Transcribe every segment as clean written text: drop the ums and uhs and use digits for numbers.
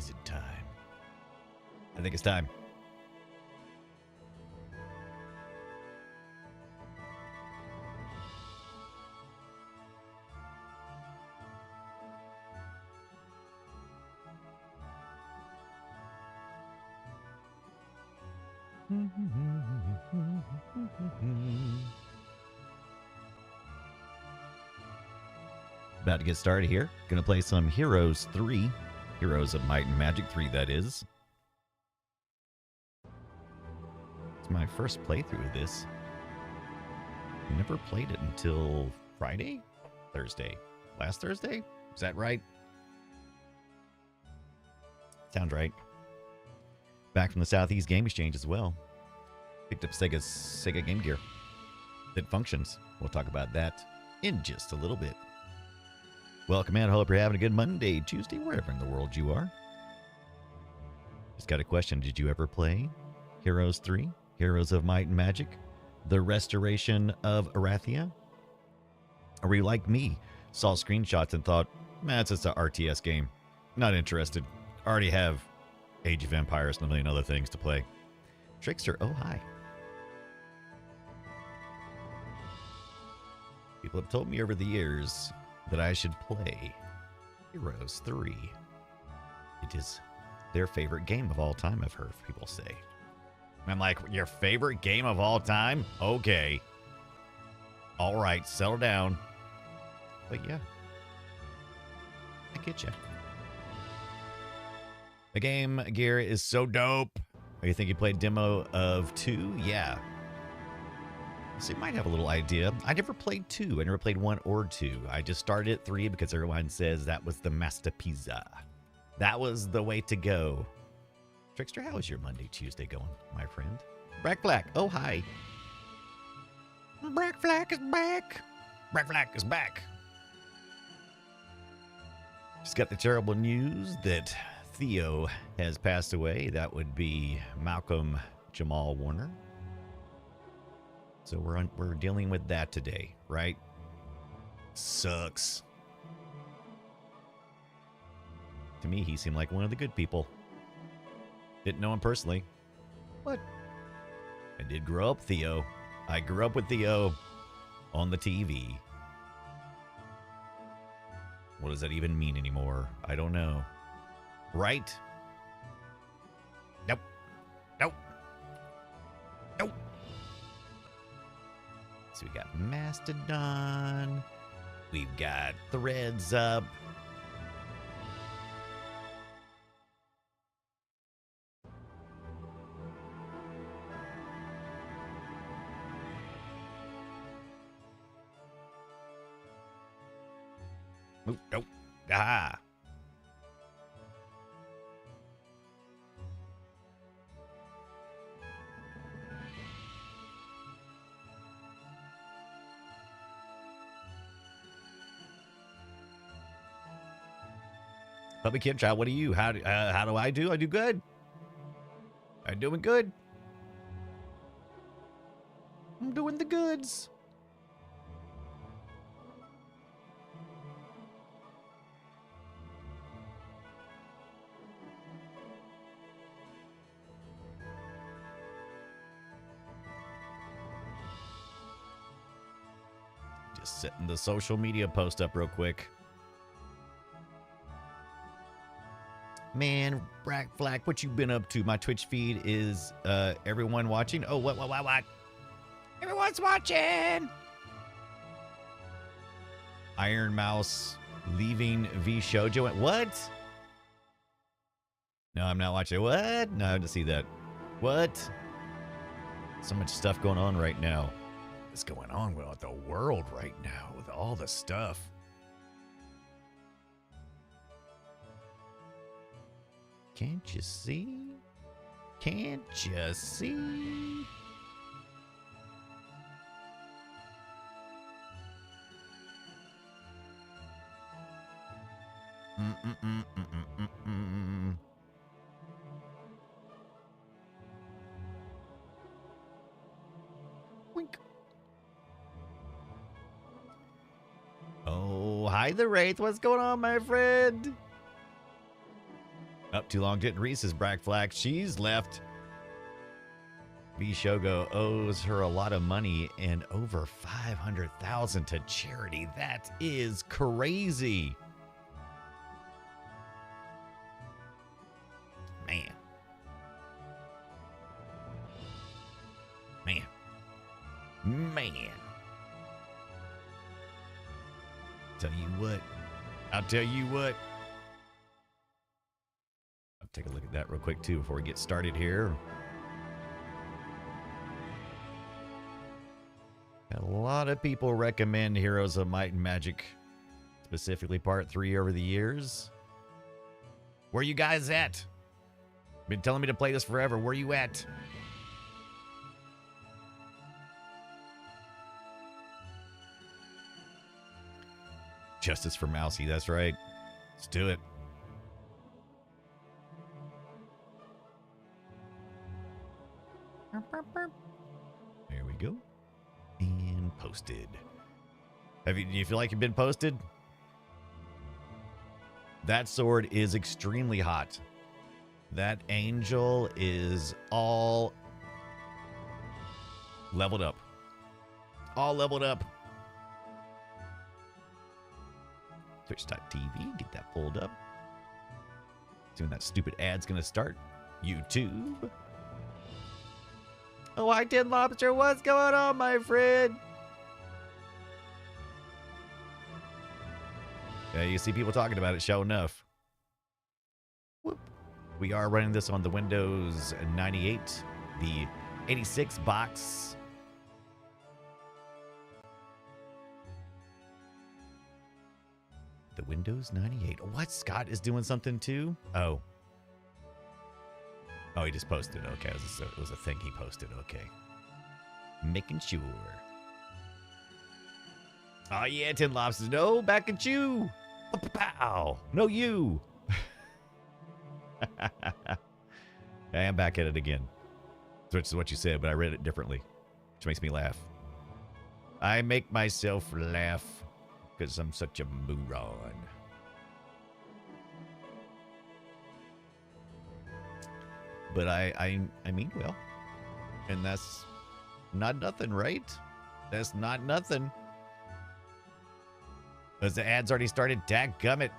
Is it time? I think it's time. About to get started here. Gonna play some Heroes 3. Heroes of Might and Magic 3, that is. It's my first playthrough of this. Never played it until Friday? Thursday. Last Thursday? Is that right? Sounds right. Back from the Southeast Game Exchange as well. Picked up Sega Game Gear. That functions. We'll talk about that in just a little bit. Welcome in. I hope you're having a good Monday, Tuesday, wherever in the world you are. Just got a question. Did you ever play Heroes 3? Heroes of Might and Magic? The Restoration of Erathia? Or were you like me? Saw screenshots and thought, man, it's just an RTS game. Not interested. Already have Age of Empires and a million other things to play. Trickster, oh hi. People have told me over the years that I should play Heroes 3. It is their favorite game of all time, I've heard people say. And I'm like, your favorite game of all time? Okay. All right, settle down. But yeah, I get you. The game gear is so dope. Oh, you think you played demo of 2? Yeah. So you might have a little idea. I never played 2. I never played 1 or 2. I just started at 3 because everyone says that was the masterpiece. That was the way to go. Trickster, how is your Monday, Tuesday going, my friend? Brack Flack, oh hi. Brack Flack is back. Brack Flack is back. Just got the terrible news that Theo has passed away. That would be Malcolm Jamal Warner. So we're dealing with that today, right? Sucks. To me, he seemed like one of the good people. Didn't know him personally. But I did grow up Theo. I grew up with Theo on the TV. What does that even mean anymore? I don't know. Right? Nope. Nope. Nope. So we got Mastodon. We've got Threads up. Oop, nope. Ah. Puppy Kid Child, what do you? How do I do? I do good. I'm doing good. I'm doing the goods. Just setting the social media post up real quick. Man, Brack Flack, what you been up to? My Twitch feed is everyone watching. Oh, what? Everyone's watching. Iron Mouse leaving V Shoujo. What? No, I'm not watching. What? No, I have to see that. What? So much stuff going on right now. What's going on with the world right now with all the stuff? Can't you see? Can't you see? Wink. Oh, hi the Wraith. What's going on, my friend? Up too long didn't Reese's Black Flag. She's left. V Shogo owes her a lot of money and over $500,000 to charity. That is crazy. Man. Man. Man. Tell you what. I'll tell you what. I'll take a look at that real quick too before we get started here. A lot of people recommend Heroes of Might and Magic, specifically Part 3 over the years. Where you guys at? Been telling me to play this forever. Where you at? Justice for Mousy, that's right. Let's do it. There we go. And posted. Do you feel like you've been posted? That sword is extremely hot. That angel is all leveled up. All leveled up. Twitch.tv, get that pulled up. Soon that stupid ad's gonna start. YouTube. Oh, I did Lobster. What's going on, my friend? Yeah, you see people talking about it, sure enough. Whoop. We are running this on the Windows 98, the 86 box. The Windows 98. What? Scott is doing something too? Oh. Oh, he just posted. Okay, it was a thing he posted. Okay. Making sure. Oh, yeah, 10 lobsters. No, back at you. Pow. No, you. I am back at it again. Which is what you said, but I read it differently, which makes me laugh. I make myself laugh because I'm such a moron. But I mean well. And that's not nothing, right? That's not nothing. As the ads already started, dadgummit.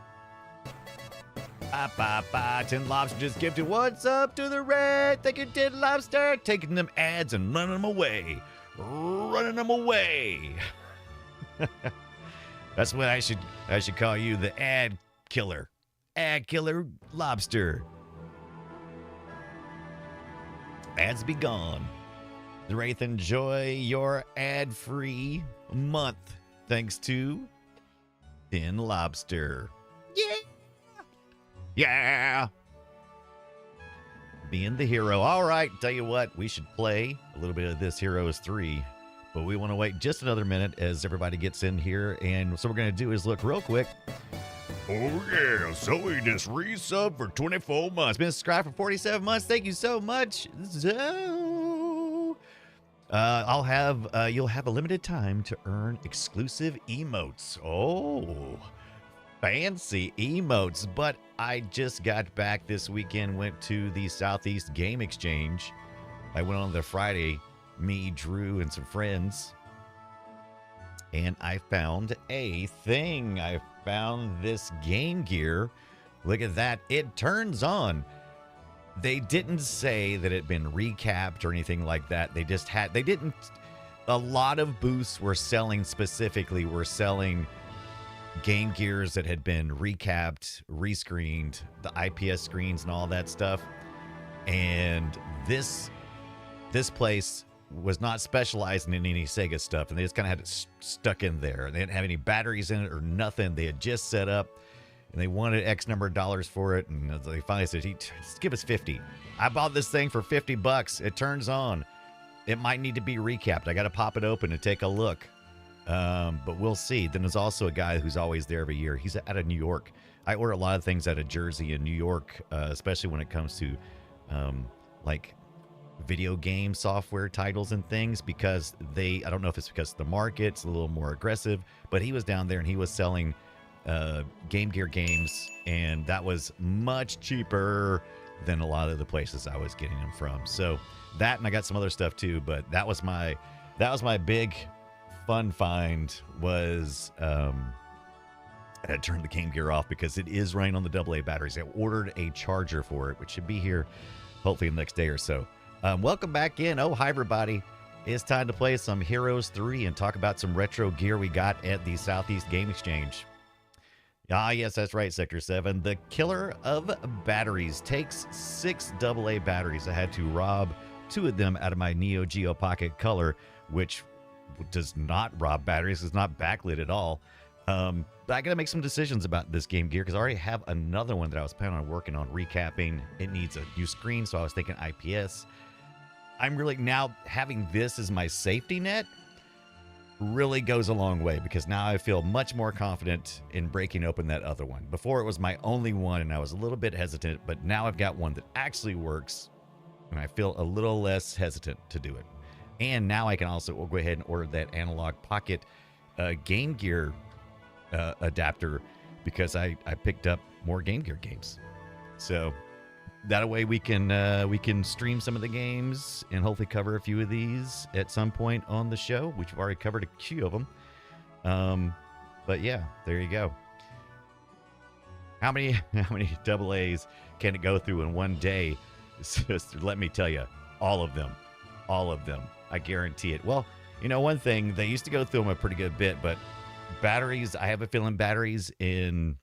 10 Lobster just gifted. What's up to the red? Thank you, 10 Lobster. Taking them ads and running them away. Running them away. That's what I should call you, the ad killer. Ad killer lobster. Ads be gone. Wraith, enjoy your ad-free month thanks to 10 Lobster. Yeah. Yeah. Being the hero. All right, tell you what, we should play a little bit of this Heroes 3, but we want to wait just another minute as everybody gets in here, and so what we're going to do is look real quick. Oh, yeah, Zoe just resub for 24 months. Been subscribed for 47 months. Thank you so much, Zoe. You'll have a limited time to earn exclusive emotes. Oh, fancy emotes. But I just got back this weekend, went to the Southeast Game Exchange. I went on the Friday, me, Drew, and some friends, and I found a thing. I found this Game Gear. Look at that. It turns on. They didn't say that it had been recapped or anything like that. They just had, they didn't, a lot of booths were selling Game Gears that had been recapped, rescreened, the IPS screens and all that stuff. And this place was not specializing in any Sega stuff, and they just kind of had it stuck in there. They didn't have any batteries in it or nothing. They had just set up, and they wanted X number of dollars for it, and they finally said, just give us 50. I bought this thing for 50 bucks. It turns on. It might need to be recapped. I got to pop it open and take a look. But we'll see. Then there's also a guy who's always there every year. He's out of New York. I order a lot of things out of Jersey and New York, especially when it comes to like video game software titles and things, because I don't know if it's because the market's a little more aggressive, but he was down there and he was selling Game Gear games, and that was much cheaper than a lot of the places I was getting them from. So that, and I got some other stuff too, but that was my big fun find. Was I had turned the Game Gear off because it is running on the AA batteries. I ordered a charger for it, which should be here hopefully the next day or so. Welcome back in. Oh, hi everybody. It's time to play some Heroes 3 and talk about some retro gear we got at the Southeast Game Exchange. Ah, yes, that's right, Sector 7. The killer of batteries takes 6 AA batteries. I had to rob 2 of them out of my Neo Geo Pocket Color, which does not rob batteries. It's not backlit at all. But I got to make some decisions about this Game Gear because I already have another one that I was planning on working on recapping. It needs a new screen, so I was thinking IPS. I'm really now having this as my safety net really goes a long way because now I feel much more confident in breaking open that other one. Before it was my only one and I was a little bit hesitant, but now I've got one that actually works and I feel a little less hesitant to do it. And now I can also go ahead and order that Analog Pocket Game Gear adapter because I picked up more Game Gear games. So that way we can stream some of the games and hopefully cover a few of these at some point on the show, which we've already covered a few of them. But yeah, there you go. How many AAs can it go through in one day? Just let me tell you, all of them. I guarantee it. Well, you know, one thing, they used to go through them a pretty good bit, but batteries, I have a feeling batteries in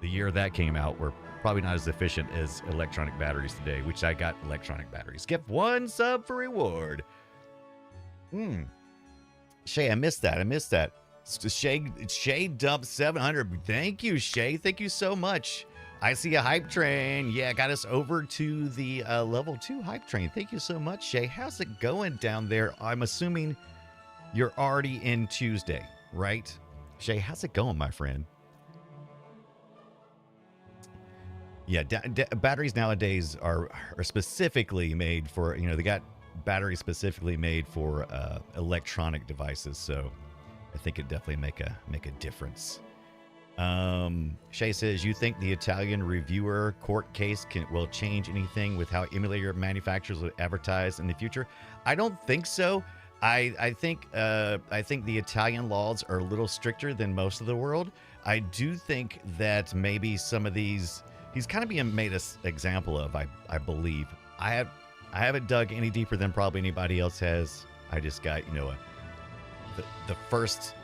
the year that came out were probably not as efficient as electronic batteries today, which I got electronic batteries. Get 1 sub for reward. Shay, I missed that. Shay dumped 700. Thank you, Shay. Thank you so much. I see a hype train. Yeah, got us over to the level 2 hype train. Thank you so much, Shay. How's it going down there? I'm assuming you're already in Tuesday, right? Shay, how's it going, my friend? Yeah, batteries nowadays are specifically made for, you know, they got batteries specifically made for electronic devices. So I think it definitely make a difference. Shay says, you think the Italian reviewer court case will change anything with how emulator manufacturers will advertise in the future? I don't think so. I think the Italian laws are a little stricter than most of the world. I do think that maybe some of these he's kind of being made an example of, I believe. I haven't dug any deeper than probably anybody else has. I just got, you know, the first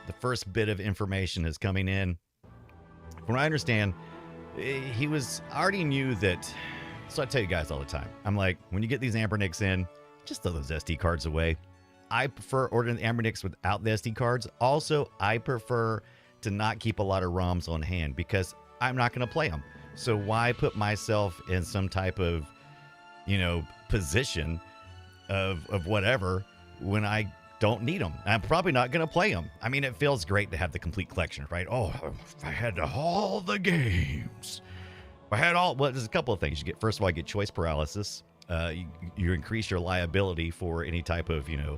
bit of information is coming in. From what I understand, he already knew that. So I tell you guys all the time, I'm like, when you get these Ambernicks in, just throw those SD cards away. I prefer ordering the Ambernicks without the SD cards. Also, I prefer to not keep a lot of ROMs on hand because I'm not going to play them. So why put myself in some type of, you know, position of whatever when I don't need them? I'm probably not going to play them. I mean, it feels great to have the complete collection, right? Oh, if I had all the games. If I had all, well, there's a couple of things. First of all, you get choice paralysis. You increase your liability for any type of, you know,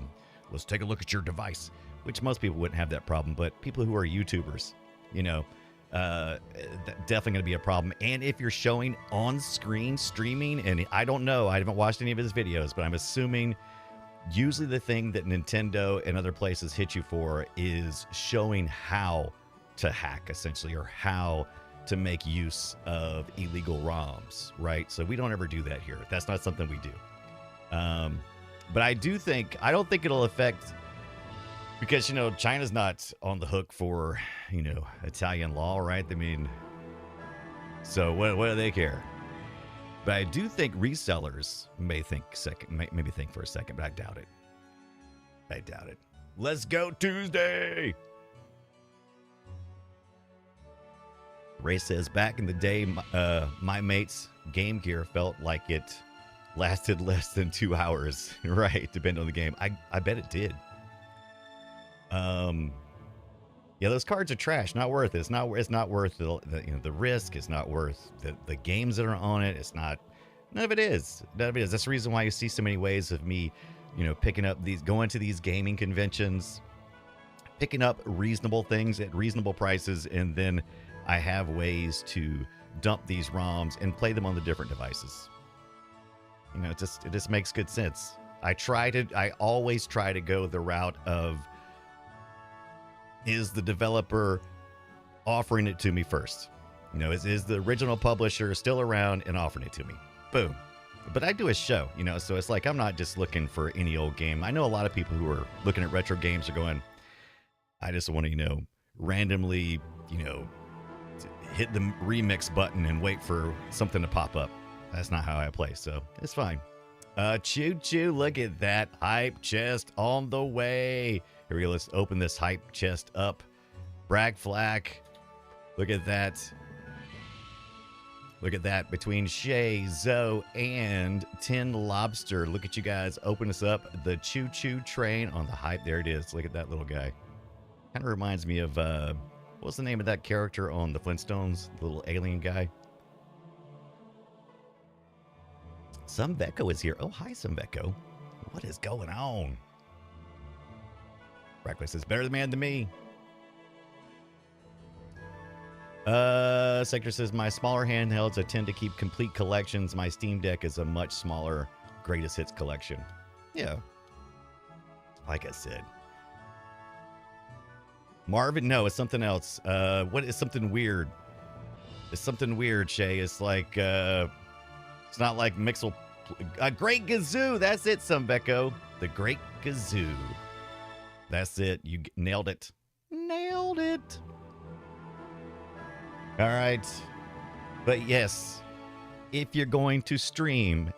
let's take a look at your device, which most people wouldn't have that problem. But people who are YouTubers, you know, definitely going to be a problem. And if you're showing on screen streaming, and I don't know, I haven't watched any of his videos, but I'm assuming usually the thing that Nintendo and other places hit you for is showing how to hack, essentially, or how to make use of illegal ROMs, right? So we don't ever do that here. That's not something we do. But I don't think it'll affect, because, you know, China's not on the hook for, you know, Italian law, right? I mean, so what do they care? But I do think resellers maybe think for a second, but I doubt it. Let's go Tuesday. Ray says, back in the day, my mate's Game Gear felt like it lasted less than 2 hours. Right, depending on the game. I bet it did. Yeah, those cards are trash. Not worth it. It's not worth the risk. It's not worth the games that are on it. It's not. None of it is. That's the reason why you see so many ways of me, you know, picking up going to these gaming conventions, picking up reasonable things at reasonable prices, and then I have ways to dump these ROMs and play them on the different devices. You know, it just makes good sense. I always try to go the route of, is the developer offering it to me first? You know, is the original publisher still around and offering it to me? Boom. But I do a show, you know, so it's like I'm not just looking for any old game. I know a lot of people who are looking at retro games are going, I just want to, you know, randomly, you know, hit the remix button and wait for something to pop up. That's not how I play, so it's fine. Choo choo, look at that hype chest on the way. Here we go, let's open this hype chest up. Brag Flack, look at that. Look at that, between Shay, Zoe, and Tin Lobster. Look at you guys open us up. The choo choo train on the hype. There it is. Look at that little guy. Kind of reminds me of, what's the name of that character on the Flintstones? The little alien guy. Sumveko is here. Oh, hi, Sumveko. What is going on? Reckless is better man than me. Sector says, my smaller handhelds, I tend to keep complete collections. My Steam Deck is a much smaller greatest hits collection. Yeah. Like I said. Marvin, no, it's something else. What is something weird? It's something weird, Shay. It's like, it's not like Mixel. A Great Gazoo. That's it, Sumveko. The Great Gazoo. That's it. You nailed it. Nailed it. All right. But yes, if you're going to stream,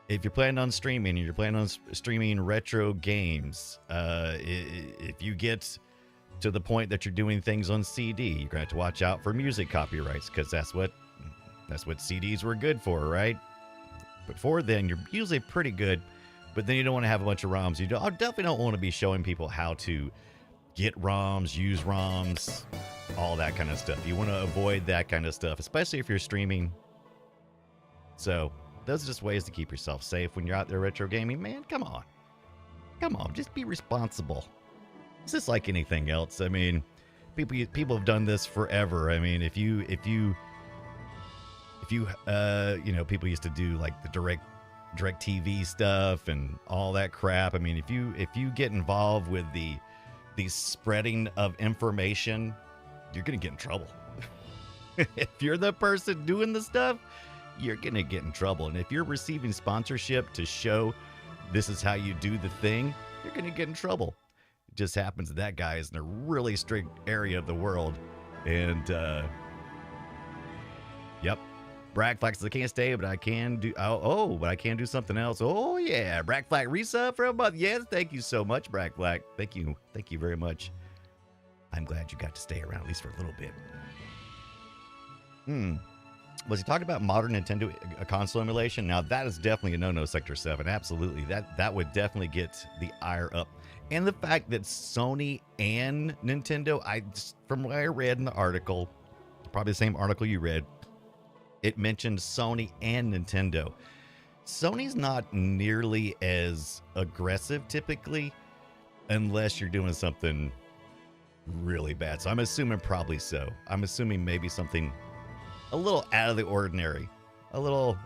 if you're planning on streaming and you're planning on streaming retro games, if you get to the point that you're doing things on CD, you're going to have to watch out for music copyrights, because that's what CDs were good for, right? Before then, you're usually pretty good, but then you don't want to have a bunch of ROMs. I definitely don't want to be showing people how to get ROMs, use ROMs, all that kind of stuff. You want to avoid that kind of stuff, especially if you're streaming. So those are just ways to keep yourself safe when you're out there retro gaming. Man, come on. Come on, just be responsible. It's just like anything else. I mean, people have done this forever. I mean, if you people used to do like the direct TV stuff and all that crap. I mean, if you get involved with the spreading of information, you're gonna get in trouble. If you're the person doing the stuff, you're gonna get in trouble. And if you're receiving sponsorship to show this is how you do the thing, you're gonna get in trouble. It just happens that guy is in a really strict area of the world, and yep. Brag Flack says, I can't stay, but I can do. But I can do something else. Oh yeah, Brag Flack resub for a month. Yes, thank you so much, Brag Flack. Thank you very much. I'm glad you got to stay around at least for a little bit. Was he talking about modern Nintendo console emulation? Now that is definitely a no-no, Sector 7. Absolutely, that would definitely get the ire up. And the fact that Sony and Nintendo, from what I read in the article, probably the same article you read, it mentioned Sony and Nintendo. Sony's not nearly as aggressive typically, unless you're doing something really bad. So I'm assuming probably so. I'm assuming maybe something a little out of the ordinary, a little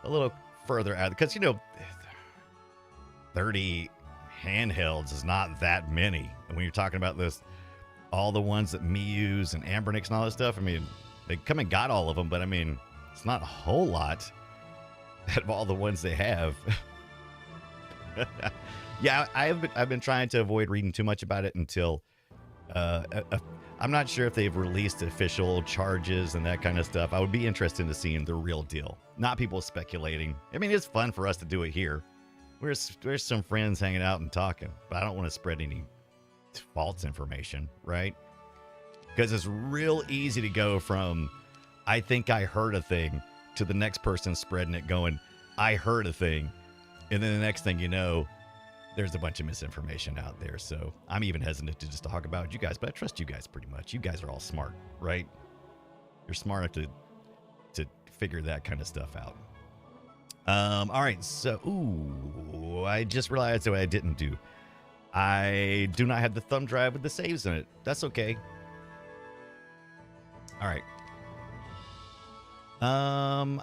further out, because 30 handhelds is not that many. And when you're talking about this, all the ones that Miyu's and Ambernix and all that stuff, I mean, they come and got all of them, but I mean, it's not a whole lot out of all the ones they have. Yeah, I've been trying to avoid reading too much about it until I'm not sure if they've released official charges and that kind of stuff. I would be interested in seeing the real deal, not people speculating. I mean, it's fun for us to do it here. We're some friends hanging out and talking, but I don't want to spread any false information, right? Because it's real easy to go from I think I heard a thing to the next person spreading it going, I heard a thing. And then the next thing you know, there's a bunch of misinformation out there. So I'm even hesitant to just talk about you guys, but I trust you guys pretty much. You guys are all smart, right? You're smart enough to figure that kind of stuff out. All right. So, I just realized what I didn't do. I do not have the thumb drive with the saves in it. That's okay. All right.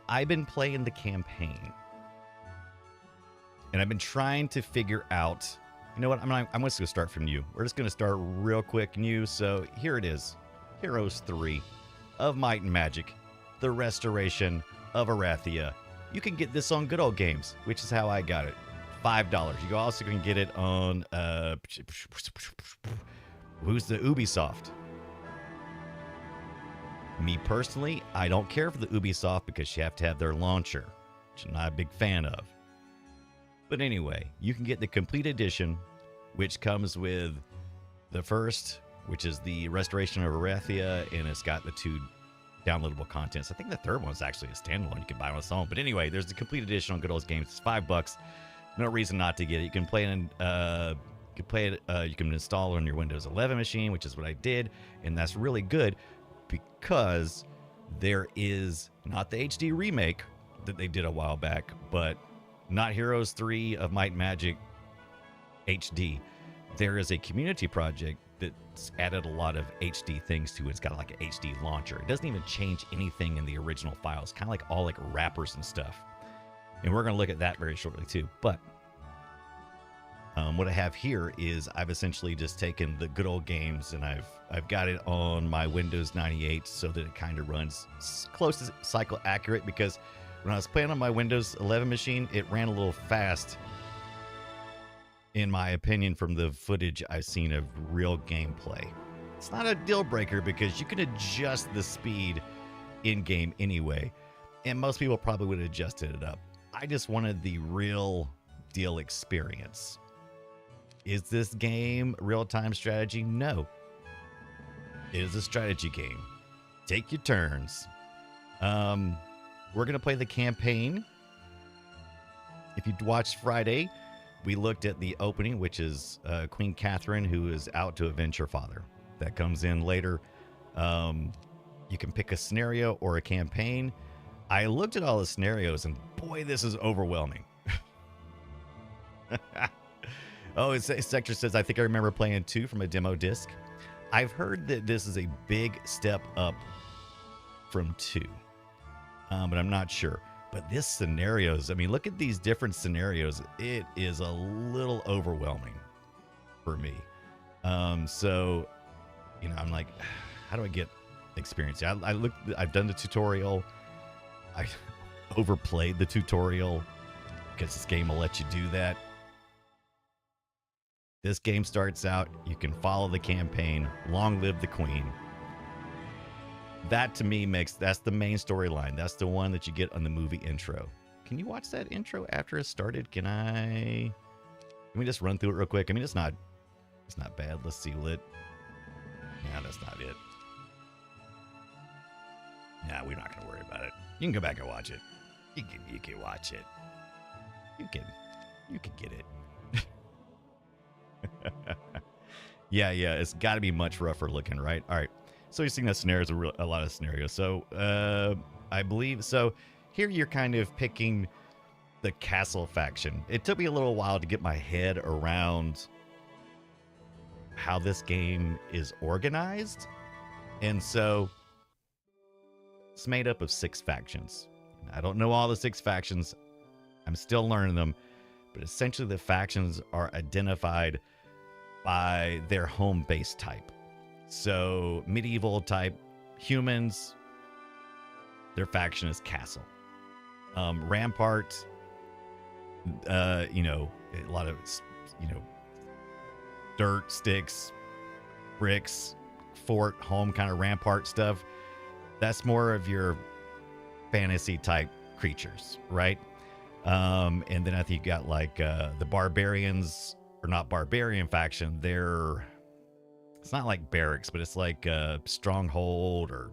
I've been playing the campaign, and I've been trying to figure out. You know what? I'm just gonna start from you. We're just gonna start real quick new. So here it is, Heroes 3 of Might and Magic, the Restoration of Erathia. You can get this on Good Old Games, which is how I got it. $5. You also can get it on who's the Ubisoft. Me personally, I don't care for the Ubisoft because you have to have their launcher, which I'm not a big fan of. But anyway, you can get the complete edition, which comes with the first, which is the Restoration of Erathia, and it's got the 2 downloadable contents. I think the third one's actually a standalone. You can buy it on its own. But anyway, there's the complete edition on Good Old Games. It's $5. No reason not to get it. You can play it you can install it on your Windows 11 machine, which is what I did, and that's really good because there is not the HD remake that they did a while back, but not Heroes 3 of Might and Magic HD. There is a community project that's added a lot of HD things to it. It's got like an HD launcher. It doesn't even change anything in the original files. Kind of like all like wrappers and stuff. And we're going to look at that very shortly too. But what I have here is I've essentially just taken the Good Old Games and I've got it on my Windows 98 so that it kind of runs close to cycle accurate, because when I was playing on my Windows 11 machine, it ran a little fast, in my opinion, from the footage I've seen of real gameplay. It's not a deal breaker because you can adjust the speed in game anyway, and most people probably would have adjusted it up. I just wanted the real deal experience. Is this game real-time strategy? No. It is a strategy game. Take your turns. We're going to play the campaign. If you watched Friday, we looked at the opening, which is Queen Catherine, who is out to avenge her father. That comes in later. You can pick a scenario or a campaign. I looked at all the scenarios, and boy, this is overwhelming. Oh, Sector says, I think I remember playing 2 from a demo disc. I've heard that this is a big step up from 2, but I'm not sure. But this scenarios, I mean, look at these different scenarios. It is a little overwhelming for me. So, you know, I'm like, how do I get experience? I've done the tutorial. I overplayed the tutorial because this game will let you do that. This game starts out, you can follow the campaign, long live the queen. That to me that's the main storyline. That's the one that you get on the movie intro. Can you watch that intro after it started? Can we just run through it real quick? I mean, it's not bad. Let's see lit. Yeah, that's not it. Nah, we're not gonna worry about it. You can go back and watch it. You can watch it. You can get it. yeah, it's got to be much rougher looking, right? All right. So you're seeing that scenarios, a lot of scenarios. So I believe so. Here you're kind of picking the castle faction. It took me a little while to get my head around how this game is organized, and so it's made up of 6 factions. I don't know all the 6 factions. I'm still learning them, but essentially the factions are identified by their home base type. So medieval type humans, their faction is castle. Rampart, a lot of, dirt, sticks, bricks, fort, home kind of rampart stuff. That's more of your fantasy type creatures, right? And then I think you got like the barbarians, or not barbarian faction. It's not like barracks, but it's like a stronghold or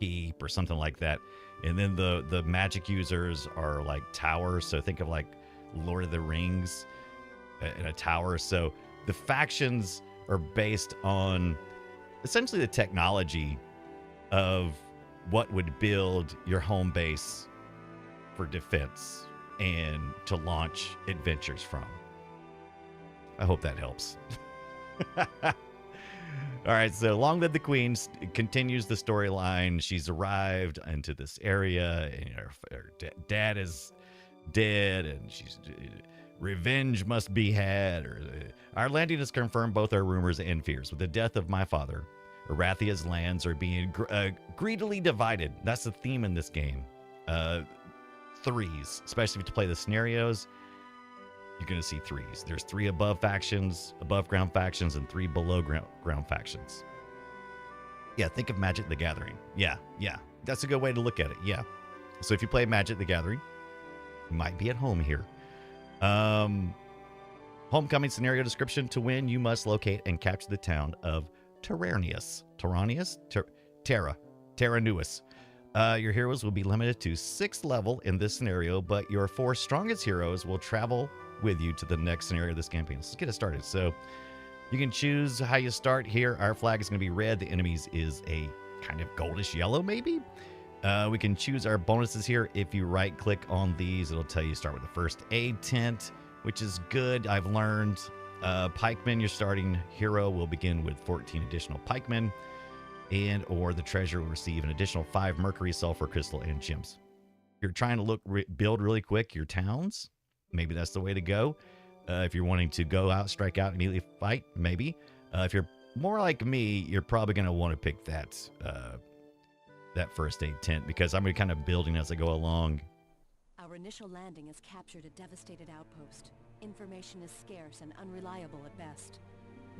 keep or something like that. And then the magic users are like towers. So think of like Lord of the Rings in a tower. So the factions are based on essentially the technology of what would build your home base for defense and to launch adventures from. I hope that helps. All right, so long live the queen. Continues the storyline. She's arrived into this area, and her dad is dead, and she's revenge must be had. Our landing has confirmed both our rumors and fears. With the death of my father, Erathia's lands are being greedily divided. That's the theme in this game. Threes, especially if you play the scenarios. You're going to see threes. There's 3 above ground factions, and 3 below ground factions. Yeah, think of Magic the Gathering. Yeah. That's a good way to look at it. Yeah. So if you play Magic the Gathering, you might be at home here. Homecoming scenario description. To win, you must locate and capture the town of Terra Nuis. Your heroes will be limited to 6th level in this scenario, but your 4 strongest heroes will travel with you to the next scenario of this campaign. Let's get it started. So you can choose how you start here. Our flag is going to be red. The enemy's is a kind of goldish yellow, maybe. We can choose our bonuses here. If you right click on these, it'll tell you start with the first aid tent, which is good. I've learned pikemen, your starting hero will begin with 14 additional pikemen, and or the treasure will receive an additional 5 mercury, sulfur, crystal, and gems. If you're trying to build really quick your towns, maybe that's the way to go. If you're wanting to go out, strike out, immediately fight, maybe. If you're more like me, you're probably going to want to pick that first aid tent, because I'm kind of building as I go along. Our initial landing has captured a devastated outpost. Information is scarce and unreliable at best.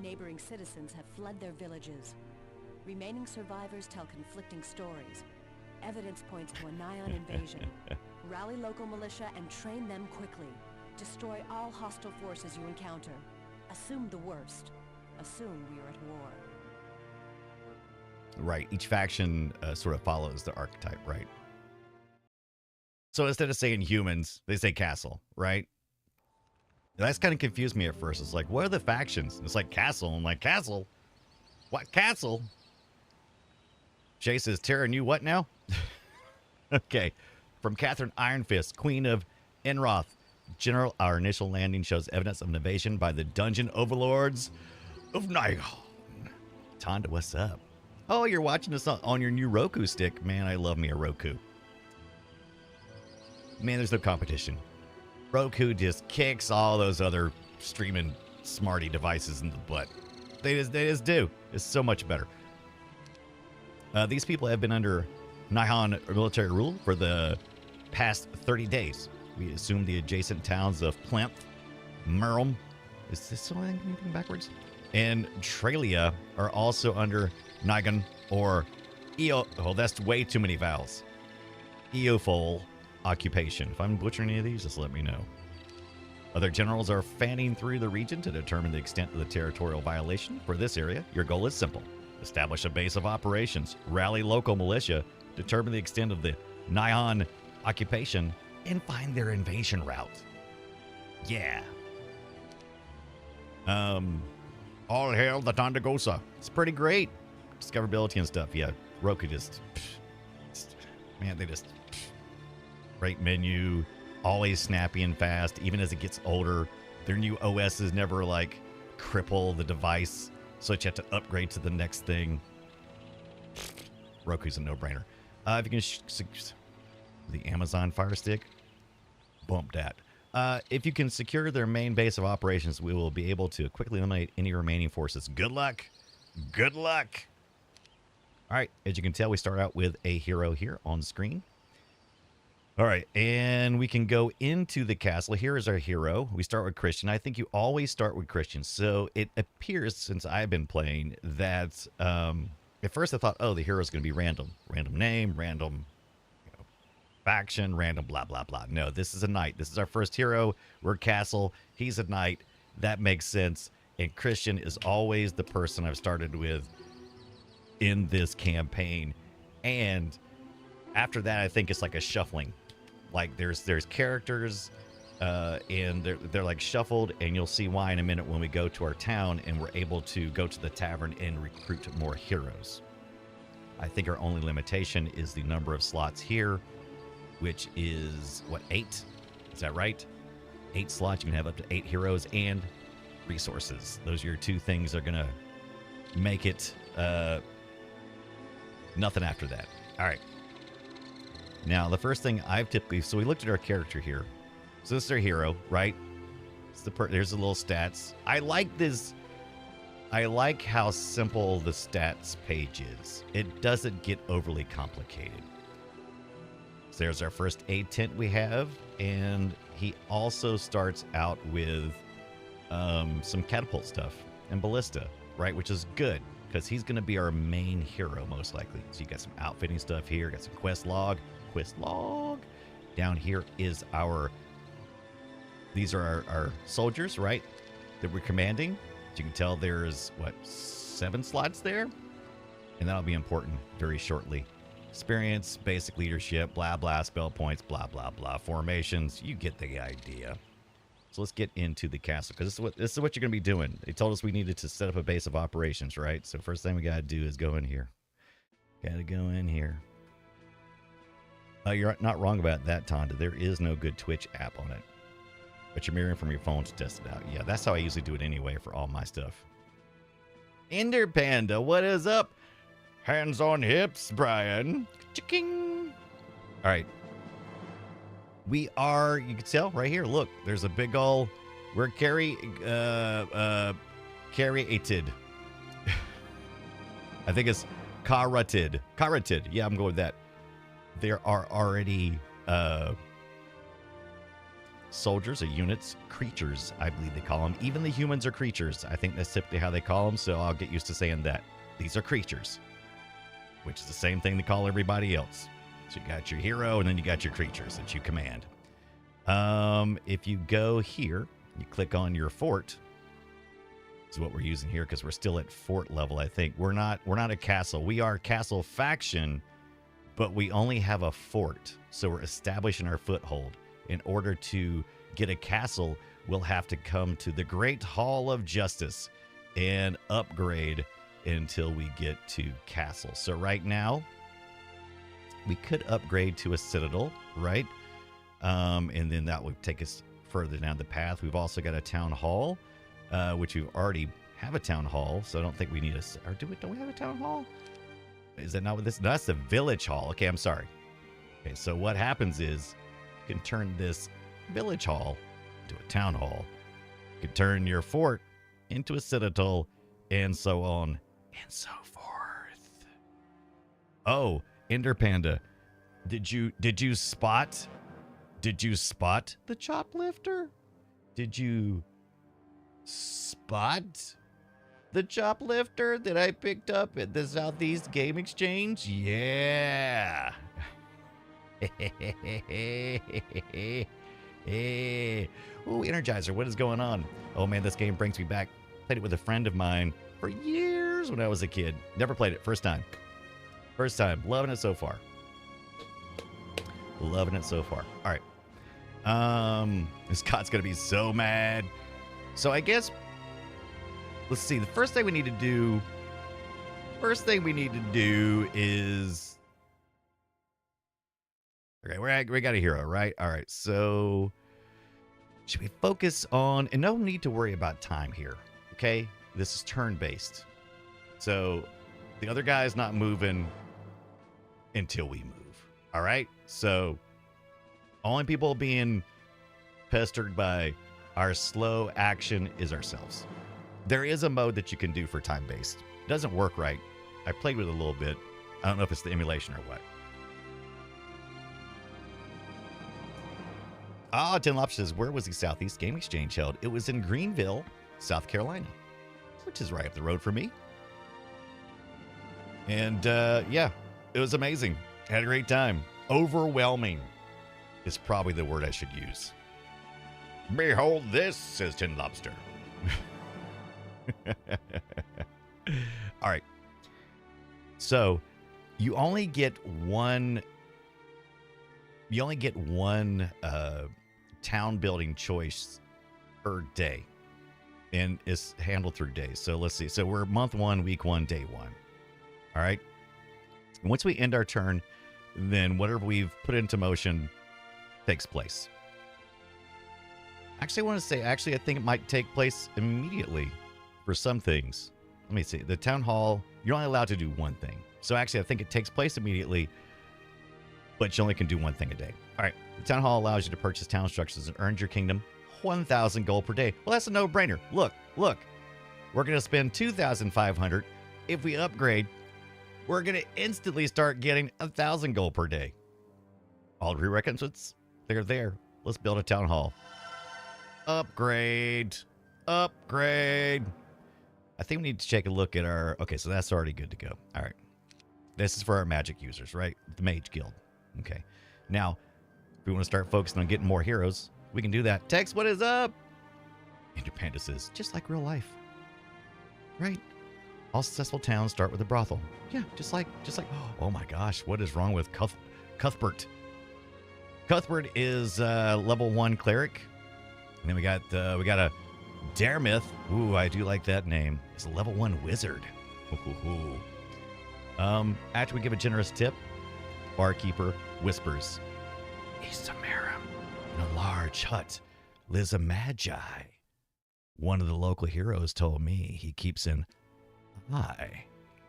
Neighboring citizens have fled their villages. Remaining survivors tell conflicting stories. Evidence points to a nigh-on invasion. Rally local militia and train them quickly. Destroy all hostile forces you encounter. Assume the worst. Assume we are at war. Right. Each faction sort of follows the archetype, right? So instead of saying humans, they say castle, right? That's kind of confused me at first. It's like, what are the factions? It's like castle. I'm like, castle? What castle? Shay says, Terra knew what now? Okay. From Catherine Ironfist, Queen of Enroth. General, our initial landing shows evidence of an invasion by the dungeon overlords of Nighon. Tonda, what's up? Oh, you're watching this on your new Roku stick. Man, I love me a Roku. Man, there's no competition. Roku just kicks all those other streaming smarty devices in the butt. They just do. It's so much better. These people have been under Nighon military rule for the past 30 days. We assume the adjacent towns of Plinth, Murrum, is this anything backwards? And Tralia are also under Nighon or that's way too many vowels. Eofol occupation. If I'm butchering any of these, just let me know. Other generals are fanning through the region to determine the extent of the territorial violation. For this area, your goal is simple. Establish a base of operations, rally local militia, determine the extent of the Nighon occupation, and find their invasion route. Yeah. All hail the Tondagosa. It's pretty great. Discoverability and stuff. Yeah, Roku man, they just great menu, always snappy and fast. Even as it gets older, their new OSs never like cripple the device, so that you have to upgrade to the next thing. Roku's a no-brainer. If you can the Amazon Fire Stick, bump that. If you can secure their main base of operations, we will be able to quickly eliminate any remaining forces. Good luck. Good luck. All right, as you can tell, we start out with a hero here on screen. All right, and we can go into the castle. Here is our hero. We start with Christian. I think you always start with Christian. So it appears, since I've been playing, that at first I thought, oh, the hero is going to be random. Random name, random faction, random blah, blah, blah. No, this is a knight. This is our first hero. We're castle. He's a knight. That makes sense. And Christian is always the person I've started with in this campaign. And after that, I think it's like a shuffling. Like there's characters and they're like shuffled, and you'll see why in a minute when we go to our town and we're able to go to the tavern and recruit more heroes. I think our only limitation is the number of slots here, which is, what, 8? Is that right? 8 slots. You can have up to 8 heroes, and resources. Those are your two things that are going to make it nothing after that. All right. Now, the first thing I've typically... So we looked at our character here. So this is our hero, right? There's the little stats. I like this... I like how simple the stats page is. It doesn't get overly complicated. So there's our first aid tent we have. And he also starts out with some catapult stuff and ballista, right? Which is good, because he's going to be our main hero, most likely. So you got some outfitting stuff here. Got some quest log. Down here is our... These are our soldiers, right? That we're commanding. As you can tell, there's, 7 slots there? And that'll be important very shortly. Experience, basic leadership, blah, blah, spell points, blah, blah, blah. Formations, you get the idea. So let's get into the castle, because this is what you're going to be doing. They told us we needed to set up a base of operations, right? So first thing we got to do is go in here. Got to go in here. You're not wrong about that, Tonda. There is no good Twitch app on it. But you're mirroring from your phone to test it out. Yeah, that's how I usually do it anyway for all my stuff. Ender Panda, what is up? Hands on hips, Brian. Chicking. All right. We are, you can tell right here, look, there's a big ol', we're carriated. I think it's carotid. Carotid. Yeah, I'm going with that. There are already soldiers or units, creatures, I believe they call them. Even the humans are creatures. I think that's typically how they call them, so I'll get used to saying that. These are creatures, which is the same thing they call everybody else. So you got your hero, and then you got your creatures that you command. If you go here, you click on your fort. This is what we're using here, because we're still at fort level, I think. We're not a castle. We are a castle faction, but we only have a fort, so we're establishing our foothold. In order to get a castle, we'll have to come to the Great Hall of Justice and upgrade until we get to castle. So right now, we could upgrade to a citadel, right? And then that would take us further down the path. We've also got a town hall, which we already have a town hall, so I don't think we need a... Or don't we have a town hall? Is that not what this... No, that's the village hall. Okay, I'm sorry. Okay, so what happens is you can turn this village hall into a town hall. You can turn your fort into a citadel, and so on and so forth. Oh, Ender Panda, did you spot the choplifter? Did you spot the choplifter that I picked up at the Southeast Game Exchange? Yeah. Ooh, Energizer, what is going on? Oh man, this game brings me back. Played it with a friend of mine for years when I was a kid. Never played it. First time. Loving it so far. Loving it so far. All right. Scott's gonna be so mad. So I guess, let's see. The first thing we need to do is... Okay, we got a hero, right? All right, so should we focus on... And no need to worry about time here, okay? This is turn-based. So the other guy is not moving until we move, all right? So only people being pestered by our slow action is ourselves. There is a mode that you can do for time-based. It doesn't work right. I played with it a little bit. I don't know if it's the emulation or what. Ah, Tin Lobster says, where was the Southeast Game Exchange held? It was in Greenville, South Carolina, which is right up the road from me. And yeah, it was amazing. Had a great time. Overwhelming is probably the word I should use. Behold this, says Tin Lobster. All right. So you only get one town building choice per day, and it's handled through days. So let's see. So we're month 1, week 1, day 1. All right. Once we end our turn, then whatever we've put into motion takes place. Actually, I want to say, I think it might take place immediately for some things. Let me see. The town hall, you're only allowed to do one thing. So actually, I think it takes place immediately, but you only can do one thing a day. All right. The town hall allows you to purchase town structures and earn your kingdom 1,000 gold per day. Well, that's a no-brainer. Look. We're going to spend 2,500. If we upgrade, we're going to instantly start getting 1,000 gold per day. All the prerequisites, they're there. Let's build a town hall. Upgrade. I think we need to take a look at our... Okay, so that's already good to go. All right. This is for our magic users, right? The Mage Guild. Okay. Now, if we want to start focusing on getting more heroes, we can do that. Tex, what is up? Andrew Panda says, just like real life. Right? All successful towns start with a brothel. Yeah, just like... Oh my gosh, what is wrong with Cuthbert? Cuthbert is level 1 cleric. And then we got a Daremyth. Ooh, I do like that name. It's a level 1 wizard. After we give a generous tip, barkeeper whispers, East Samarum, in a large hut lives a magi. One of the local heroes told me he keeps an eye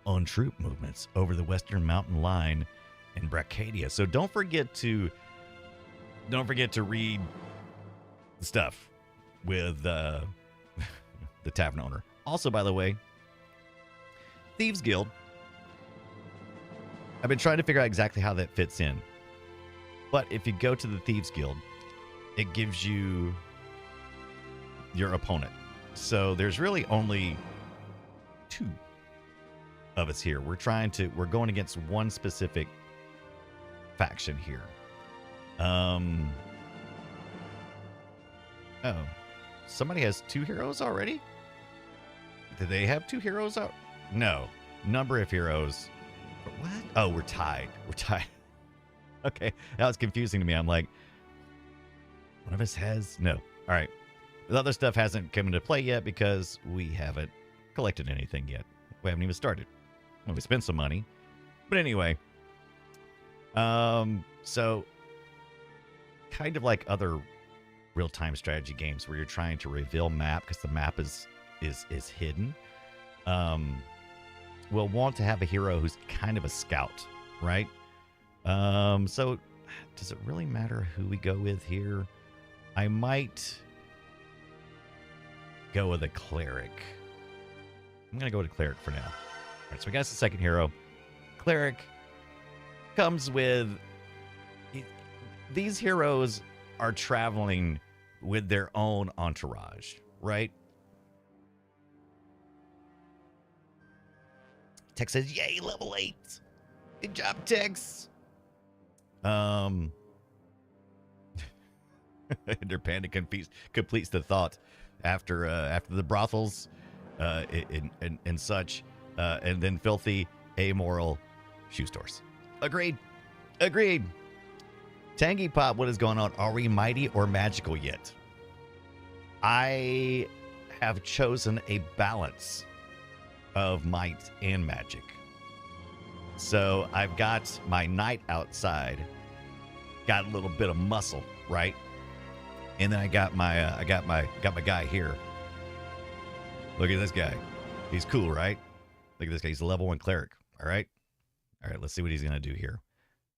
on troop movements over the western mountain line in Bracadia. So don't forget to read the stuff with the tavern owner. Also, by the way, Thieves Guild. I've been trying to figure out exactly how that fits in. But if you go to the Thieves Guild, it gives you your opponent. So there's really only 2 of us here. We're going against one specific faction here. Oh, somebody has 2 heroes already? Did they have 2 heroes out? No. Number of heroes. What? Oh, we're tied. Okay. That was confusing to me. I'm like, one of us has... No. All right. The other stuff hasn't come into play yet because we haven't collected anything yet. We haven't even started. Well, we spent some money. But anyway. So, kind of like other real-time strategy games where you're trying to reveal map because the map is hidden. We'll want to have a hero who's kind of a scout, right? So does it really matter who we go with here? I might go with a cleric. I'm going to go with a cleric for now. All right, so we got the second hero. Cleric comes with... These heroes are traveling with their own entourage, right? Tex says, yay, level 8. Good job, Tex. Their panda completes the thought after the brothels and such, and then filthy, amoral shoe stores. Agreed. Tangy Pop, what is going on? Are we mighty or magical yet? I have chosen a balance of might and magic. So I've got my knight outside, got a little bit of muscle, right? And then I got my guy here. Look at this guy. He's cool, right? Look at this guy. He's a level 1 cleric. All right. Let's see what he's gonna do here.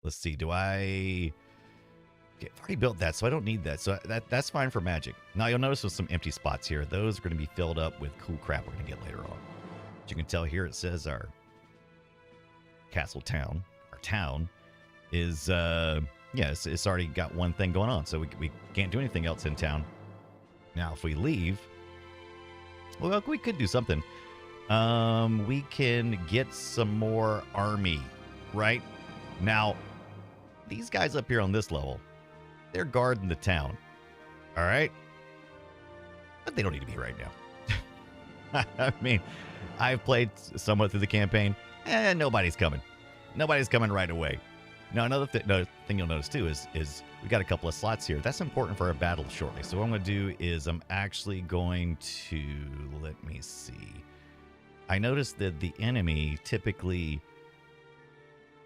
Let's see. I've already built that, so I don't need that. So that's fine for magic. Now you'll notice there's some empty spots here. Those are going to be filled up with cool crap we're going to get later on. As you can tell here, it says our castle town, our town, is it's already got one thing going on, so we can't do anything else in town. Now, if we leave, well, we could do something. We can get some more army, right? Now, these guys up here on this level, they're guarding the town. All right? But they don't need to be right now. I mean, I've played somewhat through the campaign, and nobody's coming. Nobody's coming right away. Now, another thing you'll notice, too, is we got a couple of slots here. That's important for our battle shortly. So what I'm going to do is I'm actually going to, let me see. I noticed that the enemy typically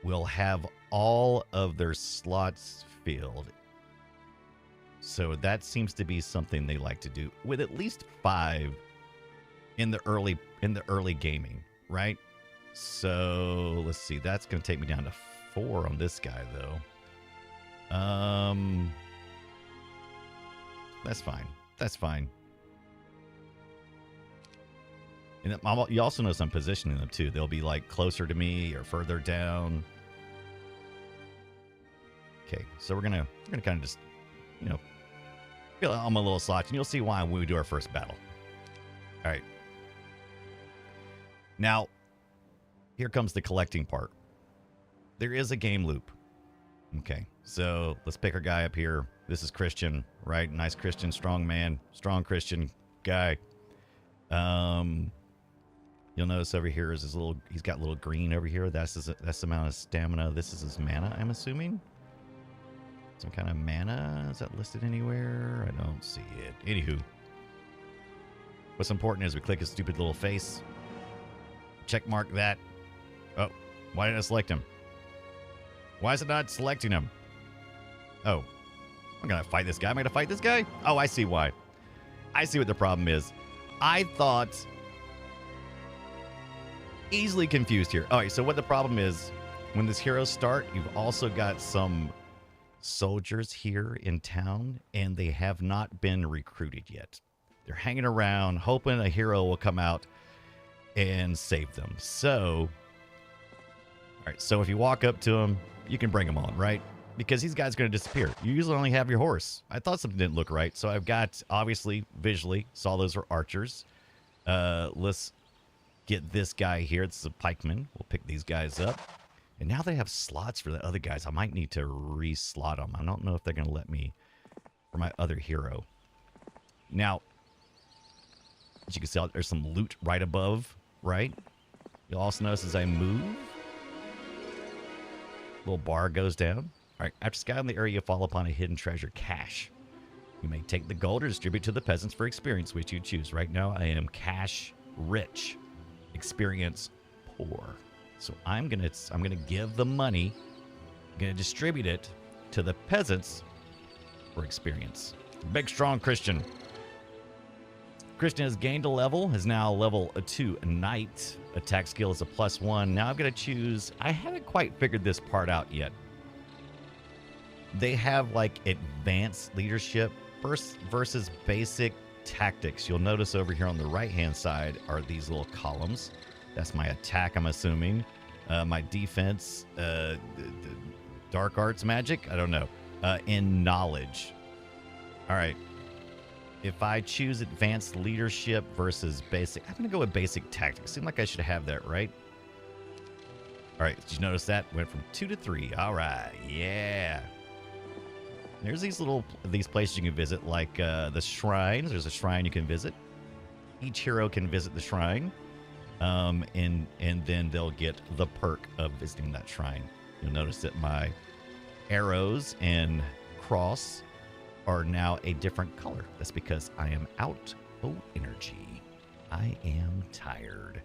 will have all of their slots filled. So that seems to be something they like to do with at least 5 in the early gaming, right? So let's see. That's going to take me down to 4 on this guy, though. That's fine. That's fine. And you also notice I'm positioning them too. They'll be like closer to me or further down. Okay, so we're gonna kind of just, feel I'm a little slouch, and you'll see why when we do our first battle. All right. Now, here comes the collecting part. There is a game loop. Okay, so let's pick our guy up here. This is Christian, right? Nice Christian, strong man, strong Christian guy. You'll notice over here is his little. He's got little green over here. That's the amount of stamina. This is his mana, I'm assuming. Some kind of mana. Is that listed anywhere? I don't see it. Anywho, what's important is we click his stupid little face. Check mark that. Oh, why didn't I select him? Why is it not selecting him? Oh, I'm gonna fight this guy. Am I gonna fight this guy? Oh, I see why. I see what the problem is. I thought. Easily confused here. All right, so what the problem is, when this heroes start, you've also got some soldiers here in town, and they have not been recruited yet. They're hanging around, hoping a hero will come out and save them. So, all right, so if you walk up to them, you can bring them on, right? Because these guys are going to disappear. You usually only have your horse. I thought something didn't look right, so I've got, obviously, visually, saw those are archers. Let's get this guy here. It's a pikeman. We'll pick these guys up. And now they have slots for the other guys. I might need to re-slot them. I don't know if they're going to let me for my other hero. Now, as you can see, there's some loot right above, right? You'll also notice as I move, little bar goes down. All right, after scouting the area, you fall upon a hidden treasure, cash. You may take the gold or distribute to the peasants for experience, which you choose. Right now, I am cash rich. Experience poor. So I'm gonna give the money, I'm gonna distribute it to the peasants for experience. Big strong Christian. Christian has gained a level, is now level 2 knight. Attack skill is a +1. Now I'm gonna choose. I haven't quite figured this part out yet. They have like advanced leadership versus basic tactics. You'll notice over here on the right hand side are these little columns. That's my attack, I'm assuming. My defense, dark arts magic, I don't know. In knowledge. All right. If I choose advanced leadership versus basic, I'm going to go with basic tactics. Seems like I should have that, right? All right. Did you notice that? Went from 2 to 3. All right. Yeah. There's these places you can visit, like the shrines. There's a shrine you can visit. Each hero can visit the shrine, and then they'll get the perk of visiting that shrine. You'll notice that my arrows and cross are now a different color. That's because I am out of energy. I am tired.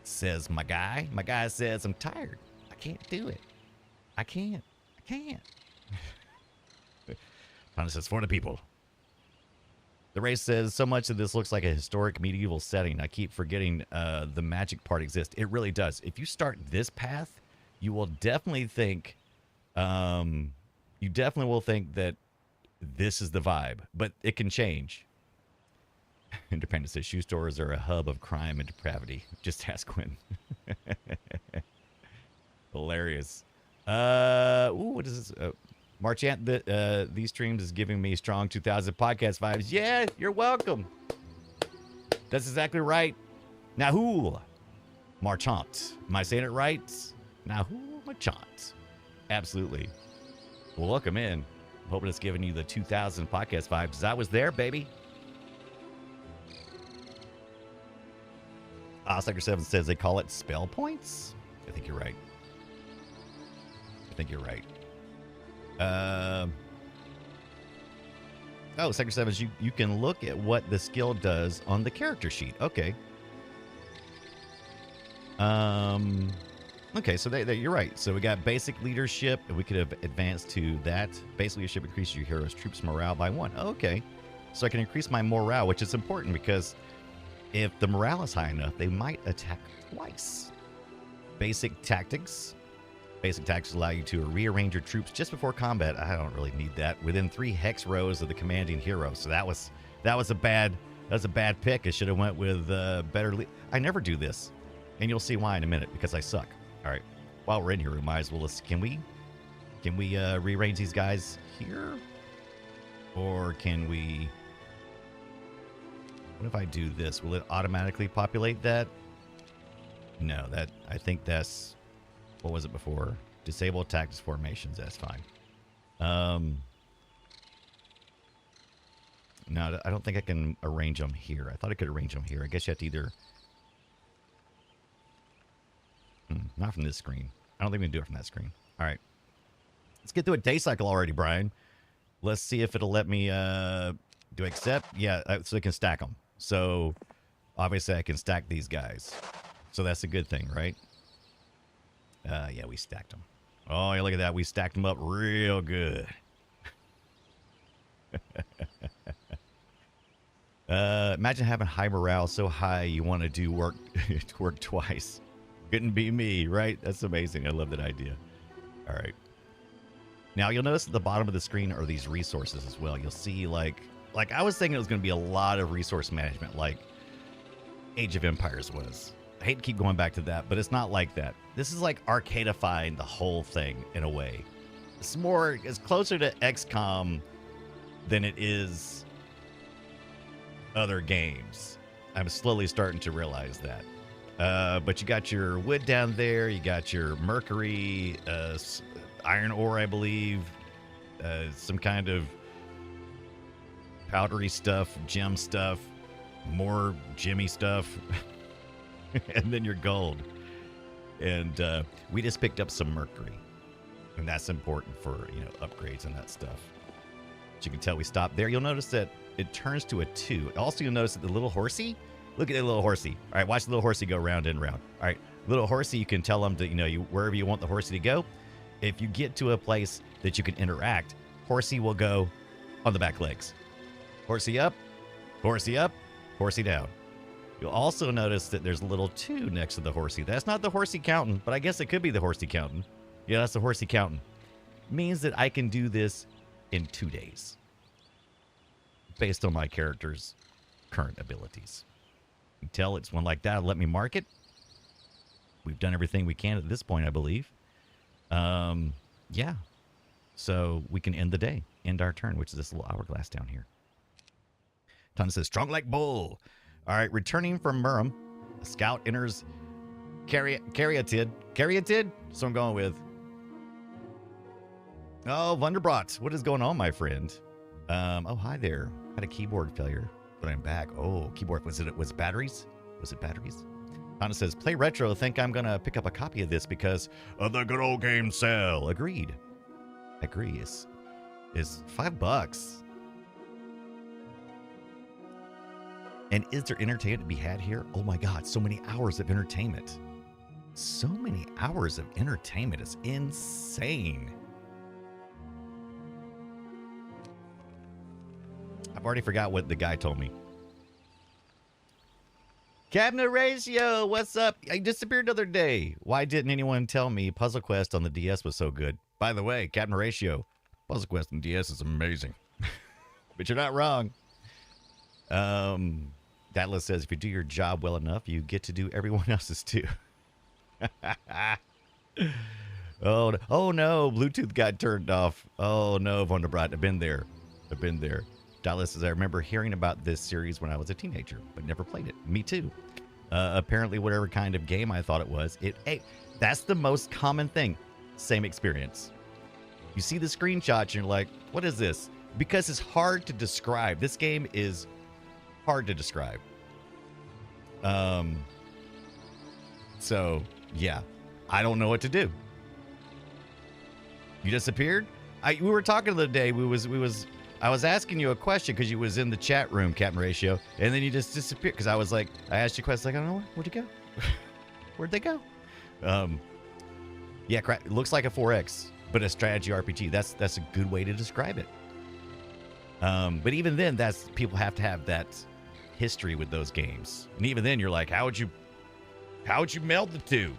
Says my guy. My guy says I'm tired. I can't do it. I can't. This is for the people. The race says, so much of this looks like a historic medieval setting. I keep forgetting the magic part exists. It really does. If you start this path, you will definitely think, that this is the vibe. But it can change. Independence says, shoe stores are a hub of crime and depravity. Just ask Quinn. Hilarious. What is this? Marchant, these streams is giving me strong 2000 podcast vibes. Yeah, you're welcome. That's exactly right. Nahu Marchant. Am I saying it right? Nahu Marchant. Absolutely. Well, welcome in. I'm hoping it's giving you the 2000 podcast vibes. I was there, baby. Sector 7 says they call it spell points. I think you're right. Sector 7 is you can look at what the skill does on the character sheet. Okay. Okay, so you're right. So we got basic leadership, and we could have advanced to that. Basic leadership increases your hero's troops' morale by 1. Oh, okay. So I can increase my morale, which is important because if the morale is high enough, they might attack twice. Basic tactics. Basic tactics allow you to rearrange your troops just before combat. I don't really need that. Within 3 hex rows of the commanding hero. So that was a bad pick. I should have went with better. I never do this, and you'll see why in a minute because I suck. All right. While we're in here, we might as well. Can we rearrange these guys here, or can we? What if I do this? Will it automatically populate that? No, I think that's, what was it before? Disable tactics formations. That's fine. No, I don't think I can arrange them here. I thought I could arrange them here. I guess you have to either. Not from this screen. I don't think we can do it from that screen. All right. Let's get through a day cycle already, Brian. Let's see if it'll let me. Do I accept? Yeah, so I can stack them. So obviously I can stack these guys. So that's a good thing, right? Yeah, we stacked them. Oh, yeah, look at that. We stacked them up real good. Imagine having high morale so high you want to do work twice. Couldn't be me, right? That's amazing. I love that idea. All right. Now you'll notice at the bottom of the screen are these resources as well. You'll see like I was thinking it was going to be a lot of resource management like Age of Empires was. I hate to keep going back to that, but it's not like that. This is like arcadeifying the whole thing in a way. It's closer to XCOM than it is other games. I'm slowly starting to realize that. But you got your wood down there. You got your mercury, iron ore, I believe, some kind of powdery stuff, gem stuff, more gemmy stuff, and then your gold. And we just picked up some mercury, and that's important for upgrades and that stuff. As you can tell, we stopped there. You'll notice that it turns to a 2. Also, you'll notice that the little horsey. Look at the little horsey. All right, watch the little horsey go round and round. All right, little horsey, you can tell them to, wherever you want the horsey to go. If you get to a place that you can interact, horsey will go on the back legs. Horsey up, horsey down. You'll also notice that there's a little 2 next to the horsey. That's not the horsey counting, but I guess it could be the horsey counting. Yeah, that's the horsey counting. Means that I can do this in 2 days based on my character's current abilities. Until it's one like that, let me mark it. We've done everything we can at this point, I believe. Yeah. So we can end the day, end our turn, which is this little hourglass down here. Tana says, strong like bull. All right, returning from Murum, a scout enters Caryatid. Caryatid? So I'm going with. Oh, Wunderbrot. What is going on, my friend? Oh, hi there. Had a keyboard failure, but I'm back. Oh, keyboard. Was it batteries? Was it batteries? Tana says, play retro. Think I'm going to pick up a copy of this because of the good old game sale. Agreed. Agree. Is $5. And is there entertainment to be had here? Oh my God, so many hours of entertainment. So many hours of entertainment. It's insane. I've already forgot what the guy told me. Cabinet Ratio, what's up? I disappeared the other day. Why didn't anyone tell me Puzzle Quest on the DS was so good? By the way, Cabinet Ratio, Puzzle Quest on DS is amazing. But you're not wrong. Datless says, if you do your job well enough, you get to do everyone else's too. Oh no, Bluetooth got turned off. Oh no, Wunderbrot, I've been there. Datless says, I remember hearing about this series when I was a teenager, but never played it. Me too. Apparently, whatever kind of game I thought it was, that's the most common thing. Same experience. You see the screenshots, and you're like, what is this? Because it's hard to describe. This game is hard to describe. So yeah, I don't know what to do. You disappeared? We were talking the other day. I was asking you a question because you was in the chat room, Captain Ratio, and then you just disappeared. Because I asked you a question, like, I don't know, where'd you go? Where'd they go? Yeah, it looks like a 4X, but a strategy RPG. That's a good way to describe it. But even then, that's people have to have that history with those games. And even then, you're like, how would you meld the two?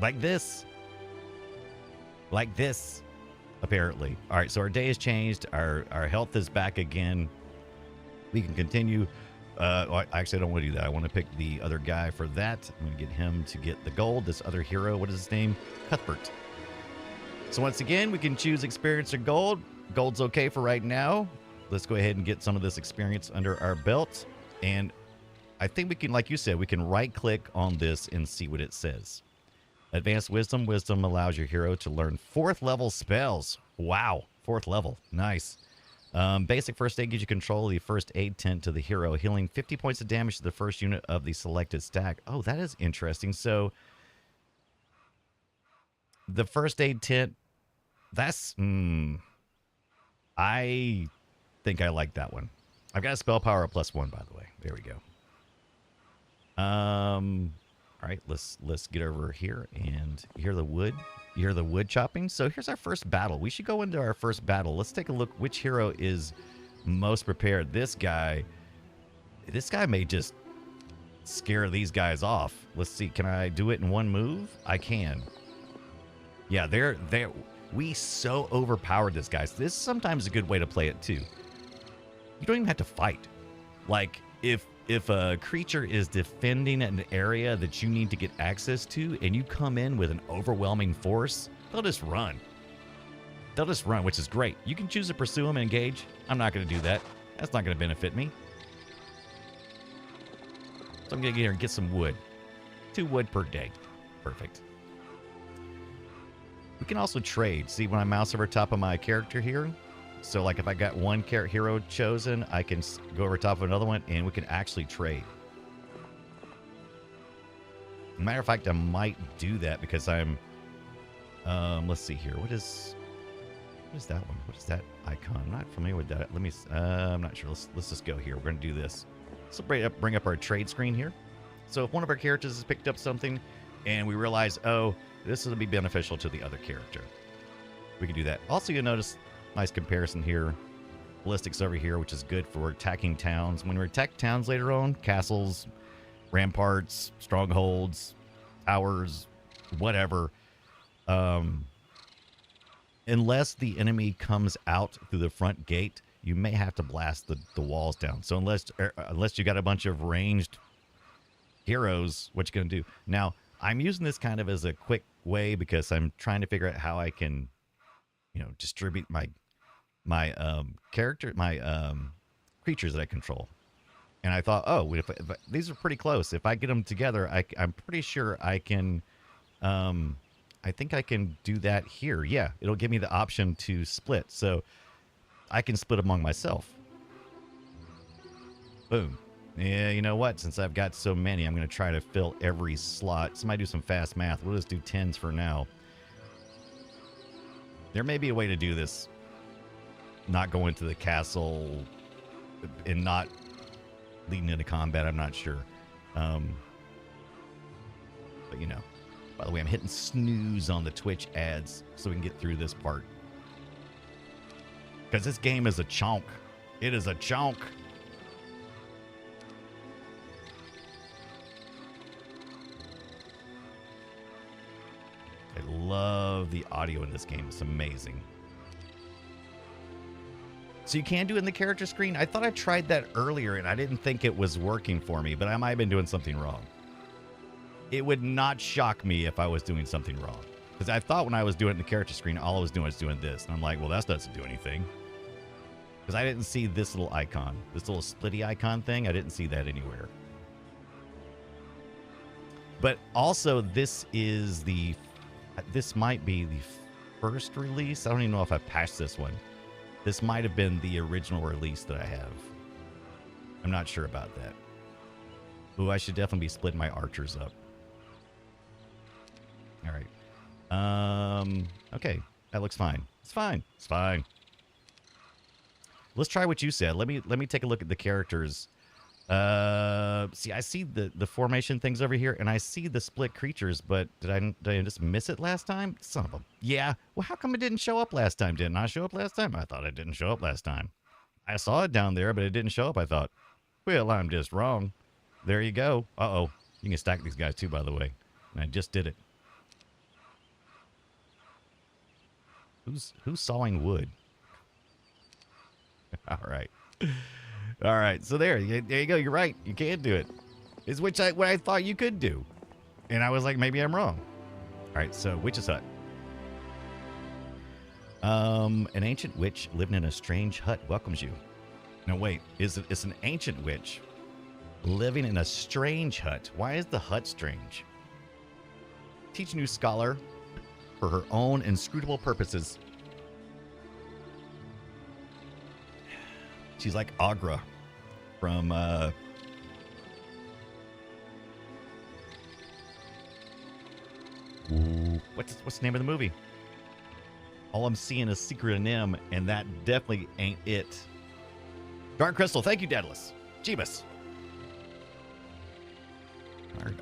Like this. Like this, apparently. All right, so our day has changed. Our health is back again. We can continue. Actually, I don't want to do that. I want to pick the other guy for that. I'm going to get him to get the gold. This other hero, what is his name? Cuthbert. So once again, we can choose experience or gold. Gold's okay for right now. Let's go ahead and get some of this experience under our belt. And I think we can, like you said, we can right-click on this and see what it says. Advanced Wisdom. Wisdom allows your hero to learn 4th level spells. Wow. 4th level. Nice. Basic first aid gives you control of the first aid tent to the hero, healing 50 points of damage to the first unit of the selected stack. Oh, that is interesting. So the first aid tent, that's... I think I like that one. I've got a spell power of +1, by the way. There we go. All right, let's get over here and hear the wood. You hear the wood chopping? So here's our first battle. We should go into our first battle. Let's take a look which hero is most prepared. This guy may just scare these guys off. Let's see. Can I do it in one move? I can. Yeah, we so overpowered this guy. So this is sometimes a good way to play it too. You don't even have to fight. Like if a creature is defending an area that you need to get access to and you come in with an overwhelming force, they'll just run. They'll just run, which is great. You can choose to pursue them and engage. I'm not going to do that. That's not going to benefit me. So I'm going to get here and get some wood. 2 wood per day. Perfect. We can also trade. See when I mouse over top of my character here? So, like, if I got one hero chosen, I can go over top of another one, and we can actually trade. Matter of fact, I might do that because I'm... let's see here. What is that one? What is that icon? I'm not familiar with that. Let me... I'm not sure. Let's just go here. We're going to do this. So bring up our trade screen here. So if one of our characters has picked up something, and we realize, oh, this will be beneficial to the other character, we can do that. Also, you'll notice... nice comparison here. Ballistics over here, which is good for attacking towns. When we attack towns later on, castles, ramparts, strongholds, towers, whatever, unless the enemy comes out through the front gate, you may have to blast the walls down. So unless you got a bunch of ranged heroes, what you gonna do? Now, I'm using this kind of as a quick way because I'm trying to figure out how I can, distribute my creatures that I control. And I thought, oh, if these are pretty close. If I get them together, I'm pretty sure I can. I think I can do that here. Yeah, it'll give me the option to split, so I can split among myself. Boom. Yeah, you know what? Since I've got so many, I'm going to try to fill every slot. Somebody do some fast math. We'll just do 10s for now. There may be a way to do this. Not go into the castle and not leading into combat. I'm not sure. But, by the way, I'm hitting snooze on the Twitch ads so we can get through this part. Because this game is a chonk. It is a chonk. I love the audio in this game. It's amazing. So you can do it in the character screen? I thought I tried that earlier and I didn't think it was working for me, but I might have been doing something wrong. It would not shock me if I was doing something wrong. Because I thought when I was doing it in the character screen, all I was doing was doing this. And I'm like, well, that doesn't do anything. Because I didn't see this little icon. This little splitty icon thing. I didn't see that anywhere. But also, this might be the first release. I don't even know if I patched this one. This might have been the original release that I have. I'm not sure about that. Ooh, I should definitely be splitting my archers up. All right. Okay. That looks fine. It's fine. It's fine. Let's try what you said. Let me take a look at the characters See, I see the formation things over here, and I see the split creatures, but did I just miss it last time? Son of a... Yeah. Well, how come it didn't show up last time? Didn't I show up last time? I thought it didn't show up last time. I saw it down there, but it didn't show up. I thought, well, I'm just wrong. There you go. Uh-oh. You can stack these guys, too, by the way. And I just did it. Who's sawing wood? All right. All right, so there you go. You're right. You can't do it. Is what I thought you could do, and I was like, maybe I'm wrong. All right, so witch's hut. An ancient witch living in a strange hut welcomes you. No, wait, it's an ancient witch living in a strange hut. Why is the hut strange? Teach a new scholar for her own inscrutable purposes. She's like Agra from what's the name of the movie? All I'm seeing is Secret and M, and that definitely ain't it. Dark Crystal, thank you, Daedalus. Jeebus.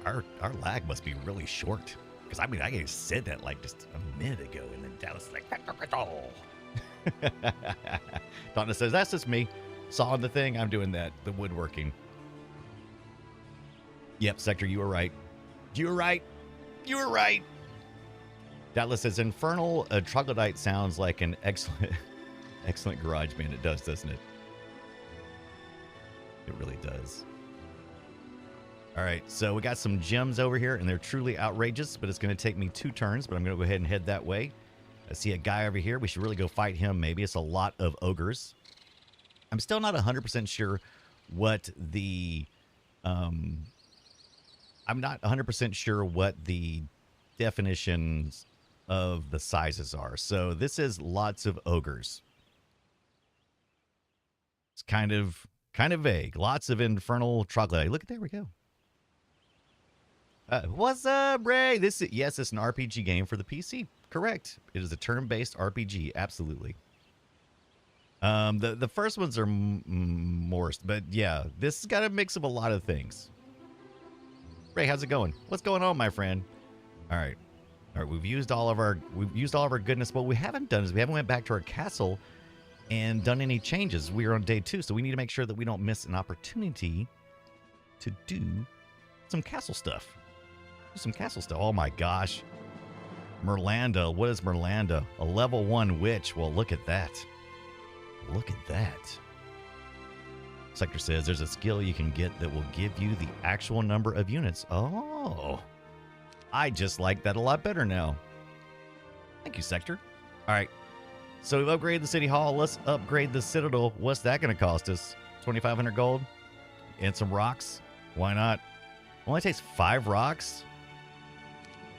Our lag must be really short. Because I mean, I just said that like just a minute ago, and then Dallas is like, oh. Donna says, that's just me. Sawing the thing, I'm doing that. The woodworking. Yep, Sector, you were right. You were right. You were right. Dallas says, Infernal Troglodyte sounds like an excellent garage band. It does, doesn't it? It really does. All right, so we got some gems over here, and they're truly outrageous, but it's going to take me 2 turns, but I'm going to go ahead and head that way. I see a guy over here. We should really go fight him, maybe. It's a lot of ogres. I'm still not 100% sure what the... I'm not 100% sure what the definitions of the sizes are. So this is lots of ogres. It's kind of vague. Lots of infernal troglodyte. Look, there we go. What's up, Ray? Yes, it's an RPG game for the PC. Correct. It is a turn-based RPG. Absolutely. The first ones are more, but yeah, this has got a mix of a lot of things. Ray, how's it going? What's going on, my friend? All right. We've used all of our goodness. What we haven't done is we haven't went back to our castle and done any changes. We are on day 2, so we need to make sure that we don't miss an opportunity to do some castle stuff. Oh my gosh. Merlanda. What is Merlanda? A level 1 witch. Well, look at that. Look at that. Sector says there's a skill you can get that will give you the actual number of units. Oh. I just like that a lot better now. Thank you, Sector. All right. So we've upgraded the City Hall. Let's upgrade the Citadel. What's that going to cost us? 2,500 gold? And some rocks? Why not? Only takes 5 rocks?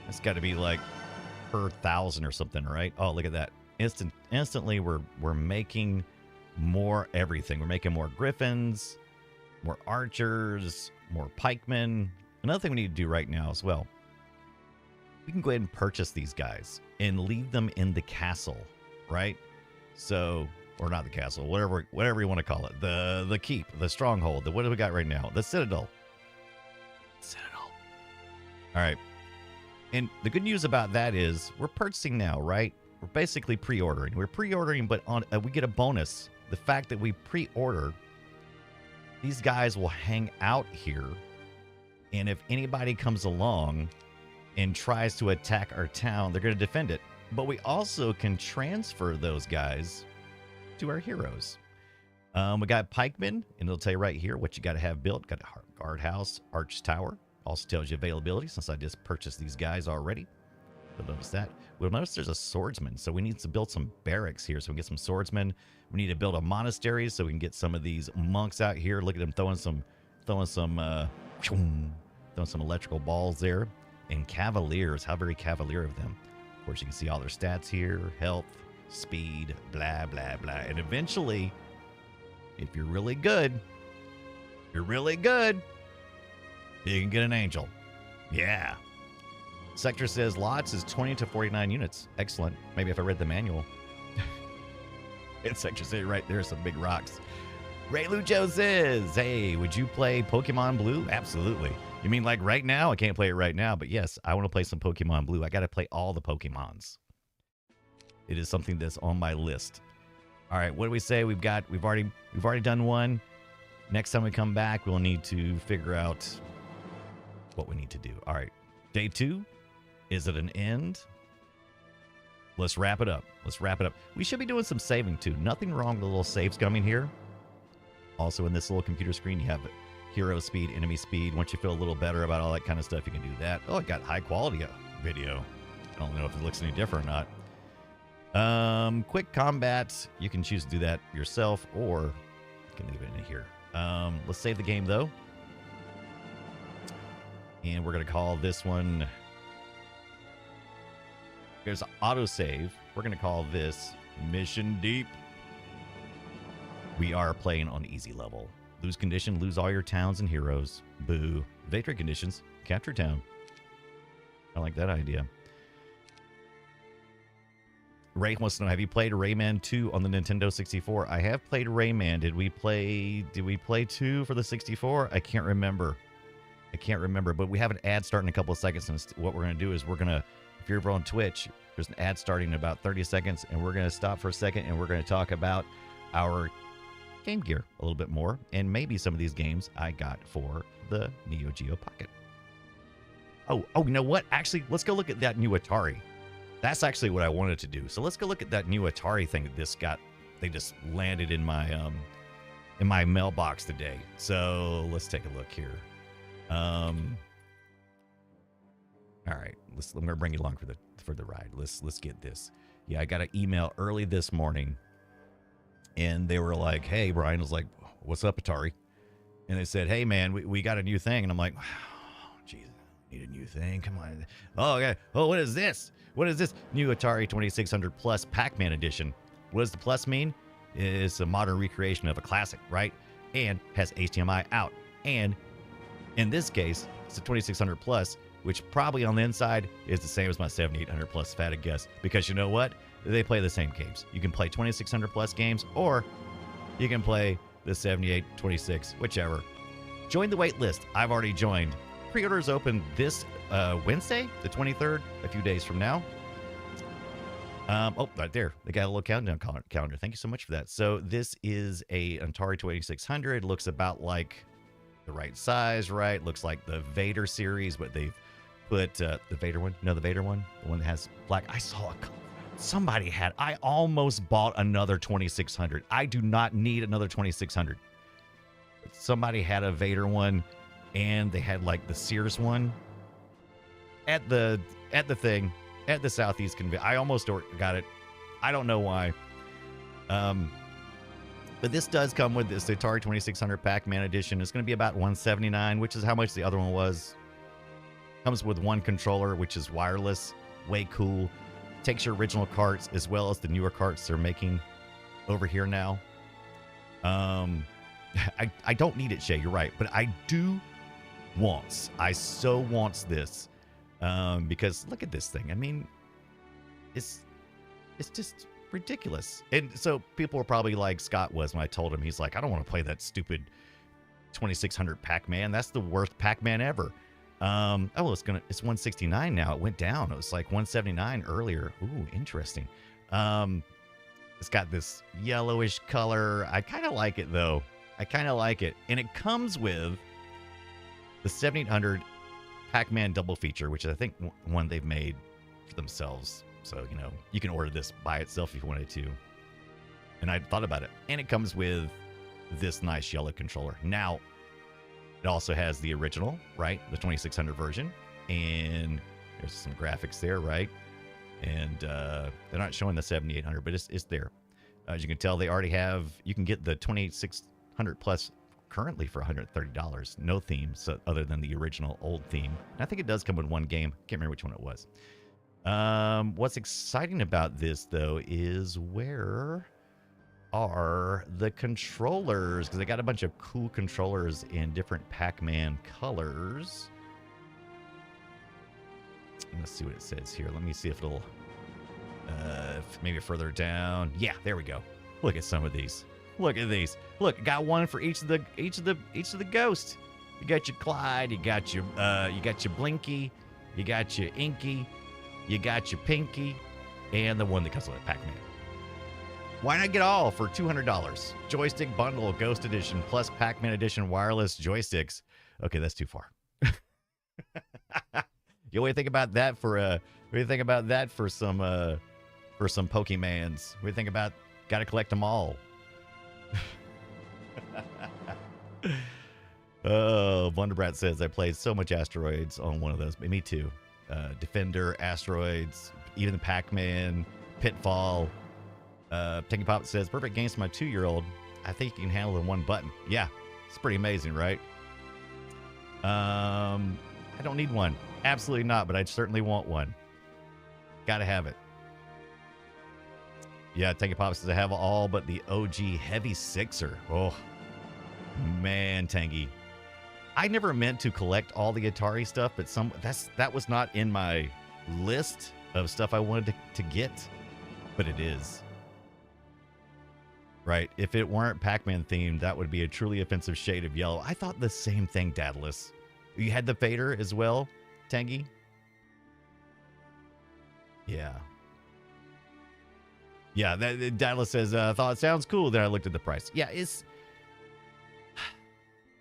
That's got to be like per 1,000 or something, right? Oh, look at that. Instantly, we're making more everything. We're making more griffins, more archers, more pikemen. Another thing we need to do right now as well. We can go ahead and purchase these guys and leave them in the castle, right? So, or not the castle, whatever you want to call it. The keep, the stronghold. What do we got right now? The Citadel. All right. And the good news about that is we're purchasing now, right? We're basically pre-ordering. We're pre-ordering, but we get a bonus. The fact that we pre-order, these guys will hang out here. And if anybody comes along and tries to attack our town, they're going to defend it. But we also can transfer those guys to our heroes. We got pikemen, and it'll tell you right here what you got to have built. Got a guardhouse, arch tower. Also tells you availability since I just purchased these guys already. You'll notice that. We'll notice there's a swordsman, so we need to build some barracks here so we can get some swordsmen. We need to build a monastery so we can get some of these monks out here. Look at them throwing some electrical balls there. And cavaliers, how very cavalier of them. Of course, you can see all their stats here: health, speed, blah blah blah. And eventually, if you're really good, you can get an angel. Yeah. Sector says lots is 20 to 49 units. Excellent. Maybe if I read the manual. And Sector said right there's some big rocks. Ray Lucho says, hey, would you play Pokemon Blue? Absolutely. You mean like right now? I can't play it right now, but yes, I want to play some Pokemon Blue. I got to play all the Pokemons. It is something that's on my list. All right, what do we say? We've already done one. Next time we come back, we'll need to figure out what we need to do. All right, day 2. Is it an end? Let's wrap it up. We should be doing some saving too. Nothing wrong with the little saves coming here. Also in this little computer screen, you have hero speed, enemy speed. Once you feel a little better about all that kind of stuff, you can do that. Oh, it got high quality video. I don't know if it looks any different or not. Quick combat. You can choose to do that yourself, or you can leave it in here. Let's save the game though. And we're going to call this one... There's autosave. We're going to call this Mission Deep. We are playing on easy level. Lose condition, lose all your towns and heroes. Boo. Victory conditions, capture town. I like that idea. Ray wants to know, have you played Rayman 2 on the Nintendo 64? I have played Rayman. Did we play 2 for the 64? I can't remember. But we have an ad starting in a couple of seconds. And what we're going to do is we're going to, if you're over on Twitch, there's an ad starting in about 30 seconds. And we're going to stop for a second and we're going to talk about our Game Gear a little bit more. And maybe some of these games I got for the Neo Geo Pocket. Oh, you know what? Actually, let's go look at that new Atari. That's actually what I wanted to do. So let's go look at that new Atari thing that they just landed in my mailbox today. So let's take a look here. All right, I'm gonna bring you along for the ride. Let's get this. Yeah, I got an email early this morning, and they were like, "Hey, Brian," was like, "What's up, Atari?" And they said, "Hey, man, we got a new thing," and I'm like, "Oh, geez, I need a new thing. Come on. Oh, okay. Oh, what is this? What is this new Atari 2600 Plus Pac-Man Edition? What does the Plus mean? It's a modern recreation of a classic, right? And has HDMI out. And in this case, it's a 2600 Plus, which probably on the inside is the same as my 7800 Plus, if I had to guess. Because you know what? They play the same games. You can play 2600 Plus games, or you can play the 78, 26, whichever. Join the wait list. I've already joined. Pre-orders open this Wednesday, the 23rd, a few days from now. Oh, right there. They got a little countdown calendar. Thank you so much for that. So this is a Atari 2600. Looks about like the right size, right? Looks like the Vader series, but they've put the Vader one. No, the Vader one. The one that has black. I saw somebody had. I almost bought another 2600. I do not need another 2600. Somebody had a Vader one, and they had like the Sears one at the thing at the Southeast Convention. I almost got it. I don't know why. But this does come with this Atari 2600 Pac-Man edition. It's going to be about $179, which is how much the other one was. Comes with one controller, which is wireless. Way cool. Takes your original carts as well as the newer carts they're making over here now. I don't need it, Shay. You're right. But I do want. I so want this. Because look at this thing. I mean, it's just ridiculous. And so people were probably like Scott was when I told him. He's like, I don't want to play that stupid 2600 Pac-Man. That's the worst Pac-Man ever. It's 169 now. It went down. It was like 179 earlier. Ooh, interesting. It's got this yellowish color. I kind of like it though. And it comes with the 7800 Pac-Man double feature, which is, I think, one they've made for themselves. So, you can order this by itself if you wanted to. And I thought about it. And it comes with this nice yellow controller. Now, it also has the original, right? The 2600 version. And there's some graphics there, right? And they're not showing the 7800, but it's there. As you can tell, they already have, you can get the 2600 Plus currently for $130. No theme, so other than the original old theme. And I think it does come with one game. Can't remember which one it was. What's exciting about this, though, is where are the controllers? Because they got a bunch of cool controllers in different Pac-Man colors. Let's see what it says here. Let me see if it'll maybe further down. Yeah, there we go. Look at some of these. Look at these. Look, got one for each of the ghosts. You got your Clyde, you got your Blinky, you got your Inky, you got your Pinky, and the one that comes with Pac-Man. Why not get all for $200? Joystick bundle, Ghost Edition plus Pac-Man Edition wireless joysticks. Okay, that's too far. You what do you think about that for what do you think about that for some Pokemans? What do you think about gotta collect them all? Oh, Wonderbrat says I played so much Asteroids on one of those. Me too. Defender, Asteroids, even the Pac-Man, Pitfall. Tanky Pop says perfect games for my 2-year-old. I think you can handle it in one button. Yeah, it's pretty amazing, right? I don't need one. Absolutely not, but I certainly want one. Gotta have it. Yeah, Tanky Pop says I have all but the OG Heavy Sixer. Oh, man, Tangy. I never meant to collect all the Atari stuff, but that was not in my list of stuff I wanted to get, but it is. Right? If it weren't Pac-Man themed, that would be a truly offensive shade of yellow. I thought the same thing, Daedalus. You had the fader as well, Tangy? Yeah. Yeah, Daedalus says, thought it sounds cool. Then I looked at the price. Yeah,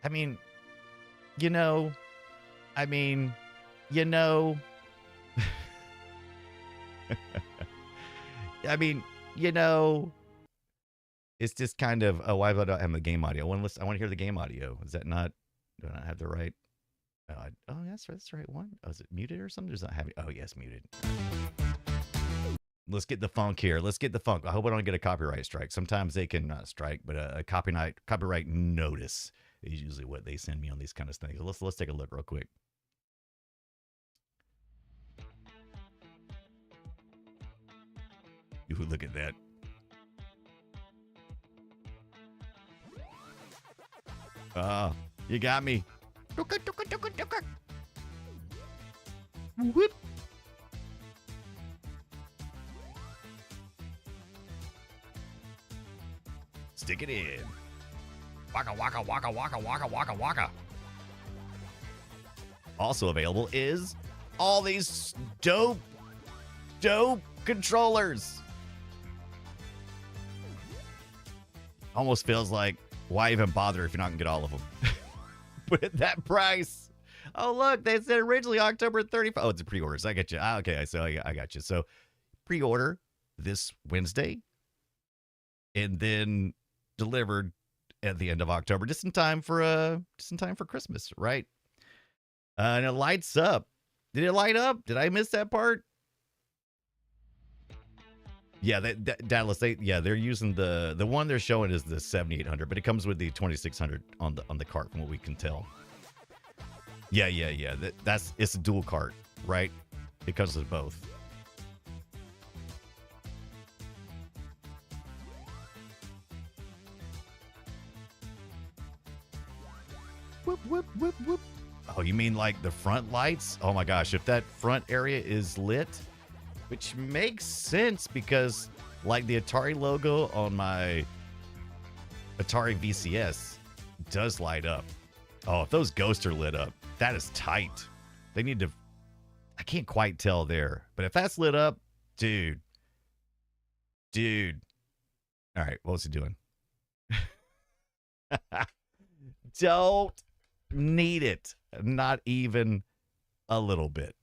I mean, you know, I mean, you know, it's just kind of, oh, why do I not have the game audio? I want to hear the game audio. Is that not, do I not have the right? Oh, that's the right one. Oh, is it muted or something? Does not have it? Oh, yes, muted. Let's get the funk here. Let's get the funk. I hope I don't get a copyright strike. Sometimes they can not strike, but a copyright notice is usually what they send me on these kind of things. Let's take a look real quick. Ooh, look at that. You got me. Whoop. Stick it in. Waka, waka, waka, waka, waka, waka, waka. Also available is all these dope controllers. Almost feels like, why even bother if you're not going to get all of them? But at that price. Oh, look, they said originally October 31st. Oh, it's a pre-order. So I get you. Okay, so I got you. So pre-order this Wednesday and then delivered at the end of October, just in time for Christmas, right? And it lights up. Did it light up? Did I miss that part? Yeah, Dallas. They're using the one they're showing is the 7800, but it comes with the 2600 on the cart, from what we can tell. Yeah. It's a dual cart, right? It comes with both. Whoop, whoop, whoop, whoop. Oh, you mean like the front lights? Oh my gosh, if that front area is lit, which makes sense because like the Atari logo on my Atari VCS does light up. Oh, if those ghosts are lit up, that is tight. They need to, I can't quite tell there, but if that's lit up, dude. All right, what's he doing? Don't need it. Not even a little bit.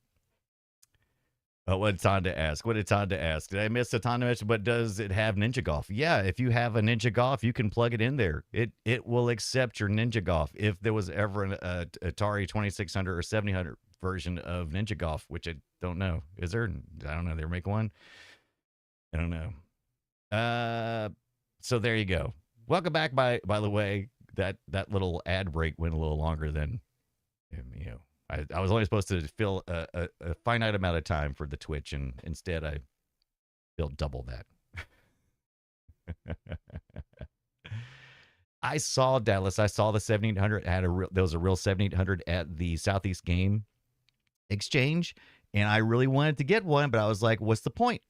Oh, what did Tonda ask? Did I miss the Tonda mention? But does it have Ninja Golf? Yeah, if you have a Ninja Golf, you can plug it in there. It will accept your Ninja Golf. If there was ever an Atari 2600 or 700 version of Ninja Golf, which I don't know. Is there? I don't know. They make one? I don't know. So there you go. Welcome back, by the way. That little ad break went a little longer than, I was only supposed to fill a finite amount of time for the Twitch, and instead I filled double that. I saw Dallas. I saw the 7800. There was a real 7800 at the Southeast Game Exchange, and I really wanted to get one, but I was like, what's the point?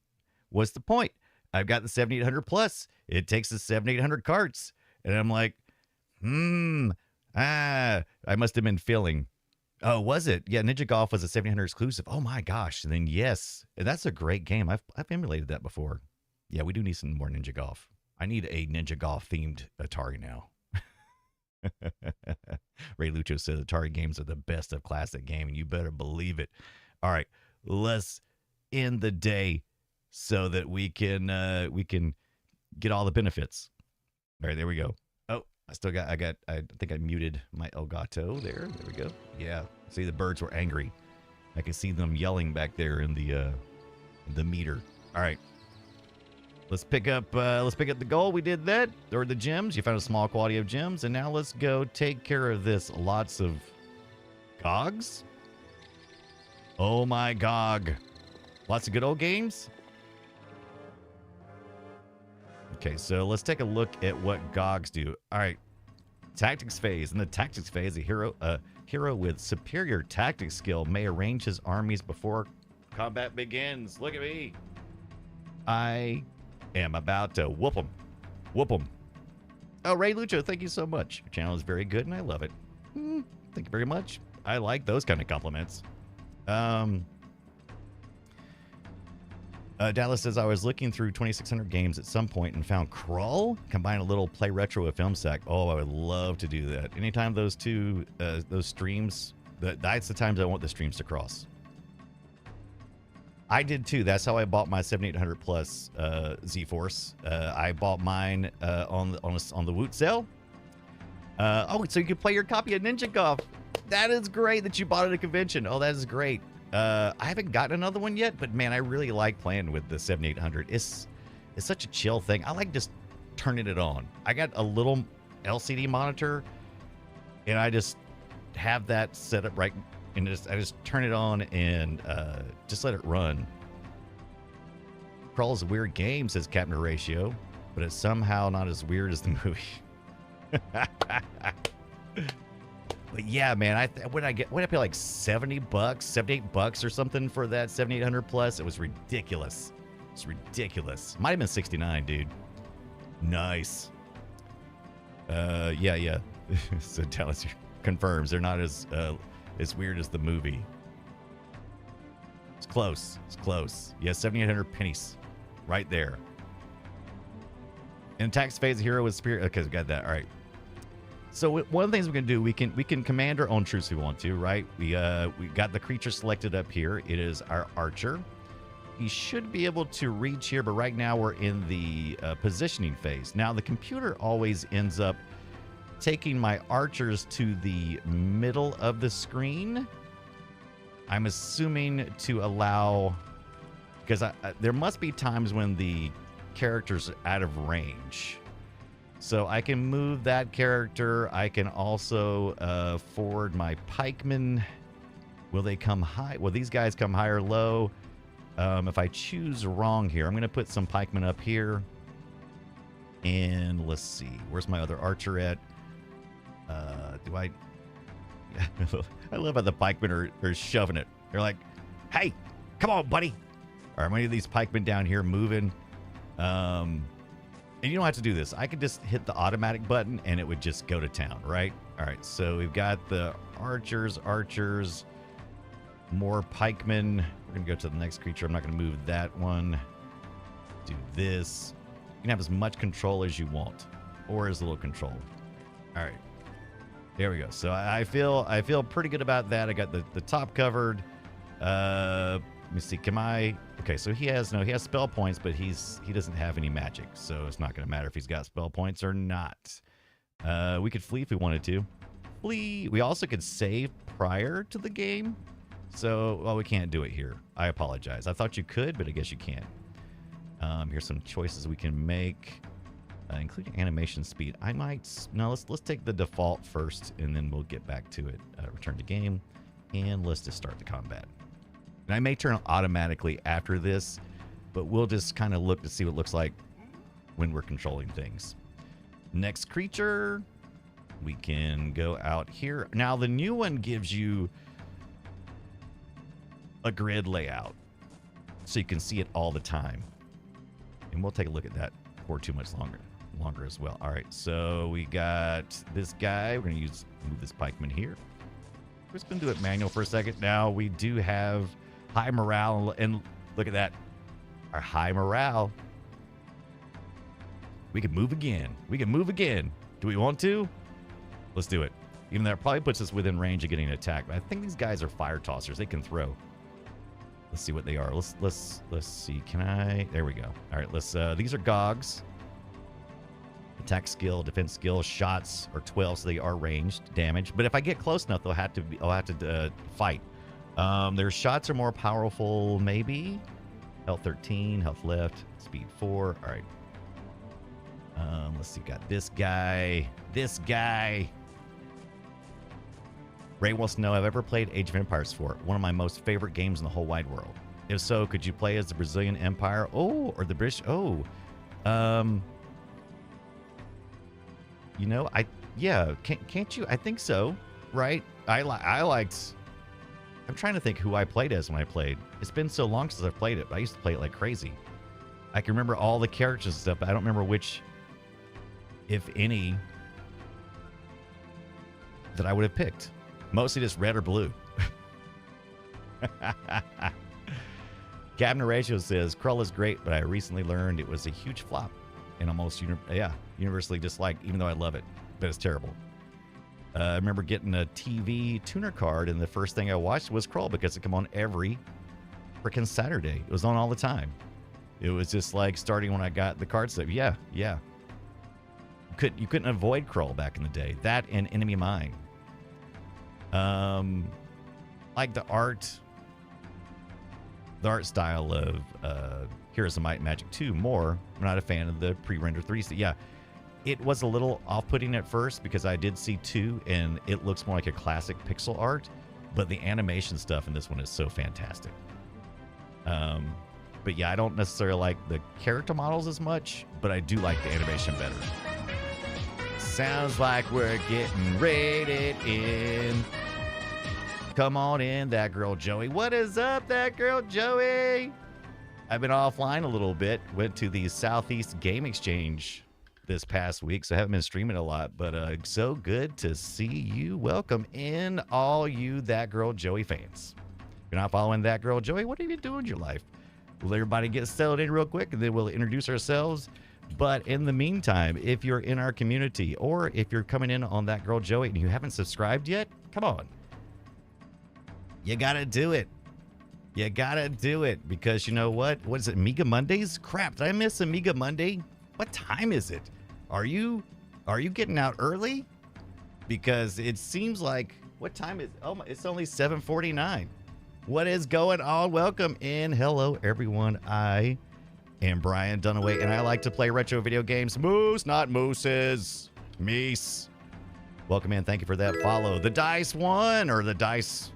I've got the 7800 plus. It takes the 7800 carts. And I'm like, I must have been feeling. Oh, was it? Yeah, Ninja Golf was a 7800 exclusive. Oh my gosh. And then yes, that's a great game. I've emulated that before. Yeah, we do need some more Ninja Golf. I need a Ninja Golf themed Atari now. Ray Lucho says Atari games are the best of classic gaming. You better believe it. All right, let's end the day so that we can get all the benefits. All right, there we go. Oh, I think I muted my Elgato there. There we go. Yeah. See, the birds were angry. I can see them yelling back there in the meter. All right. Let's pick up the goal. We did that. Or the gems. You found a small quantity of gems. And now let's go take care of this. Lots of gogs. Oh my gog. Lots of good old games. Okay, so let's take a look at what gogs do. All right. Tactics phase. In the tactics phase, a hero with superior tactics skill may arrange his armies before combat begins. Look at me. I am about to whoop them. Whoop them. Oh, Ray Lucho, thank you so much. Your channel is very good, and I love it. Thank you very much. I like those kind of compliments. Dallas says, I was looking through 2,600 games at some point and found Crawl. Combine a little play retro with Film Sack. Oh, I would love to do that. Anytime those streams, that's the times I want the streams to cross. I did too. That's how I bought my 7800 plus Z-Force. I bought mine on the Woot sale. Oh, so you can play your copy of Ninja Golf. That is great that you bought it at a convention. Oh, that is great. I haven't gotten another one yet, but man, I really like playing with the 7800. It's such a chill thing. I like just turning it on. I got a little LCD monitor, and I just have that set up right, and I just turn it on and just let it run. Crawl is a weird game, says Captain Horatio, but it's somehow not as weird as the movie. But yeah, man, what I pay like $70, $78 or something for that 7800 plus? It was ridiculous. It's ridiculous. Might have been 69, dude. Nice. Yeah. So Dallas confirms they're not as weird as the movie. It's close. It's close. Yeah, 7,800 pennies, right there. In tax phase, hero with spirit. Okay, we got that. All right. So one of the things we can do, we can command our own troops if we want to, right? We got the creature selected up here. It is our archer. He should be able to reach here, but right now we're in the positioning phase. Now the computer always ends up taking my archers to the middle of the screen. I'm assuming to allow, because there must be times when the character's out of range. So I can move that character. I can also forward my pikemen. Will they come high? Will these guys come high or low? If I choose wrong here, I'm going to put some pikemen up here. And let's see. Where's my other archer at? I love how the pikemen are shoving it. They're like, hey, come on, buddy. All right, I'm going to get these pikemen down here moving. And you don't have to do this. I could just hit the automatic button and it would just go to town, right? All right, so we've got the archers, more pikemen. We're going to go to the next creature. I'm not going to move that one. Do this. You can have as much control as you want, or as little control. All right, there we go. So I feel pretty good about that. I got the top covered. Let me see. Okay, so he has spell points, but he doesn't have any magic, so it's not going to matter if he's got spell points or not. We could flee if we wanted to. Flee. We also could save prior to the game. So, well, we can't do it here. I apologize. I thought you could, but I guess you can't. Here's some choices we can make, including animation speed. Let's take the default first, and then we'll get back to it. Return to game, and let's just start the combat. And I may turn automatically after this, but we'll just kind of look to see what it looks like when we're controlling things. Next creature, we can go out here. Now, the new one gives you a grid layout, so you can see it all the time. And we'll take a look at that for too much longer as well. All right, so we got this guy. We're going to move this pikeman here. We're just going to do it manual for a second. Now we do have high morale, and look at that. Our high morale. We can move again. We can move again. Do we want to? Let's do it. Even though it probably puts us within range of getting attacked. But I think these guys are fire tossers. They can throw. Let's see what they are. Let's see. Can I? There we go. All right. Let's. These are Gogs. Attack skill, defense skill, shots are 12, so they are ranged damage. But if I get close enough, I'll have to fight. Their shots are more powerful, maybe. Health 13, health left, speed 4. All right. Let's see. Got this guy. This guy. Ray wants to know, have I ever played Age of Empires 4? One of my most favorite games in the whole wide world. If so, could you play as the Brazilian Empire? Oh, or the British? Oh. You know, can't you? I think so, right? I liked. I'm trying to think who I played as when I played. It's been so long since I've played it, but I used to play it like crazy. I can remember all the characters and stuff, but I don't remember which, if any, that I would have picked. Mostly just red or blue. Captain Horatio says, Krull is great, but I recently learned it was a huge flop and almost universally disliked, even though I love it. But it's terrible. I remember getting a TV tuner card, and the first thing I watched was Krull because it came on every freaking Saturday. It was on all the time. It was just like starting when I got the card set. Yeah. You couldn't avoid Krull back in the day. That and Enemy Mine. Like the art style of Heroes of Might and Magic 2 more. I'm not a fan of the pre-rendered 3D. Yeah, it was a little off-putting at first because I did see 2 and it looks more like a classic pixel art, but the animation stuff in this one is so fantastic. But yeah, I don't necessarily like the character models as much, but I do like the animation better. Sounds like we're getting rated in. Come on in, that girl Joey. What is up, that girl Joey? I've been offline a little bit. Went to the Southeast Game Exchange this past week, so I haven't been streaming a lot, but so good to see you. Welcome in, all you That Girl Joey fans. If you're not following That Girl Joey, what are you doing in your life? Will everybody get settled in real quick, and then we'll introduce ourselves. But in the meantime, if you're in our community or if you're coming in on That Girl Joey and you haven't subscribed yet, come on. You got to do it. You got to do it because you know what? What is it, Amiga Mondays? Crap, did I miss Amiga Monday? What time is it? Are you getting out early? Because it seems like, what time is, oh my, it's only 7:49. What is going on? Welcome in. Hello, everyone. I am Brian Dunaway, and I like to play retro video games. Moose, not mooses. Meese. Welcome in. Thank you for that follow. The Dice One, or the Dice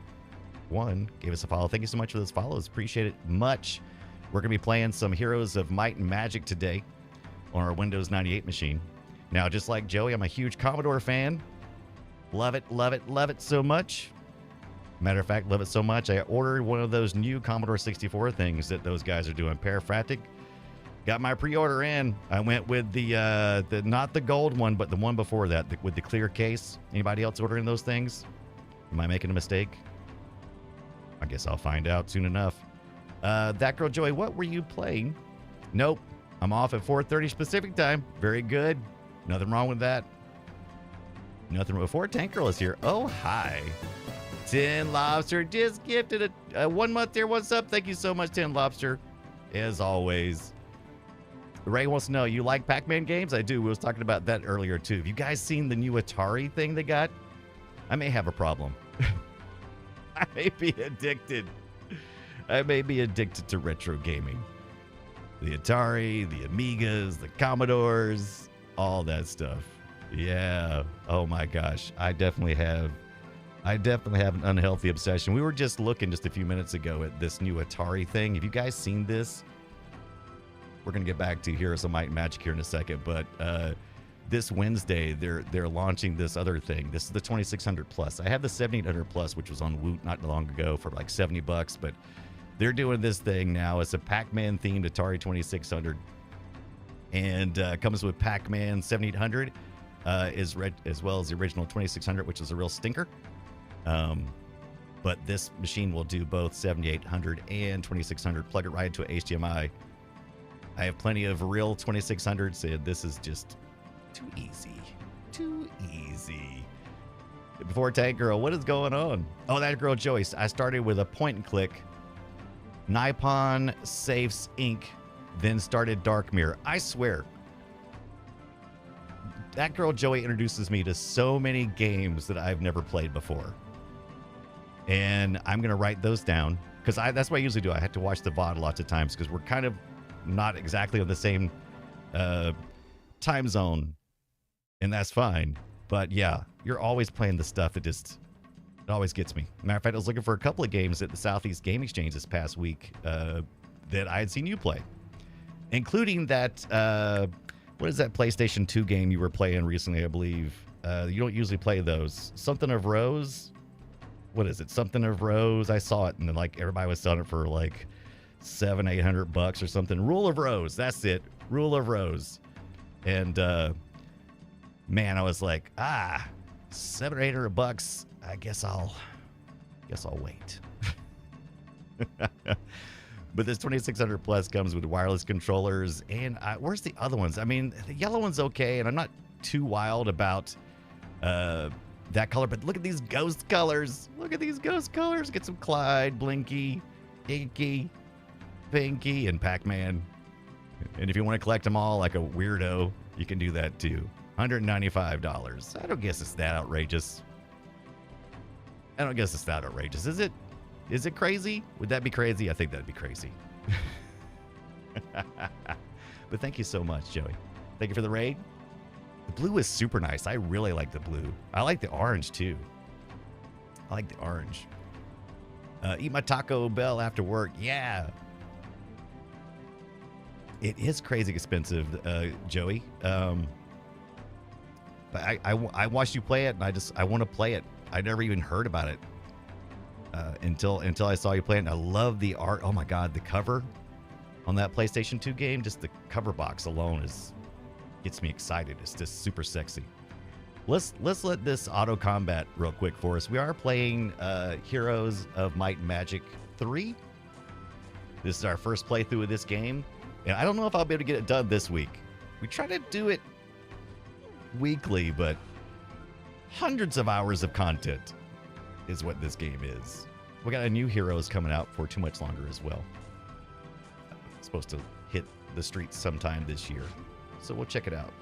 One, gave us a follow. Thank you so much for those follows. Appreciate it much. We're going to be playing some Heroes of Might and Magic today on our Windows 98 machine. Now, just like Joey, I'm a huge Commodore fan. Love it, love it, love it so much. Matter of fact, love it so much, I ordered one of those new Commodore 64 things that those guys are doing, Paraphractic. Got my pre-order in. I went with the not the gold one, but the one before that, with the clear case. Anybody else ordering those things? Am I making a mistake? I guess I'll find out soon enough. That Girl Joey, what were you playing? Nope. I'm off at 4:30 Pacific time. Very good. Nothing wrong with that. Nothing wrong. Before Tank Girl is here. Oh, hi. Tin Lobster just gifted a 1 month there. What's up? Thank you so much, Tin Lobster. As always. Ray wants to know, you like Pac-Man games? I do. We was talking about that earlier, too. Have you guys seen the new Atari thing they got? I may have a problem. I may be addicted. I may be addicted to retro gaming. The Atari, the Amigas, the Commodores, all that stuff. Yeah. Oh, my gosh. I definitely have an unhealthy obsession. We were just looking just a few minutes ago at this new Atari thing. Have you guys seen this? We're going to get back to Heroes of Might and Magic here in a second, but this Wednesday, they're launching this other thing. This is the 2600 Plus. I have the 7800 Plus, which was on Woot not long ago for like $70, but they're doing this thing now. It's a Pac-Man themed Atari 2600 and comes with Pac-Man 7800, as well as the original 2600, which is a real stinker. But this machine will do both 7800 and 2600. Plug it right into an HDMI. I have plenty of real 2600s, and this is just too easy. Too easy. Before Tank Girl, what is going on? Oh, that girl Joey. I started with a point and click. Nippon Safes Inc. Then started Dark Mirror. I swear. That girl Joey introduces me to so many games that I've never played before. And I'm going to write those down. Because that's what I usually do. I have to watch the VOD lots of times. Because we're kind of not exactly on the same time zone. And that's fine. But yeah, you're always playing the stuff that just, it always gets me. Matter of fact, I was looking for a couple of games at the Southeast Game Exchange this past week that I had seen you play. Including that, what is that PlayStation 2 game you were playing recently, I believe? You don't usually play those. Something of Rose? What is it? Something of Rose? I saw it, and then like everybody was selling it for like $700-800 or something. Rule of Rose, that's it. Rule of Rose. And man, I was like, $700-800. I guess I'll wait. But this 2600 Plus comes with wireless controllers, and where's the other ones? I mean, the yellow one's okay, and I'm not too wild about that color, but look at these ghost colors. Look at these ghost colors. Get some Clyde, Blinky, Inky, Pinky, and Pac-Man. And if you want to collect them all like a weirdo, you can do that too. $195. I don't guess it's that outrageous. I don't guess it's that outrageous. Is it? Is it crazy? Would that be crazy? I think that'd be crazy. But thank you so much, Joey. Thank you for the raid. The blue is super nice. I really like the blue. I like the orange too. I like the orange. Eat my Taco Bell after work. Yeah. It is crazy expensive, Joey. But I watched you play it, and I want to play it. I never even heard about it until I saw you play it. And I love the art. Oh my God, the cover on that PlayStation 2 game, just the cover box alone gets me excited. It's just super sexy. Let's let this auto combat real quick for us. We are playing Heroes of Might and Magic 3. This is our first playthrough of this game, and I don't know if I'll be able to get it done this week. We try to do it weekly, but hundreds of hours of content is what this game is. We got a new Heroes coming out for too much longer as well. It's supposed to hit the streets sometime this year, so we'll check it out.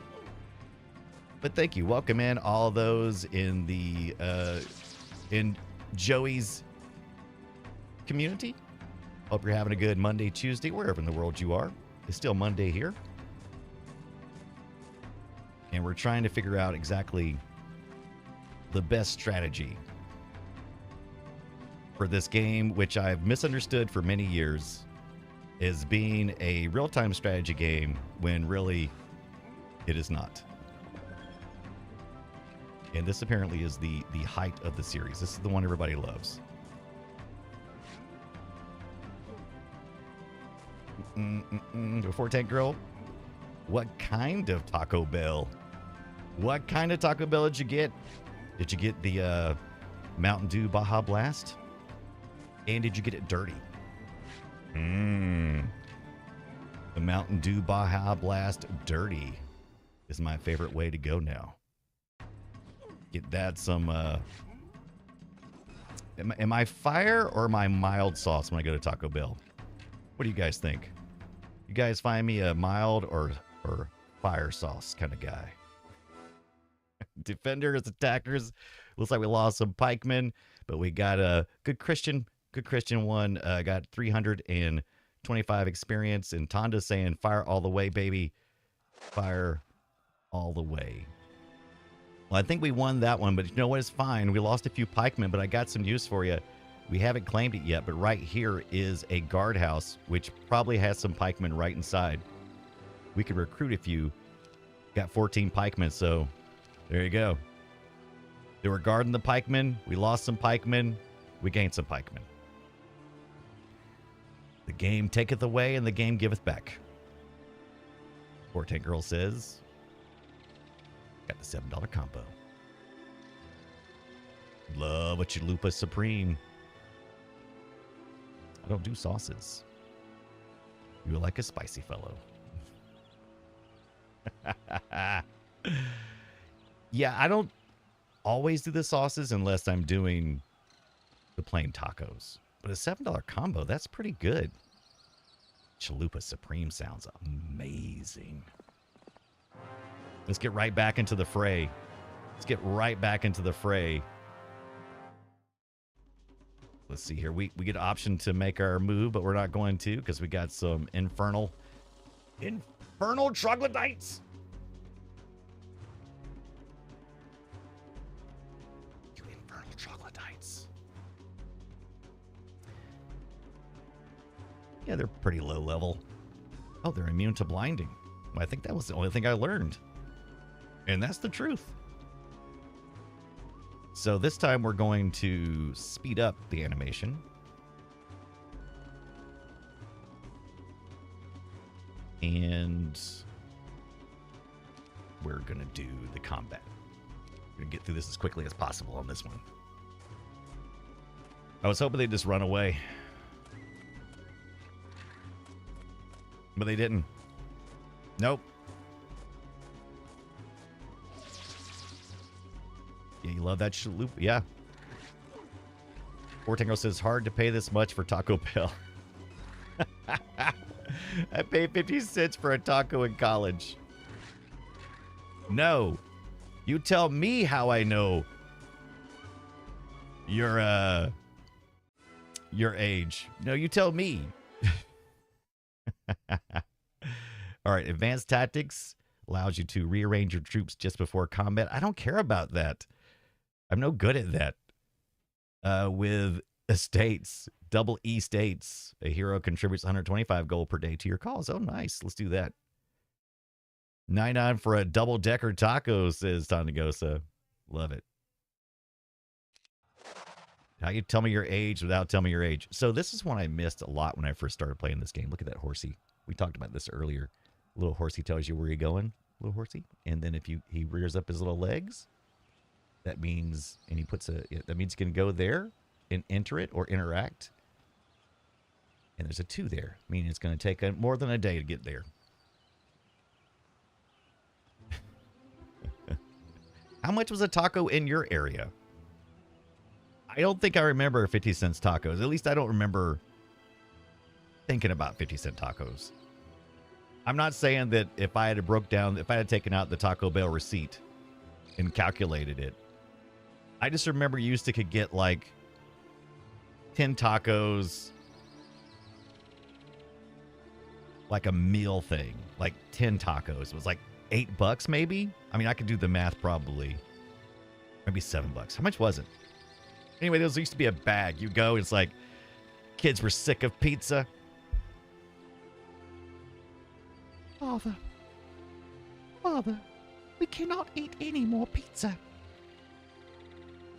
But thank you. Welcome in all those in the in Joey's community. Hope you're having a good Monday, Tuesday, wherever in the world you are. It's still Monday here. And we're trying to figure out exactly the best strategy for this game, which I've misunderstood for many years as being a real-time strategy game when really it is not. And this apparently is the height of the series. This is the one everybody loves. Before Tank Girl, what kind of Taco Bell? What kind of Taco Bell did you get? Did you get the Mountain Dew Baja Blast? And did you get it dirty? The Mountain Dew Baja Blast dirty is my favorite way to go now. Get that some, am I fire or am I mild sauce when I go to Taco Bell? What do you guys think? You guys find me a mild or fire sauce kind of guy? Defenders, attackers. Looks like we lost some pikemen, but we got a good Christian one. Got 325 experience, and Tonda saying fire all the way, baby. Fire all the way. Well, I think we won that one, but you know what? It's fine. We lost a few pikemen, but I got some news for you. We haven't claimed it yet, but right here is a guardhouse, which probably has some pikemen right inside. We could recruit a few. Got 14 pikemen, so there you go. They were guarding the pikemen. We lost some pikemen. We gained some pikemen. The game taketh away, and the game giveth back. 410 Girl says, got the $7 combo. Love a Chalupa Supreme. I don't do sauces. You're like a spicy fellow. Yeah, I don't always do the sauces unless I'm doing the plain tacos. But a $7 combo, that's pretty good. Chalupa Supreme sounds amazing. Let's get right back into the fray. Let's get right back into the fray. Let's see here. We get an option to make our move, but we're not going to because we got some infernal troglodytes. You infernal troglodytes. Yeah, they're pretty low level. Oh, they're immune to blinding. Well, I think that was the only thing I learned. And that's the truth. So this time we're going to speed up the animation. And we're going to do the combat. We're going to get through this as quickly as possible on this one. I was hoping they'd just run away. But they didn't. Nope. Yeah, you love that chalupa. Yeah. Fortango says, hard to pay this much for Taco Bell. I paid 50 cents for a taco in college. No. You tell me how I know your age. No, you tell me. All right, advanced tactics allows you to rearrange your troops just before combat. I don't care about that. I'm no good at that. With estates, double E states, a hero contributes 125 gold per day to your cause. Oh, nice. Let's do that. 9-9 for a double-decker taco, says Tandagosa. Love it. How you tell me your age without telling me your age. So this is one I missed a lot when I first started playing this game. Look at that horsey. We talked about this earlier. Little horsey tells you where you're going, little horsey. And then if he rears up his little legs, that means, and he puts that means you can go there and enter it or interact. And there's a 2 there, meaning it's going to take more than a day to get there. How much was a taco in your area? I don't think I remember 50 cents tacos. At least I don't remember thinking about 50-cent tacos. I'm not saying that if I had taken out the Taco Bell receipt and calculated it. I just remember you used to could get like 10 tacos, like a meal thing, like 10 tacos. It was like $8 maybe. I mean, I could do the math probably. Maybe $7. How much was it? Anyway, those used to be a bag. You go, it's like kids were sick of pizza. Father, we cannot eat any more pizza.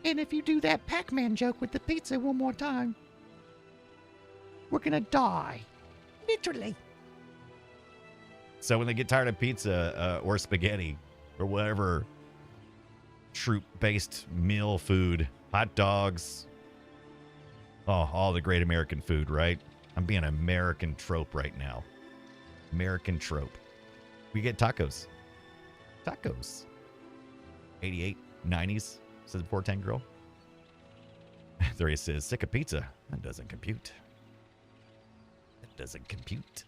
And if you do that Pac-Man joke with the pizza one more time, we're gonna die. Literally. So when they get tired of pizza or spaghetti or whatever troop-based meal food, hot dogs, all the great American food, right? I'm being American trope right now. American trope. We get tacos. Tacos. 88, 90s, says the poor tank girl. There he says, sick of pizza. That doesn't compute. That doesn't compute.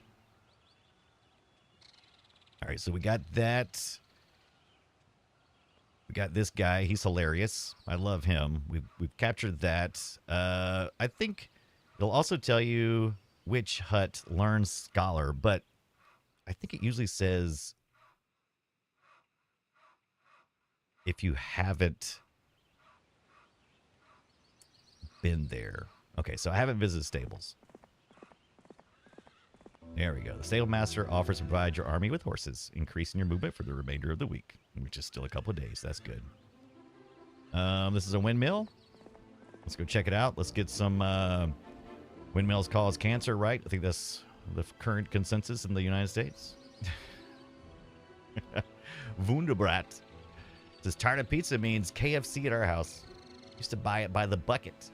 All right, so we got that. We got this guy. He's hilarious. I love him. We've captured that. I think it'll also tell you which hut learns scholar, but I think it usually says if you haven't been there. Okay, so I haven't visited stables. There we go. The stable master offers to provide your army with horses, increasing your movement for the remainder of the week, which is still a couple of days. That's good. This is a windmill. Let's go check it out. Let's get some windmills cause cancer, right? I think that's the current consensus in the United States. Wunderbrat. This tartar pizza means KFC at our house. Used to buy it by the bucket.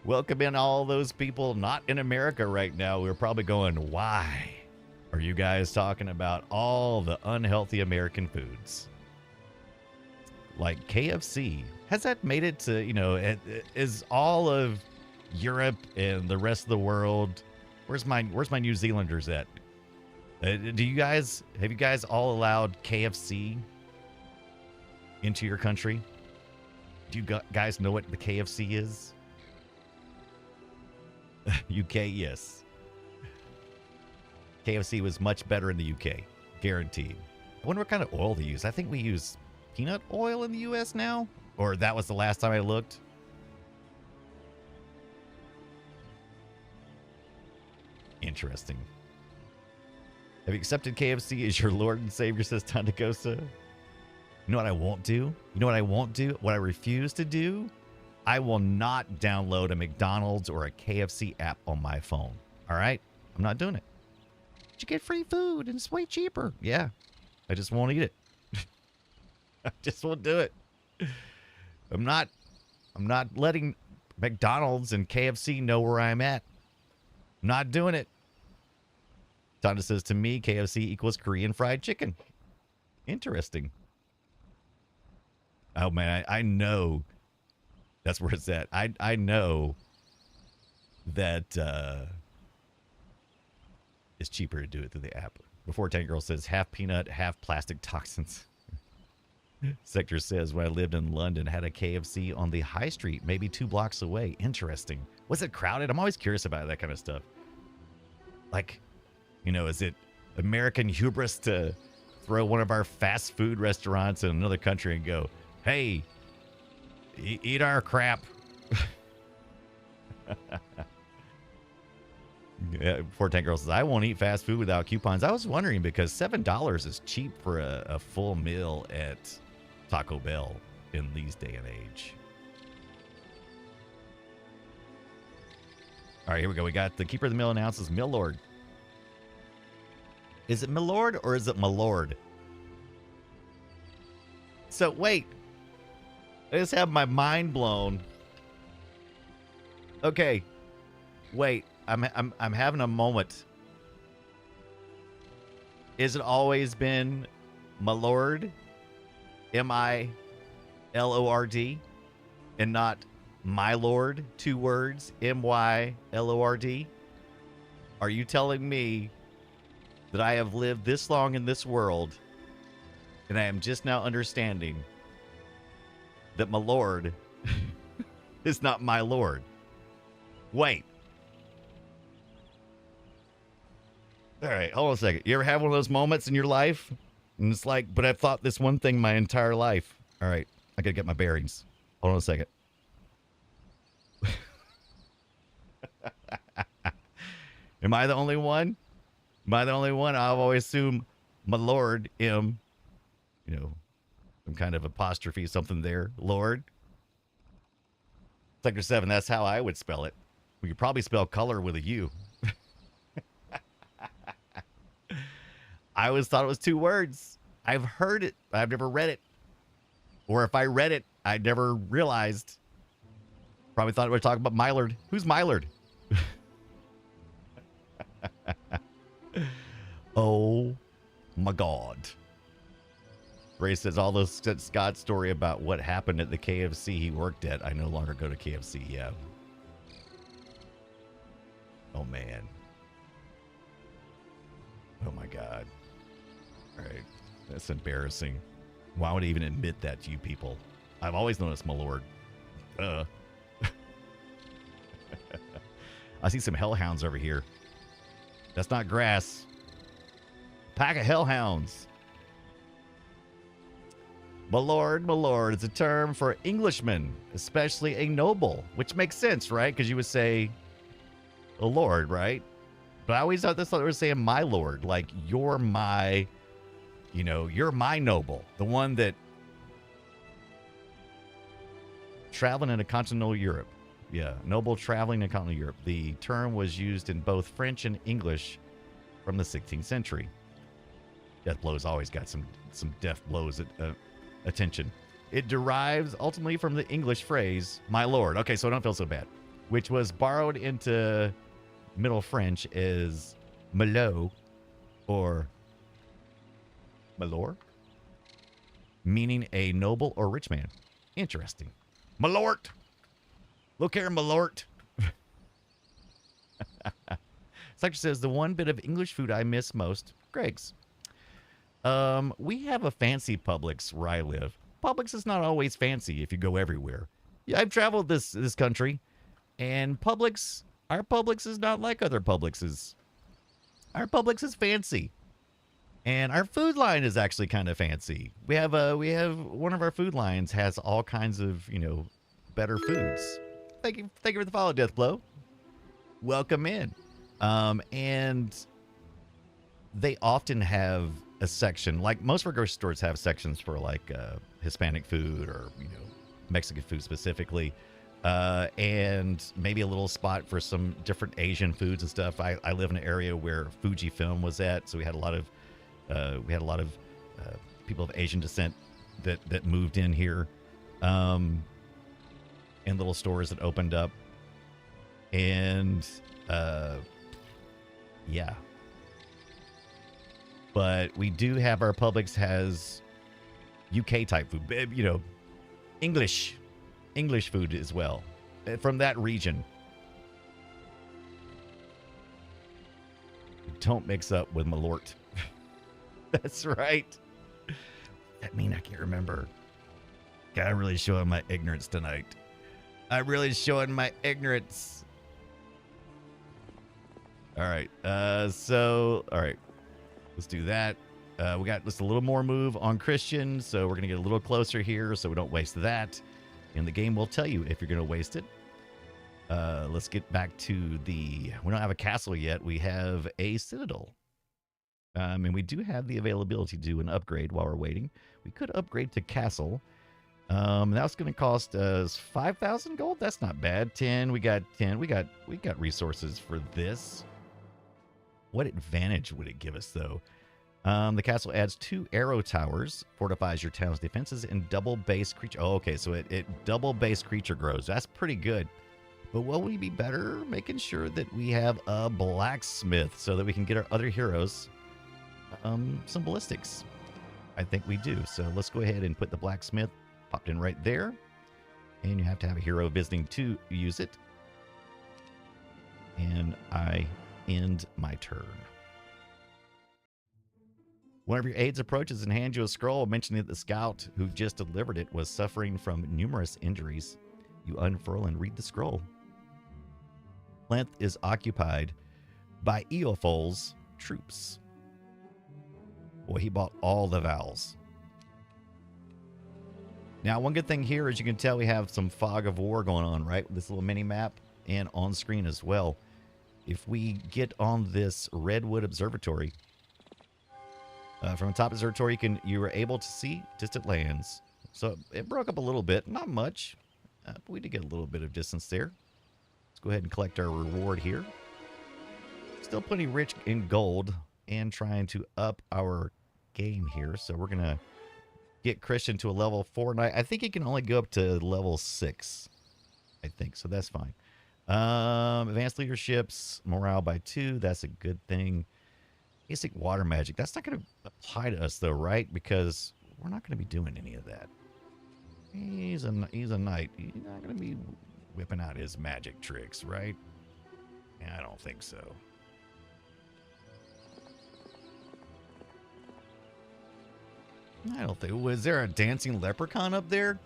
Welcome in all those people not in America right now. We're probably going, why are you guys talking about all the unhealthy American foods? Like KFC. Has that made it to, is all of Europe and the rest of the world? Where's my New Zealanders at? Have you guys all allowed KFC into your country? Do you guys know what the KFC is? UK, yes. KFC was much better in the UK, guaranteed. I wonder what kind of oil they use. I think we use peanut oil in the US now, or that was the last time I looked. Interesting. Have you accepted KFC as your Lord and Savior, says Tandakosa? You know what I won't do? You know what I won't do? What I refuse to do? I will not download a McDonald's or a KFC app on my phone. All right? I'm not doing it. But you get free food and it's way cheaper. Yeah. I just won't eat it. I just won't do it. I'm not letting McDonald's and KFC know where I'm at. I'm not doing it. Tonda says, to me, KFC equals Korean fried chicken. Interesting. Oh, man, I know that's where it's at. I know that it's cheaper to do it through the app. Before Tank Girl says, half peanut, half plastic toxins. Sector says, when I lived in London, had a KFC on the high street, maybe 2 blocks away. Interesting. Was it crowded? I'm always curious about that kind of stuff. Like, is it American hubris to throw one of our fast food restaurants in another country and go, hey, eat our crap? Yeah, before Tank Girl says, I won't eat fast food without coupons. I was wondering because $7 is cheap for a full meal at Taco Bell in these day and age. All right, here we go. We got the Keeper of the Mill announces Millord. Is it Millord or is it Malord? So wait, I just have my mind blown. Okay, wait, I'm having a moment. Is it always been Malord, M-I-L-O-R-D, and not my Lord, 2 words, M-Y-L-O-R-D? Are you telling me that I have lived this long in this world and I am just now understanding that my Lord is not my Lord? Wait. All right, hold on a second. You ever have one of those moments in your life? And it's like, but I've thought this one thing my entire life. All right, I gotta get my bearings. Hold on a second. Am I the only one? Am I the only one? I've always assumed my Lord, some kind of apostrophe, something there. Lord. Sector 7, that's how I would spell it. We could probably spell color with a U. I always thought it was 2 words. I've heard it, but I've never read it. Or if I read it, I never realized. Probably thought we were talking about Mylord. Who's Mylord? Oh my God. Ray says, all those Scott story about what happened at the KFC he worked at. I no longer go to KFC. Yeah. Oh man. Oh my God. All right. That's embarrassing. Why would I even admit that to you people? I've always known it's my Lord. I see some hellhounds over here. That's not grass. Pack of hellhounds. My lord is a term for Englishman, especially a noble, which makes sense, right? Because you would say a lord, right? But I always thought they were saying my lord, like you're my, you're my noble, the one that traveling into continental Europe. Yeah, noble traveling in continental Europe. The term was used in both French and English from the 16th century. Death Blow's always got some death blows attention. It derives ultimately from the English phrase, my lord. Okay, so I don't feel so bad. Which was borrowed into Middle French as malo or malor, meaning a noble or rich man. Interesting. Malort. Look here, Malort. Selector says, the one bit of English food I miss most, Greg's. We have a fancy Publix where I live. Publix is not always fancy if you go everywhere. Yeah, I've traveled this country, and Publix, our Publix is not like other Publixes. Our Publix is fancy, and our food line is actually kind of fancy. We have one of our food lines has all kinds of better foods. Thank you for the follow, Deathblow. Welcome in. And they often have a section, like most of our grocery stores have sections for like Hispanic food or Mexican food specifically, and maybe a little spot for some different Asian foods and stuff. I live in an area where Fujifilm was at, so we had a lot of people of Asian descent that moved in here, and little stores that opened up, and yeah. But we do have our Publix has UK type food, English food as well from that region. Don't mix up with Malort. That's right. That mean I can't remember. God, I'm really showing my ignorance tonight. I'm really showing my ignorance. All right. All right. Let's do that. We got just a little more move on Christian, so we're going to get a little closer here so we don't waste that. And the game will tell you if you're going to waste it. Let's get back to we don't have a castle yet. We have a citadel. And we do have the availability to do an upgrade while we're waiting. We could upgrade to castle. That's going to cost us 5,000 gold. That's not bad. 10. We got 10. We got resources for this. What advantage would it give us, though? The castle adds 2 arrow towers, fortifies your town's defenses, and double base creature. Oh, okay, so it double base creature grows. That's pretty good. But will we be better making sure that we have a blacksmith so that we can get our other heroes some ballistics? I think we do. So let's go ahead and put the blacksmith popped in right there. And you have to have a hero visiting to use it. And I end my turn. One of your aides approaches and hands you a scroll mentioning that the scout who just delivered it was suffering from numerous injuries. You unfurl and read the scroll. Plinth is occupied by Eofol's troops. Boy, he bought all the vowels. Now, one good thing here is you can tell we have some fog of war going on, right? With this little mini map and on screen as well. If we get on this Redwood Observatory, from the top of the observatory, you were able to see distant lands. So it broke up a little bit, not much, but we did get a little bit of distance there. Let's go ahead and collect our reward here. Still plenty rich in gold and trying to up our game here. So we're going to get Christian to a level 4. And I think he can only go up to level 6, I think. So that's fine. Advanced leaderships, morale by 2. That's a good thing. Basic water magic. That's not going to apply to us, though, right? Because we're not going to be doing any of that. He's a knight. He's not going to be whipping out his magic tricks, right? Yeah, I don't think so. I don't think. Was there a dancing leprechaun up there?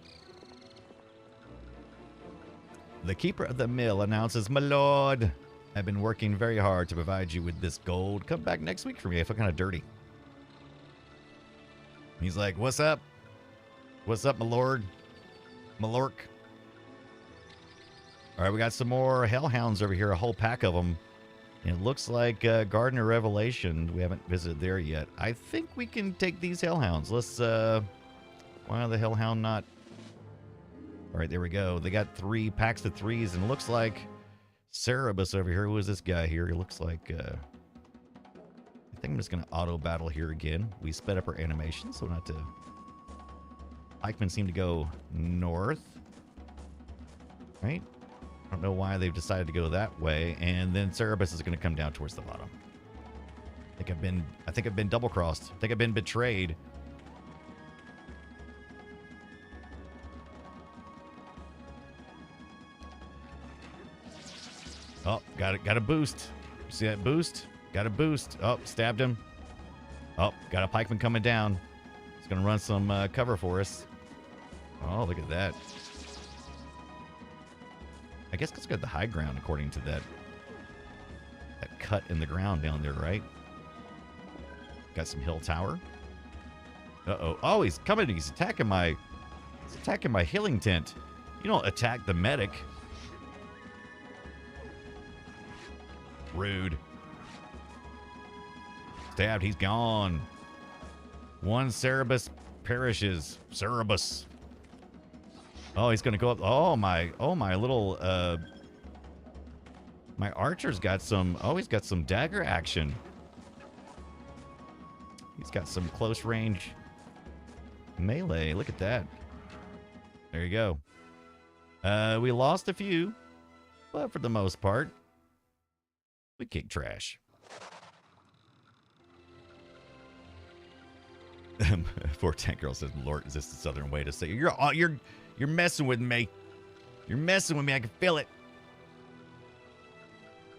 The keeper of the mill announces, "My lord, I've been working very hard to provide you with this gold. Come back next week for me. I feel kind of dirty." He's like, "What's up? What's up, my lord? Malork?" All right, we got some more hellhounds over here, a whole pack of them. And it looks like Garden of Revelation. We haven't visited there yet. I think we can take these hellhounds. Let's, why the hellhound not? All right, there we go. They got 3 packs of 3s, and it looks like Cerebus over here. Who is this guy here? He looks like, I think I'm just going to auto battle here again. We sped up our animation, so not to... Pikemen seem to go north. Right? I don't know why they've decided to go that way. And then Cerebus is going to come down towards the bottom. I think I've been double-crossed. I think I've been betrayed. Oh, got a boost. See that boost? Got a boost. Oh, stabbed him. Oh, got a pikeman coming down. He's going to run some cover for us. Oh, look at that. I guess let's go to the high ground according to that cut in the ground down there, right? Got some hill tower. Uh-oh. Oh, he's coming. He's attacking my healing tent. You don't attack the medic. Rude. Stabbed. He's gone. One Cerebus perishes. Cerebus. Oh, he's going to go up. Oh, my little, my archer's got some, he's got some dagger action. He's got some close range melee. Look at that. There you go. We lost a few, but for the most part, we kick trash. 410 Girl says, Lord, is this the southern way to say you're messing with me. You're messing with me. I can feel it.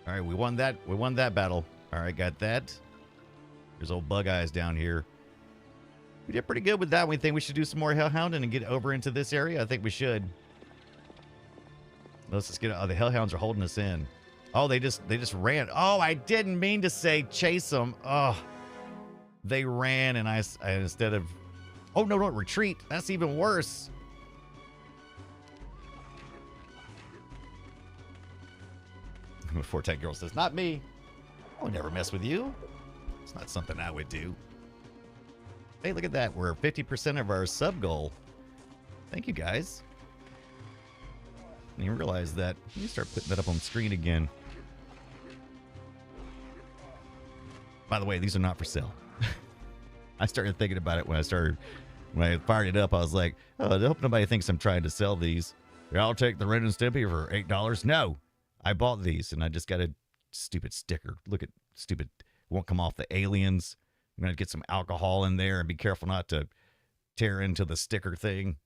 All right, we won that. We won that battle. All right, got that. There's old Bug Eyes down here. We did pretty good with that. We think we should do some more Hellhounding and get over into this area. I think we should. Let's just get. Oh, the Hellhounds are holding us in. Oh, they just ran. Oh, I didn't mean to say chase them. Oh, they ran, and I instead of. Oh no, don't retreat. That's even worse. Forte Girl says, not me. I would never mess with you. It's not something I would do. Hey, look at that. We're 50% of our sub goal. Thank you, guys. And you realize that. Let me start putting that up on screen again. By the way, these are not for sale. I started thinking about it when I fired it up. I was like, oh, I hope nobody thinks I'm trying to sell these. Yeah, I'll take the Ren and Stimpy for $8. No. I bought these, and I just got a stupid sticker. Look at stupid. It won't come off the aliens. I'm going to get some alcohol in there and be careful not to tear into the sticker thing.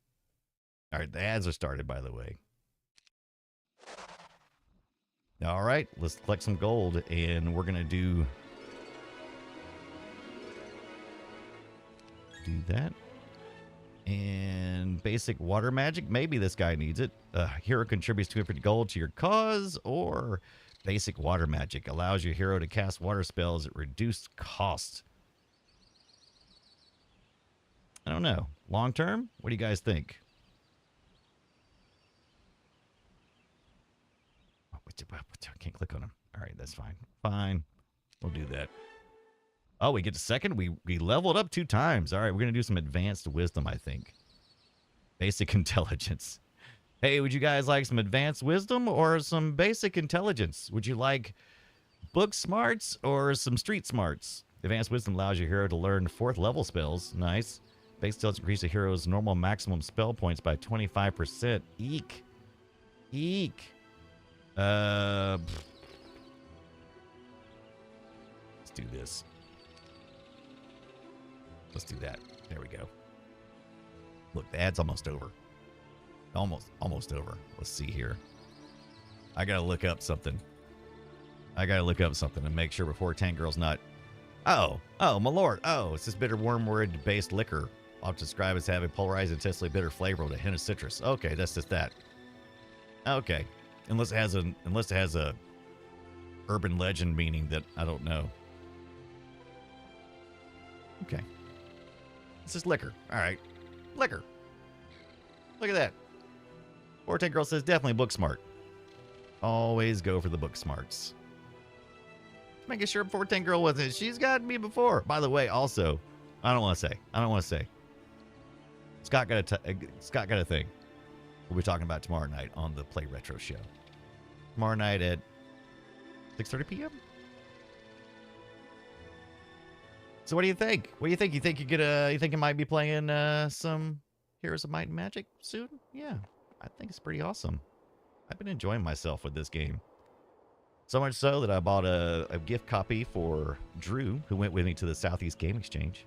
All right, the ads are started, by the way. All right, let's collect some gold, and we're going to do that. And basic water magic. Maybe this guy needs it. Hero contributes 250 gold to your cause, or basic water magic allows your hero to cast water spells at reduced cost. I don't know. Long term? What do you guys think? Oh, I can't click on him. All right, that's fine. Fine. We'll do that. Oh, we get to second? We leveled up 2 times. All right, we're going to do some advanced wisdom, I think. Basic intelligence. Hey, would you guys like some advanced wisdom or some basic intelligence? Would you like book smarts or some street smarts? Advanced wisdom allows your hero to learn 4th level spells. Nice. Basic intelligence increases the hero's normal maximum spell points by 25%. Eek. Eek. Let's do this. Let's do that. There we go. Look, the ad's almost over. Almost over. Let's see here. I gotta look up something. And make sure before Tank Girl's not. Oh, my lord. Oh, it's this bitter wormwood-based liquor. I'll describe as having polarized intensely bitter flavor with a hint of citrus. Okay, that's just that. Okay, unless it has a urban legend meaning that I don't know. Okay. It's just liquor. All right. Liquor. Look at that. Forte Girl says definitely book smart. Always go for the book smarts. Making sure Forte Girl wasn't. She's got me before. By the way, also, I don't want to say. Scott got a thing. We'll be talking about tomorrow night on the Play Retro show. Tomorrow night at 6:30 p.m. So what do you think? What do you think? You think you think you might be playing some Heroes of Might and Magic soon? Yeah, I think it's pretty awesome. I've been enjoying myself with this game. So much so that I bought a gift copy for Drew, who went with me to the Southeast Game Exchange.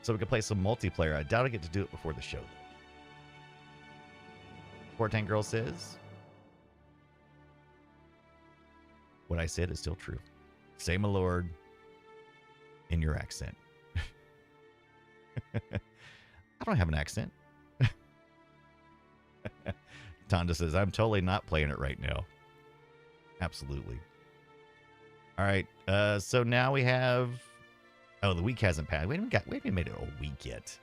So we could play some multiplayer. I doubt I get to do it before the show. Tank Girl says, what I said is still true. Say my lord in your accent. I don't have an accent. Tonda says, I'm totally not playing it right now. Absolutely. All right. So now we have... Oh, the week hasn't passed. We haven't made it a week yet.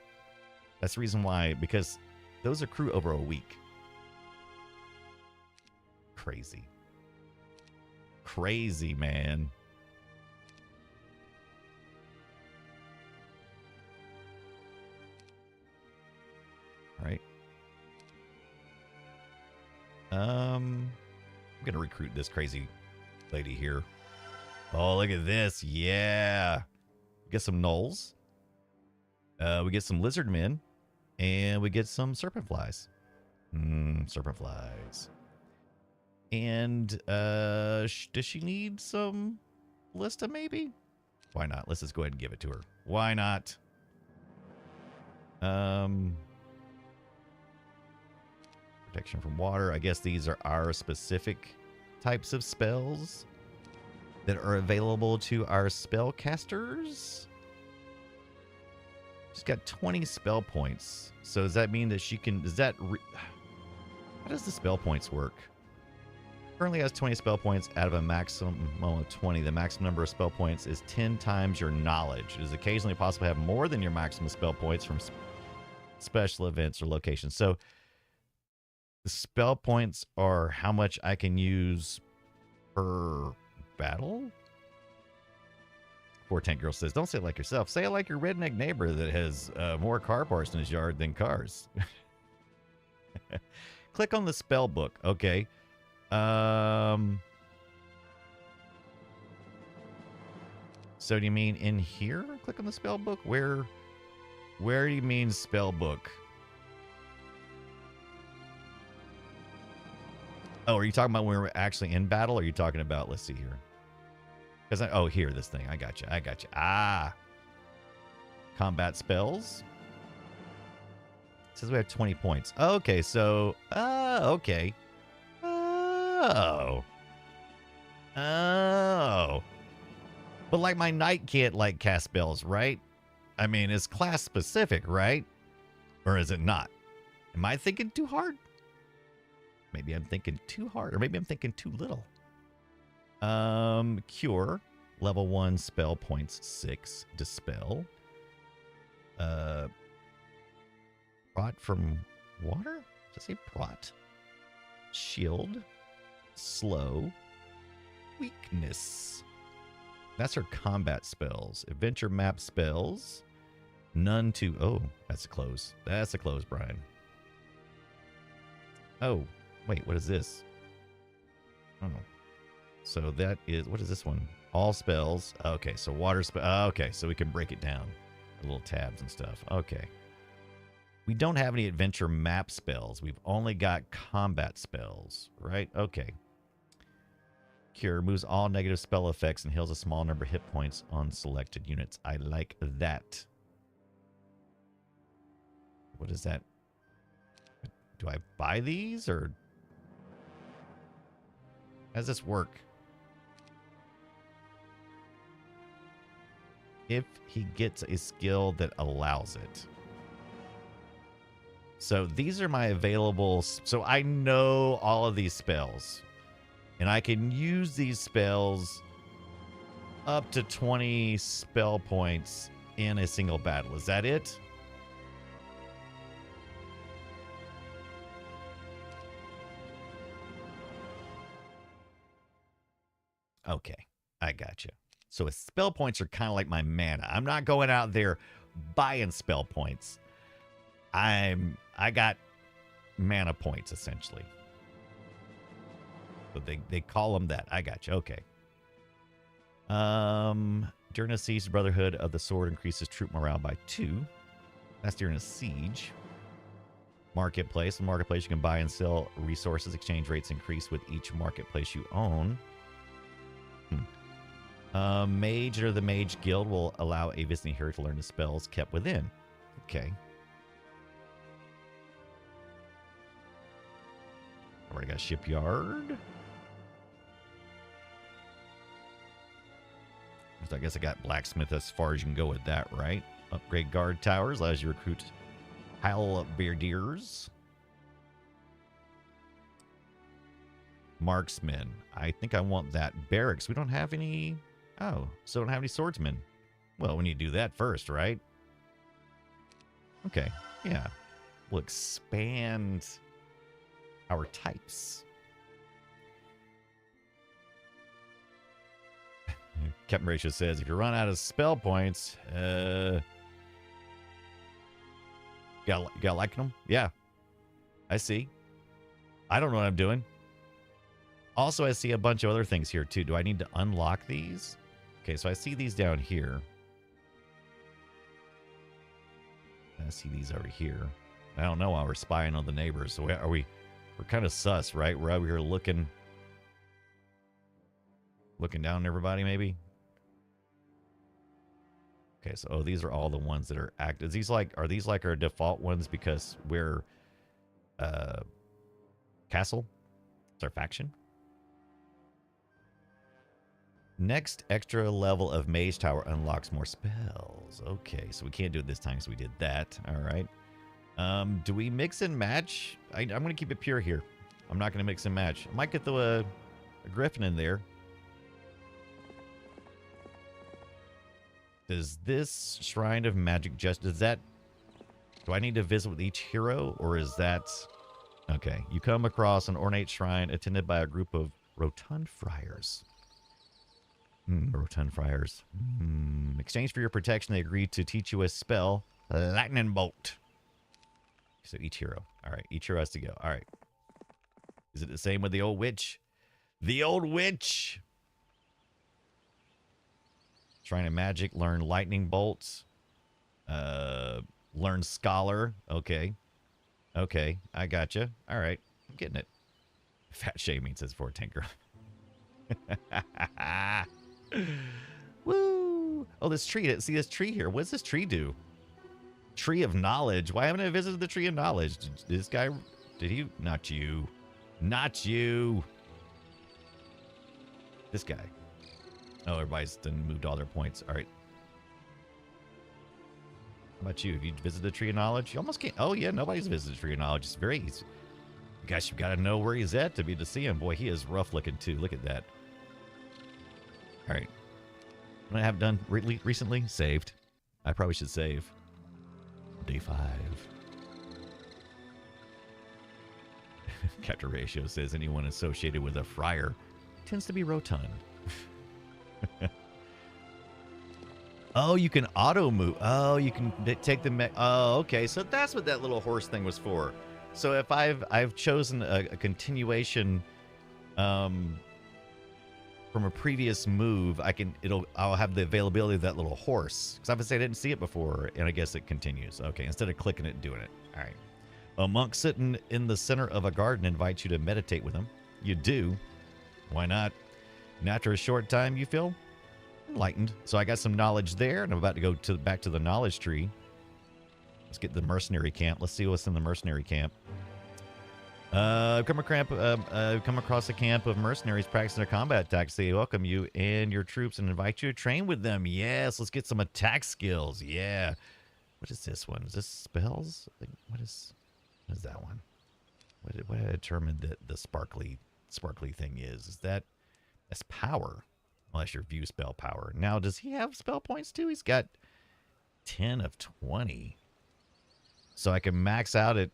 That's the reason why, because those accrue over a week. Crazy. Crazy, man. All right. I'm going to recruit this crazy lady here. Oh, look at this. Yeah. Get some gnolls. We get some lizard men. And we get some serpent flies. Serpent flies. And does she need some ballista maybe? Why not? Let's just go ahead and give it to her. Why not? Protection from water. I guess these are our specific types of spells that are available to our spellcasters. She's got 20 spell points. So does that mean that she can... how does the spell points work? Currently has 20 spell points out of a maximum of 20. The maximum number of spell points is 10 times your knowledge. It is occasionally possible to have more than your maximum spell points from special events or locations. So the spell points are how much I can use per battle? Tank Girl says, don't say it like yourself. Say it like your redneck neighbor that has more car parts in his yard than cars. Click on the spell book. Okay. So do you mean in here? Click on the spell book? Where do you mean spell book? Oh, are you talking about when we're actually in battle? Or are you talking about, let's see here. Because oh, here, this thing. I got you. Ah. Combat spells. It says we have 20 points. Okay, so, okay. Oh. But like my knight can't like cast spells, right? I mean, it's class specific, right? Or is it not? Am I thinking too hard? Maybe I'm thinking too hard, or maybe I'm thinking too little. Cure, level 1 spell points 6. Dispel. Prot from water? Does it say prot? Shield. Slow. Weakness. That's her combat spells. Adventure map spells. None to... Oh, that's a close. That's a close, Brian. Oh, wait, what is this? Oh. So that is... What is this one? All spells. Okay, so water spell... Okay, so we can break it down. Little tabs and stuff. Okay. We don't have any adventure map spells. We've only got combat spells, right? Okay. Cure moves all negative spell effects and heals a small number of hit points on selected units. I like that. What is that? Do I buy these or how does this work? If he gets a skill that allows it. So these are my available. So I know all of these spells. And I can use these spells up to 20 spell points in a single battle. Is that it? Okay, I got you. So spell points are kind of like my mana. I'm not going out there buying spell points. I got mana points essentially. So they call them that. I got you. Okay. During a siege, the Brotherhood of the Sword increases troop morale by 2. That's during a siege. Marketplace. In the marketplace, you can buy and sell resources. Exchange rates increase with each marketplace you own. Mage or the Mage Guild will allow a visiting hero to learn the spells kept within. Okay. Already got Shipyard. So I guess I got Blacksmith as far as you can go with that, right? Upgrade Guard Towers allows you to recruit Halberdiers. Marksmen. I think I want that. Barracks. We don't have any... Oh, so don't have any swordsmen. Well, we need to do that first, right? Okay, yeah. We'll expand our types. Captain Ratio says, if you run out of spell points, got liking them? Yeah, I see. I don't know what I'm doing. Also, I see a bunch of other things here, too. Do I need to unlock these? Okay, so I see these down here. I see these over here. I don't know why we're spying on the neighbors. So we're kind of sus, right? We're over here looking down on everybody, maybe. Okay, so these are all the ones that are active. Are these like our default ones because we're castle? It's our faction. Next extra level of Mage Tower unlocks more spells. Okay, so we can't do it this time, so we did that. All right. Do we mix and match? I'm going to keep it pure here. I'm not going to mix and match. I might get a Griffin in there. Does this Shrine of Magic do I need to visit with each hero, or is that... Okay, you come across an ornate shrine attended by a group of rotund friars. Rotund friars. In exchange for your protection, they agreed to teach you a spell, Lightning Bolt. So each hero. All right, each hero has to go. All right. Is it the same with the old witch? The old witch! Shrine of Magic, learn Lightning Bolts. Learn Scholar. Okay. Okay, I gotcha. All right, I'm getting it. Fat shaming says for Tinker. Woo! Oh, this tree. See this tree here. What does this tree do? Tree of Knowledge. Why haven't I visited the Tree of Knowledge? This guy... Did he... Not you. Not you. This guy. Oh, everybody's done moved all their points. All right. How about you? Have you visited the Tree of Knowledge? You almost can't... Oh, yeah. Nobody's visited the Tree of Knowledge. It's very easy. Gosh, you've got to know where he's at to be to see him. Boy, he is rough looking, too. Look at that. All right. What I have done recently? Saved. I probably should save. Day 5. Capture Ratio says anyone associated with a friar tends to be rotund. Oh, you can auto move. Oh, you can take the... Oh, okay. So that's what that little horse thing was for. So if I've chosen a continuation from a previous move, I'll have the availability of that little horse. Because obviously I didn't see it before, and I guess it continues. Okay, instead of clicking it and doing it. All right. A monk sitting in the center of a garden invites you to meditate with him. You do. Why not? And after a short time, you feel enlightened. So I got some knowledge there, and I'm about to go back to the knowledge tree. Let's get the mercenary camp. Let's see what's in the mercenary camp. Come across a camp of mercenaries practicing their combat attacks. They welcome you and your troops and invite you to train with them. Yes, let's get some attack skills. Yeah. What is this one? Is this spells? What is that one? What did I determine that the sparkly thing is? That's power. Unless your view spell power. Now, does he have spell points too? He's got 10 of 20. So I can max out at...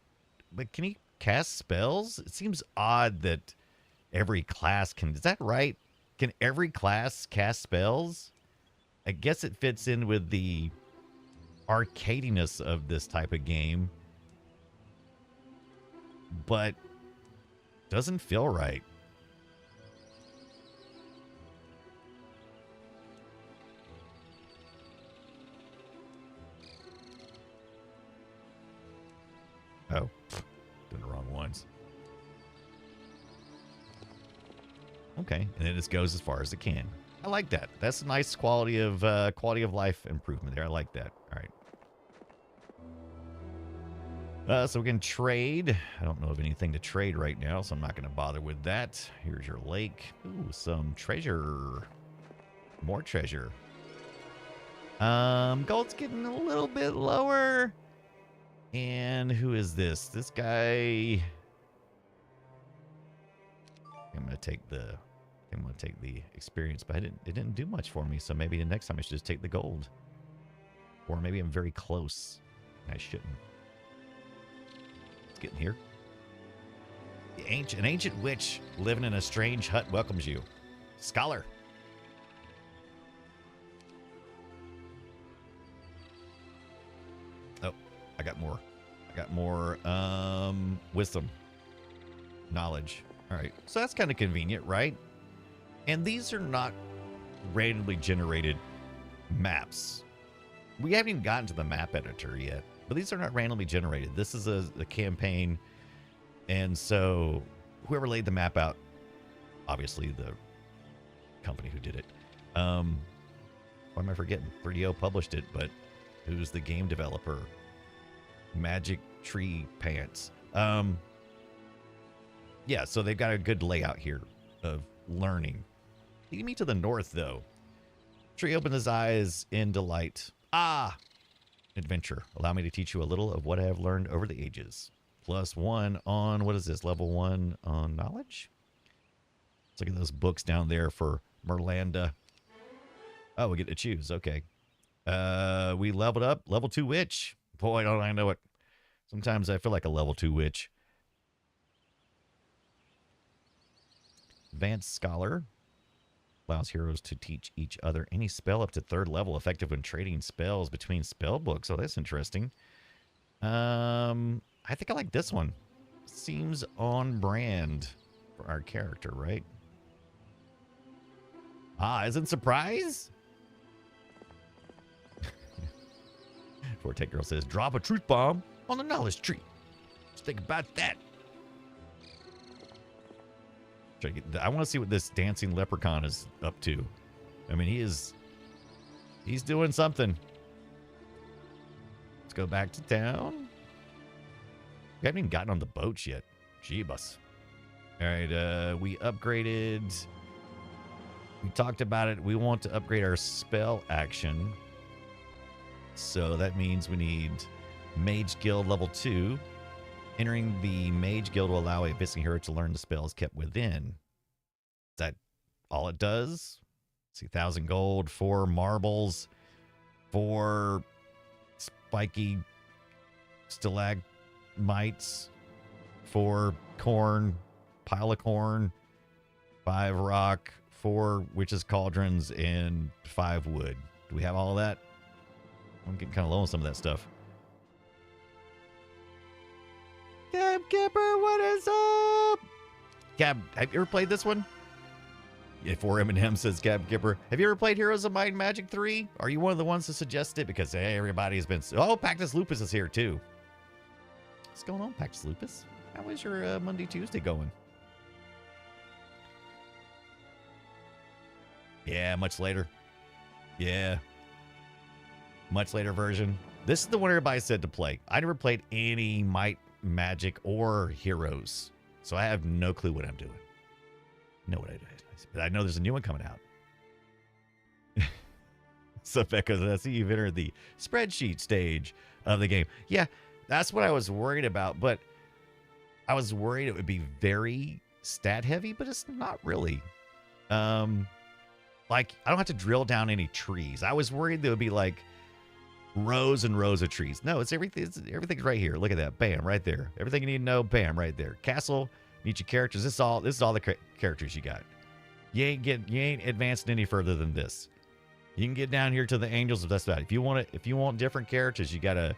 But can he cast spells? It seems odd that every class can... Is that right? Can every class cast spells? I guess it fits in with the arcadiness of this type of game. But doesn't feel right. Oh, doing the wrong ones. Okay, and it just goes as far as it can. I like that. That's a nice quality of life improvement there. I like that. All right. So we can trade. I don't know of anything to trade right now, so I'm not going to bother with that. Here's your lake. Ooh, some treasure. More treasure. Gold's getting a little bit lower. And who is this? This guy. I'm going to take the experience, but it didn't do much for me. So maybe the next time I should just take the gold. Or maybe I'm very close. I shouldn't. Let's get in here. An ancient witch living in a strange hut welcomes you. Scholar. Oh, I got more. Wisdom. Knowledge. All right. So that's kind of convenient, right? And these are not randomly generated maps. We haven't even gotten to the map editor yet, but these are not randomly generated. This is a campaign. And so whoever laid the map out, obviously the company who did it. What am I forgetting? 3DO published it, but who's the game developer? Magic Tree Pants. Yeah, so they've got a good layout here of learning. Lead me to the north, though. Tree opened his eyes in delight. Ah! Adventure. Allow me to teach you a little of what I have learned over the ages. +1 on, what is this, level 1 on knowledge? Let's look at those books down there for Merlanda. Oh, we get to choose. Okay. We leveled up. Level 2 witch. Boy, don't I know it. Sometimes I feel like a level 2 witch. Advanced Scholar. Allows heroes to teach each other any spell up to 3rd level, effective when trading spells between spell books. Oh, that's interesting. I think I like this one. Seems on brand for our character, right? Ah, isn't surprise? Forte Girl says, drop a truth bomb on the knowledge tree. Just think about that. I want to see what this dancing leprechaun is up to. I mean, he's doing something. Let's go back to town. We haven't even gotten on the boats yet. Jeebus. All right, we upgraded. We talked about it. We want to upgrade our spell action. So that means we need Mage Guild level 2. Entering the Mage Guild will allow a visiting hero to learn the spells kept within. Is that all it does? Let's see, 1,000 gold, 4 marbles, 4 spiky stalagmites, 4 corn, pile of corn, 5 rock, 4 witches' cauldrons, and 5 wood. Do we have all of that? I'm getting kind of low on some of that stuff. Gab Gipper, what is up? Gab, have you ever played this one? Yeah, 4M says Gab Gipper. Have you ever played Heroes of Might and Magic 3? Are you one of the ones to suggest it? Because hey, everybody's been... Oh, Pactus Lupus is here too. What's going on, Pactus Lupus? How is your Monday, Tuesday going? Yeah, much later. Yeah. Much later version. This is the one everybody said to play. I never played any Might, Magic, or Heroes. So I have no clue what I'm doing. Know what I did. But I know there's a new one coming out. So Becca, I see you've entered the spreadsheet stage of the game. Yeah, that's what I was worried about. But I was worried it would be very stat heavy, but it's not really. Like, I don't have to drill down any trees. I was worried there would be like rows and rows of trees. No, it's everything. Everything's right here. Look at that. Bam, right there. Everything you need to know. Bam, right there. Castle. Meet your characters. This is all the characters you got. You ain't advanced any further than this. You can get down here to the angels if that's about it. If you want different characters, you gotta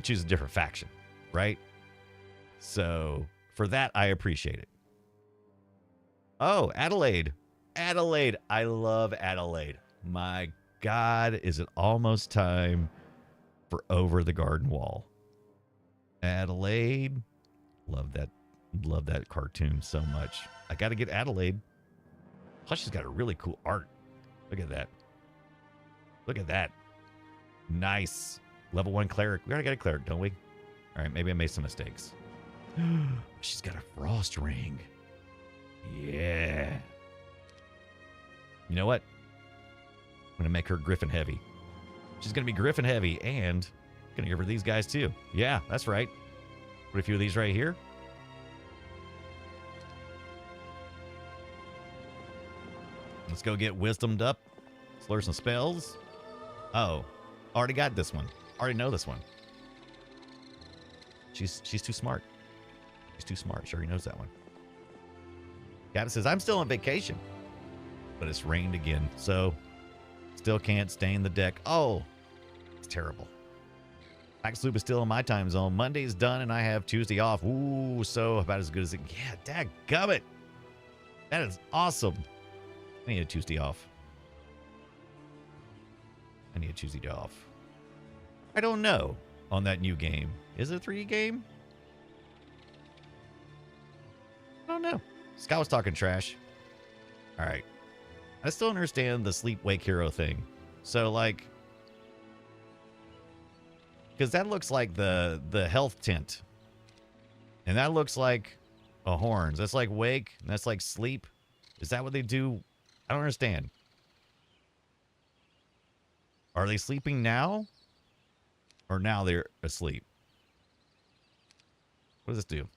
choose a different faction, right? So for that, I appreciate it. Oh, Adelaide. Adelaide. I love Adelaide. My God, is it almost time for Over the Garden Wall? Adelaide. Love that. Love that cartoon so much. I got to get Adelaide. Plus, she's got a really cool art. Look at that. Look at that. Nice. Level 1 cleric. We already got a cleric, don't we? All right, maybe I made some mistakes. She's got a frost ring. Yeah. You know what? I'm going to make her Griffin heavy. She's going to be Griffin heavy and going to give her these guys too. Yeah, that's right. Put a few of these right here. Let's go get wisdomed up. Let's learn some spells. Oh, already got this one. Already know this one. She's too smart. She's too smart. She already knows that one. Captain says, I'm still on vacation. But it's rained again, so still can't stain the deck. Oh, it's terrible. Max Loop is still in my time zone. Monday's done, and I have Tuesday off. Ooh, so about as good as it. Yeah, dadgummit. That is awesome. I need a Tuesday off. I need a Tuesday off. I don't know on that new game. Is it a 3D game? I don't know. Scott was talking trash. All right. I still don't understand the sleep wake hero thing. So, like, because that looks like the health tint. And that looks like a horns. That's like wake. And that's like sleep. Is that what they do? I don't understand. Are they sleeping now? Or now they're asleep? What does this do?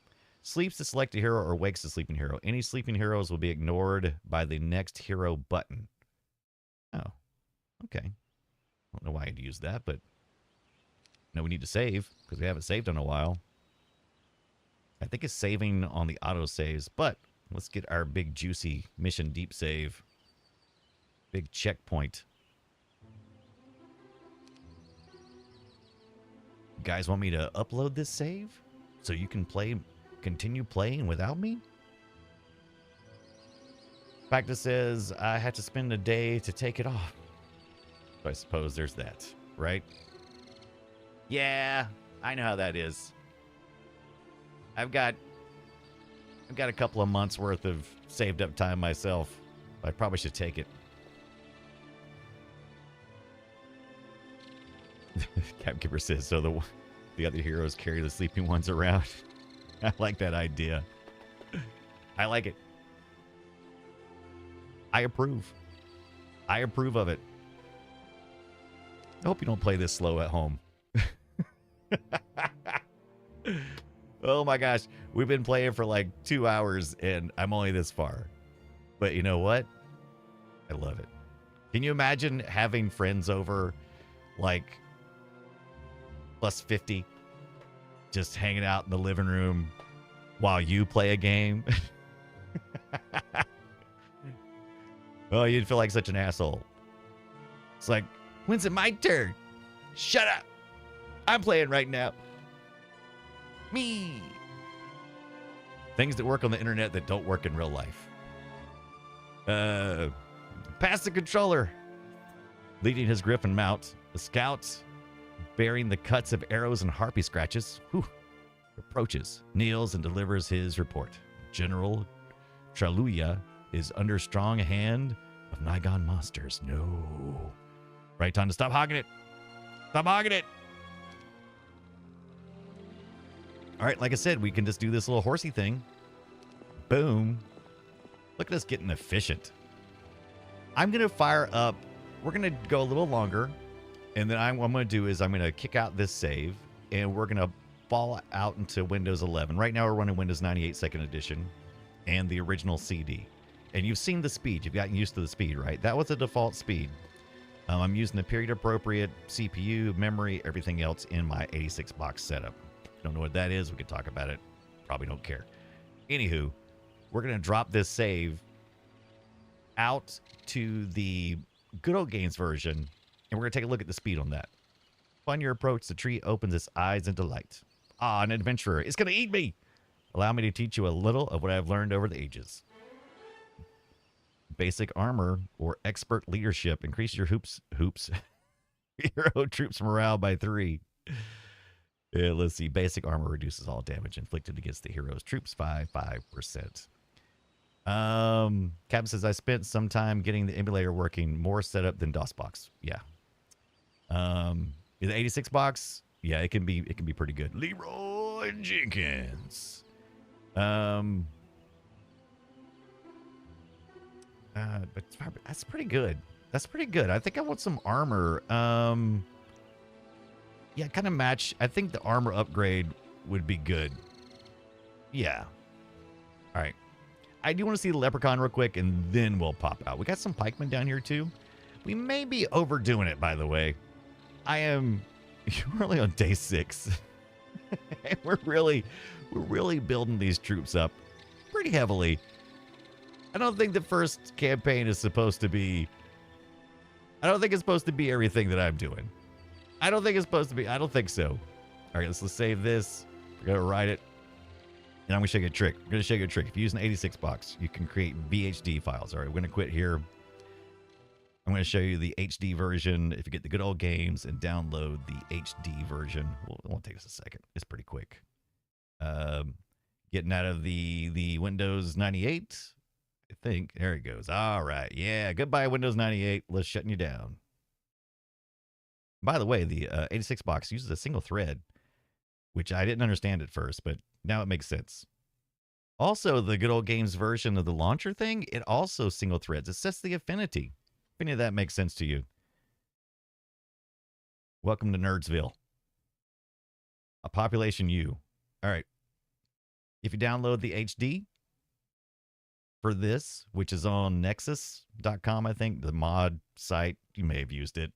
Sleeps the selected hero or wakes the sleeping hero. Any sleeping heroes will be ignored by the next hero button. Oh, okay. I don't know why I'd use that, but no, we need to save because we haven't saved in a while. I think it's saving on the auto saves, but let's get our big juicy mission deep save. Big checkpoint. You guys want me to upload this save so you can continue playing without me? Practice says I had to spend a day to take it off. So I suppose there's that, right? Yeah, I know how that is. I've got a couple of months worth of saved up time myself. I probably should take it. Capkeeper says so the other heroes carry the sleeping ones around. I like that idea. I like it. I approve. I approve of it. I hope you don't play this slow at home. Oh my gosh. We've been playing for like 2 hours and I'm only this far. But you know what? I love it. Can you imagine having friends over like plus 50 just hanging out in the living room while you play a game? Oh, you'd feel like such an asshole. It's like, when's it my turn? Shut up. I'm playing right now. Me. Things that work on the internet that don't work in real life. Pass the controller. Leading his griffin mount, the scout, bearing the cuts of arrows and harpy scratches, approaches, kneels, and delivers his report. General Traluya is under strong hand of Nygon monsters. No. Right time to stop hogging it. Stop hogging it. All right, like I said, we can just do this little horsey thing. Boom. Look at us getting efficient. I'm going to fire up. We're going to go a little longer. And then what I'm going to do is I'm going to kick out this save. And we're going to fall out into Windows 11. Right now we're running Windows 98 2nd Edition. And the original CD. And you've seen the speed. You've gotten used to the speed, right? That was the default speed. I'm using the period-appropriate CPU, memory, everything else in my 86 box setup. Don't know what that is. We could talk about it. Probably don't care. Anywho, we're going to drop this save out to the Good Old Games version, and we're going to take a look at the speed on that. Upon your approach, the tree opens its eyes in delight. Ah, an adventurer. It's going to eat me. Allow me to teach you a little of what I've learned over the ages. Basic armor or expert leadership. Increase your hero troops morale by 3. Let's see. Basic armor reduces all damage inflicted against the hero's troops by 5%. Captain says, I spent some time getting the emulator working. More setup than DOSBox. Yeah. The 86 box, yeah, it can be pretty good. Leroy Jenkins. But that's pretty good. That's pretty good. I think I want some armor. Yeah, kind of match. I think the armor upgrade would be good. Yeah. All right. I do want to see the leprechaun real quick, and then we'll pop out. We got some pikemen down here too. We may be overdoing it, by the way. We're only on day 6. we're really building these troops up pretty heavily. I don't think the first campaign is supposed to be. I don't think it's supposed to be everything that I'm doing. I don't think it's supposed to be. I don't think so. All right, let's save this. We're gonna write it. And I'm gonna show you a trick. I'm gonna show you a trick. If you use an 86 box, you can create VHD files. All right, we're gonna quit here. I'm going to show you the HD version. If you get the good old games and download the HD version, well, it won't take us a second. It's pretty quick. Getting out of the Windows 98, I think. There it goes. All right. Yeah. Goodbye, Windows 98. Let's shutting you down. By the way, the 86 box uses a single thread, which I didn't understand at first, but now it makes sense. Also, the good old games version of the launcher thing, it also single threads. It sets the affinity. If any of that makes sense to you. Welcome to Nerdsville. A population U. All right. If you download the HD for this, which is on nexus.com, I think, the mod site, you may have used it.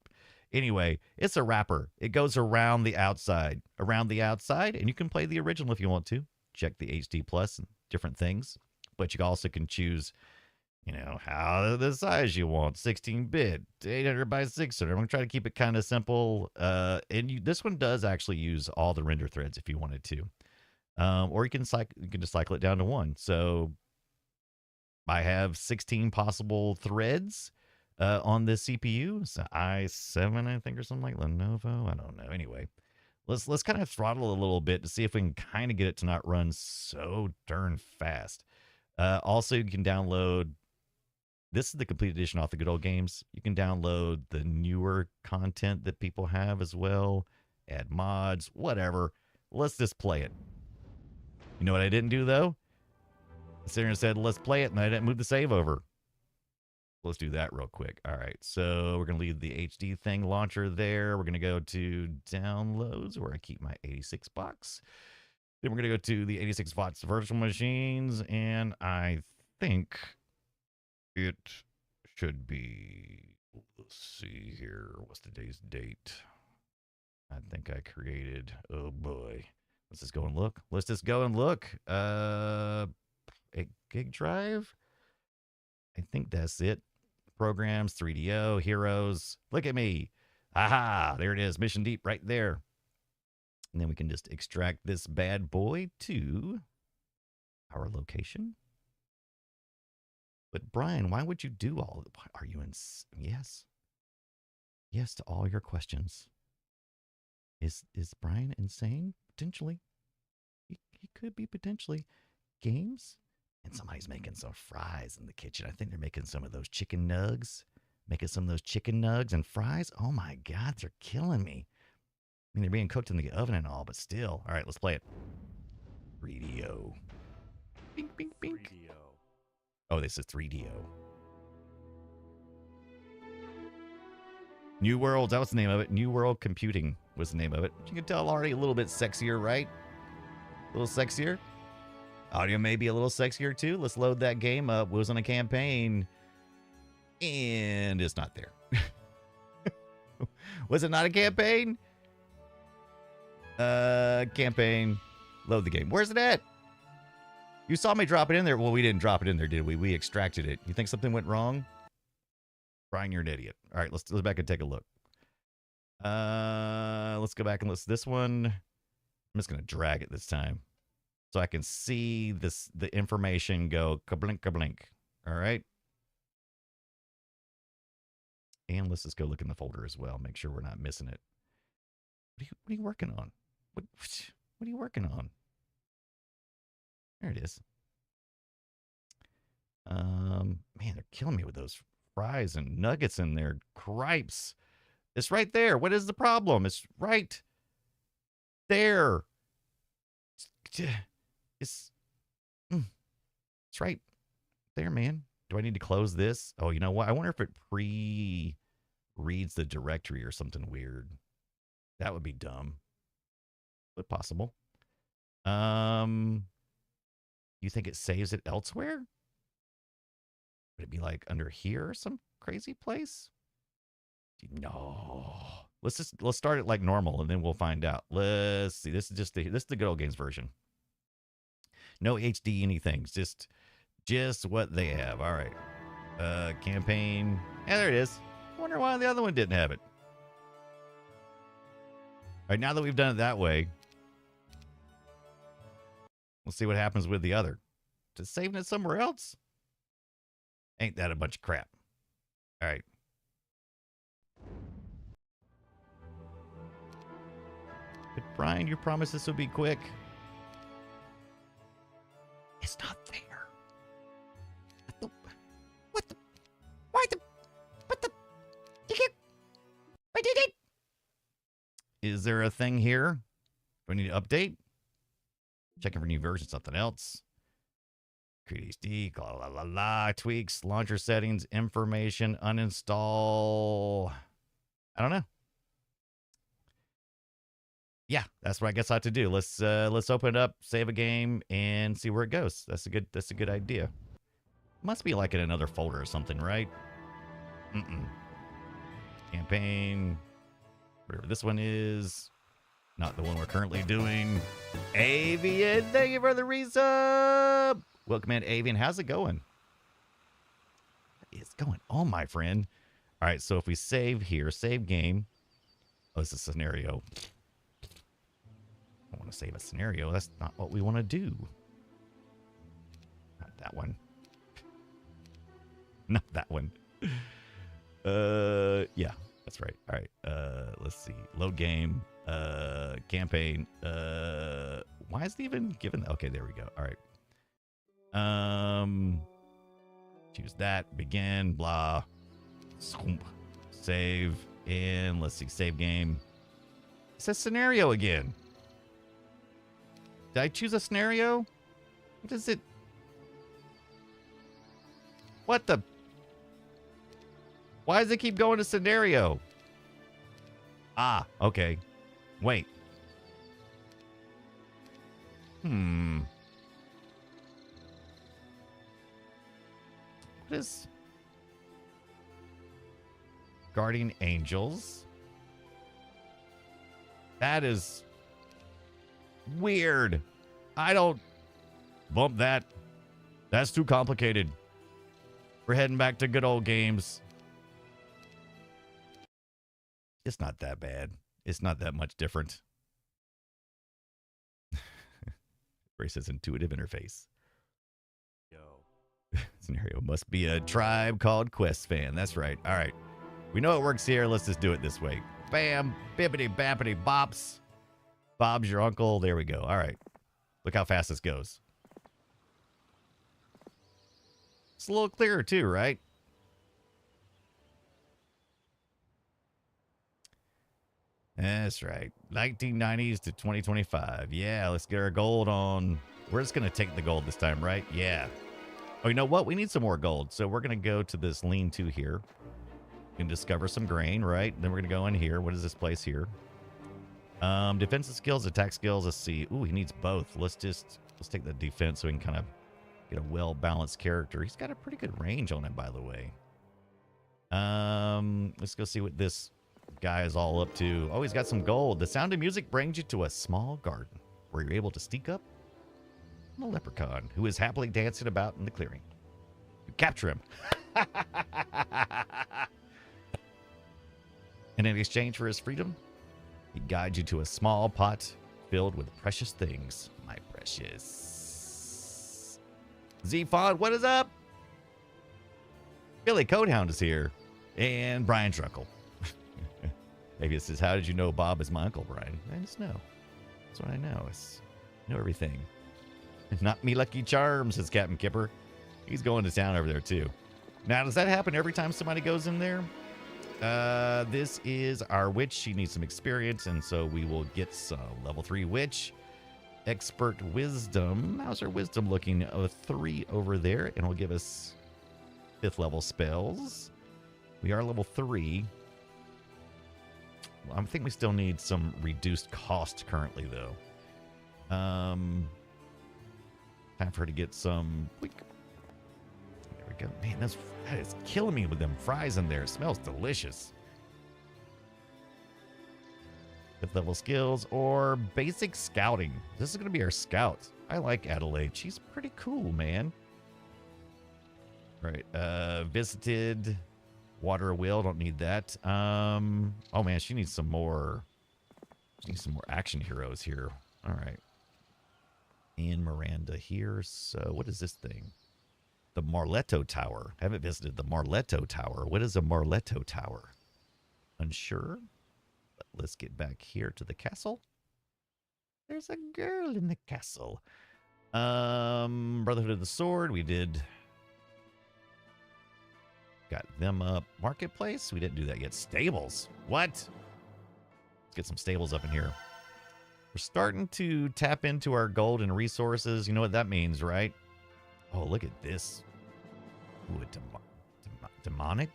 Anyway, it's a wrapper. It goes around the outside, and you can play the original if you want to. Check the HD Plus and different things. But you also can choose, how the size you want, 16-bit, 800 by 600. I'm going to try to keep it kind of simple. This one does actually use all the render threads if you wanted to. Or you can just cycle it down to 1. So I have 16 possible threads on this CPU. It's an i7, I think, or something like Lenovo. I don't know. Anyway, let's kind of throttle a little bit to see if we can kind of get it to not run so darn fast. Also, you can download. This is the complete edition off the good old games. You can download the newer content that people have as well. Add mods, whatever. Let's just play it. You know what I didn't do, though? I sat here and said, let's play it, and I didn't move the save over. Let's do that real quick. All right, so we're going to leave the HD thing launcher there. We're going to go to downloads, where I keep my 86 box. Then we're going to go to the 86 box virtual machines, and I think it should be, let's see here. What's today's date? I think I created, oh boy. Let's just go and look. 8 gig drive. I think that's it. Programs, 3DO, heroes. Look at me. Aha, there it is. Mission Deep right there. And then we can just extract this bad boy to our location. But Brian, why would you do all? Are you in? Yes. Yes to all your questions. Is Brian insane? Potentially. He could be potentially. Games? And somebody's making some fries in the kitchen. I think they're making some of those chicken nugs. Making some of those chicken nugs and fries. Oh my God, they're killing me. I mean, they're being cooked in the oven and all, but still. All right, let's play it. 3DO. Bink, bink, bink. 3DO. Oh, this is 3DO. New World, that was the name of it. New World Computing was the name of it. You can tell already a little bit sexier, right? A little sexier. Audio may be a little sexier too. Let's load that game up. It was on a campaign, and it's not there. Was it not a campaign? Campaign. Load the game. Where's it at? You saw me drop it in there. Well, we didn't drop it in there, did we? We extracted it. You think something went wrong? Brian, you're an idiot. All right, let's go back and take a look. Let's go back and list this one. I'm just going to drag it this time so I can see the information go kablink, kablink. All right. And let's just go look in the folder as well. Make sure we're not missing it. What are you working on? What are you working on? There it is. Man, they're killing me with those fries and nuggets in there. Cripes. It's right there. What is the problem? It's right there. It's, it's right there, man. Do I need to close this? Oh, you know what? I wonder if it pre-reads the directory or something weird. That would be dumb, but possible. You think it saves it elsewhere? Would it be like under here or some crazy place? No. Let's start it like normal and then we'll find out. Let's see. This is the good old games version. No HD anything. Just what they have. All right. Campaign. Yeah, there it is. I wonder why the other one didn't have it. All right, now that we've done it that way, we'll see what happens with the other. Just saving it somewhere else? Ain't that a bunch of crap? All right. But Brian, you promised this would be quick. It's not there. What the? Why the? What the? I did it. Is there a thing here? Do I need to update? Checking for new version, something else. Create HD, la la la, tweaks, launcher settings, information, uninstall. I don't know. Yeah, that's what I guess I have to do. Let's open it up, save a game, and see where it goes. That's a good idea. Must be like in another folder or something, right? Campaign, whatever this one is. Not the one we're currently doing. Avian, thank you for the resub. Welcome in, Avian. How's it going? What is going on, my friend? All right, so if we save here, save game. Oh, this is a scenario. I want to save a scenario. That's not what we want to do. Not that one. Not that one. Yeah, that's right. All right. Let's see. Load game. Campaign. Why is it even given? Okay, there we go. All right. Choose that. Begin. Blah. Save. And let's see. Save game. It says scenario again. Did I choose a scenario? What is it? What the? Why does it keep going to scenario? Ah, okay. Wait. What is Guardian Angels? That is weird. I don't bump that. That's too complicated. We're heading back to good old games. It's not that bad. It's not that much different. Ray says intuitive interface. Yo. Scenario must be a Tribe Called Quest fan. That's right. All right. We know it works here. Let's just do it this way. Bam. Bippity bappity bops. Bob's your uncle. There we go. All right. Look how fast this goes. It's a little clearer too, right? That's right. 1990s to 2025. Yeah, let's get our gold on. We're just going to take the gold this time, right? Yeah. Oh, you know what? We need some more gold. So we're going to go to this lean-to here and discover some grain, right? Then we're going to go in here. What is this place here? Defensive skills, attack skills. Let's see. Ooh, he needs both. Let's take the defense so we can kind of get a well-balanced character. He's got a pretty good range on him, by the way. Let's go see what this guy is all up to. Oh, he's got some gold. The sound of music brings you to a small garden where you're able to sneak up on a leprechaun who is happily dancing about in the clearing. You capture him. And in exchange for his freedom, he guides you to a small pot filled with precious things. My precious. Z-Font, what is up? Billy Codehound is here. And Brian Trunkle. Maybe this is, how did you know Bob is my uncle, Brian? I just know. That's what I know. I know everything. Not me Lucky Charms, says Captain Kipper. He's going to town over there, too. Now, does that happen every time somebody goes in there? This is our witch. She needs some experience, and so we will get some level 3 witch. Expert wisdom. How's her wisdom looking? A 3 over there, and it'll give us 5th level spells. We are level 3. Well, I think we still need some reduced cost currently, though. Time for her to get some. There we go. Man, that is killing me with them fries in there. It smells delicious. 5th level skills or basic scouting. This is going to be our scout. I like Adelaide. She's pretty cool, man. Right. Visited. Water will. Don't need that. Oh, man. She needs some more. She needs some more action heroes here. All right. And Miranda here. So what is this thing? The Marletto Tower. I haven't visited the Marletto Tower. What is a Marletto Tower? Unsure. But let's get back here to the castle. There's a girl in the castle. Brotherhood of the Sword. We did. Got them up. Marketplace. We didn't do that yet. Stables. What? Let's get some stables up in here. We're starting to tap into our gold and resources. You know what that means, right? Oh, look at this. Ooh, a demonic?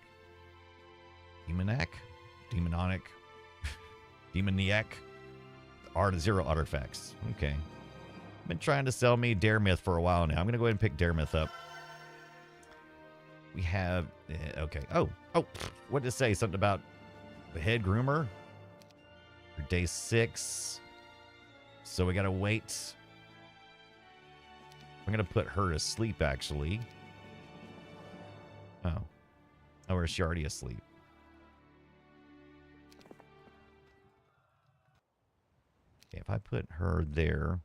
Demonic? Demoniac? Zero artifacts. Okay. Been trying to sell me Dare Myth for a while now. I'm going to go ahead and pick Dare Myth up. We have... okay. Oh. What did it say? Something about the head groomer? For day 6. So we got to wait. I'm going to put her to sleep, actually. Oh. Or is she already asleep? Okay, if I put her there...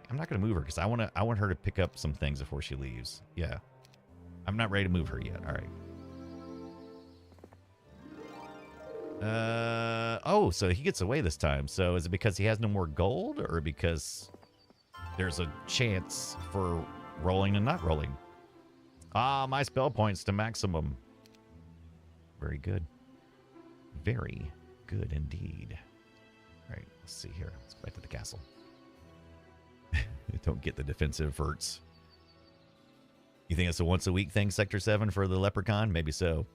I'm not going to move her because I want her to pick up some things before she leaves. Yeah. I'm not ready to move her yet. All right. Oh, so he gets away this time. So is it because he has no more gold or because there's a chance for rolling and not rolling? Ah, my spell points to maximum. Very good. Very good indeed. All right, let's see here. Let's go back to the castle. Don't get the defensive hurts. You think it's a once-a-week thing, Sector 7, for the Leprechaun? Maybe so.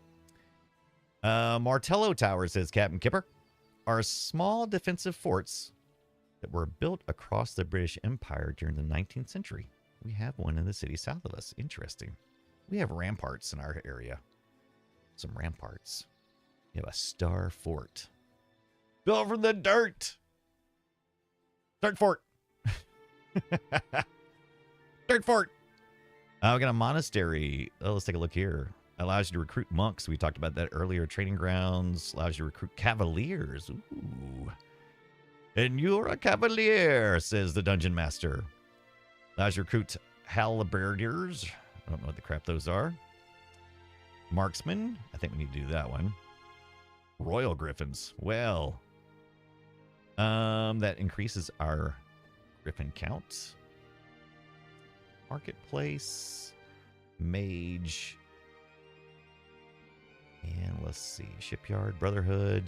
Martello Tower, says Captain Kipper, are small defensive forts that were built across the British Empire during the 19th century. We have one in the city south of us. Interesting. We have ramparts in our area. Some ramparts. We have a star fort. Built from the dirt. Dirt fort. Dirt fort. We got a monastery. Oh, let's take a look here. Allows you to recruit monks. We talked about that earlier. Training grounds. Allows you to recruit cavaliers. Ooh. And you're a cavalier, says the dungeon master. Allows you to recruit halberdiers. I don't know what the crap those are. Marksman. I think we need to do that one. Royal griffins. Well, that increases our griffin count. Marketplace. Mage. And let's see. Shipyard. Brotherhood.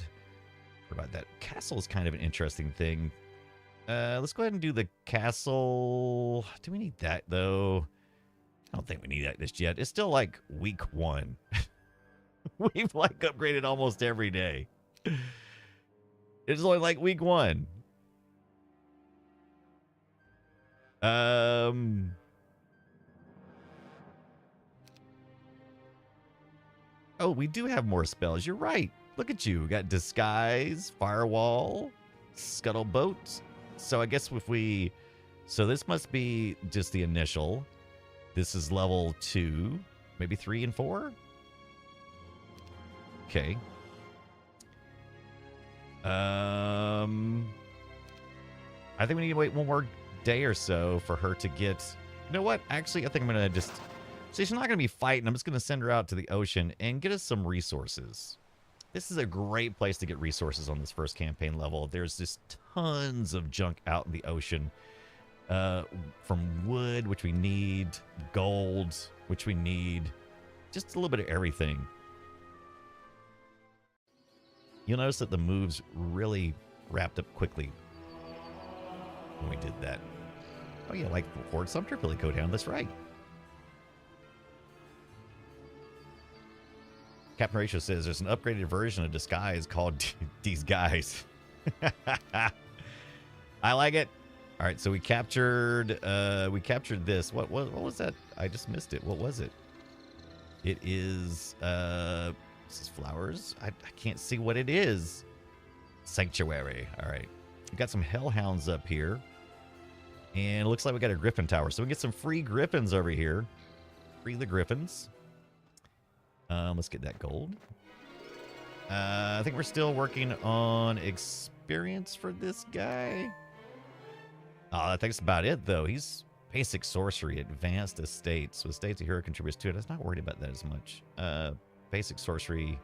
What about that? Castle is kind of an interesting thing. Let's go ahead and do the castle. Do we need that, though? I don't think we need that just yet. It's still like week 1. We've like upgraded almost every day. It's only like week 1. Oh, we do have more spells. You're right. Look at you. We got Disguise, Firewall, Scuttleboat. So I guess if we... So this must be just the initial. This is level 2. Maybe 3 and 4? Okay. I think we need to wait one more day or so for her to get... You know what? Actually, I think I'm going to just... So she's not going to be fighting. I'm just going to send her out to the ocean and get us some resources. This is a great place to get resources on this first campaign level. There's just tons of junk out in the ocean. From wood, which we need, gold, which we need, just a little bit of everything. You'll notice that the moves really wrapped up quickly when we did that. Oh yeah, like Fort Sumter, Billy Codown, that's right. Captain Ratio says there's an upgraded version of Disguise called These Guys. I like it. All right, so we captured this. What was that? I just missed it. What was it? It is this is flowers. I can't see what it is. Sanctuary. All right. We got some hellhounds up here. And it looks like we got a griffin tower. So we get some free griffins over here. Free the griffins. Let's get that gold. I think we're still working on experience for this guy. Oh, I think that's about it, though. He's basic sorcery, advanced estates. So estates a hero contributes to it. I was not worried about that as much. Basic sorcery,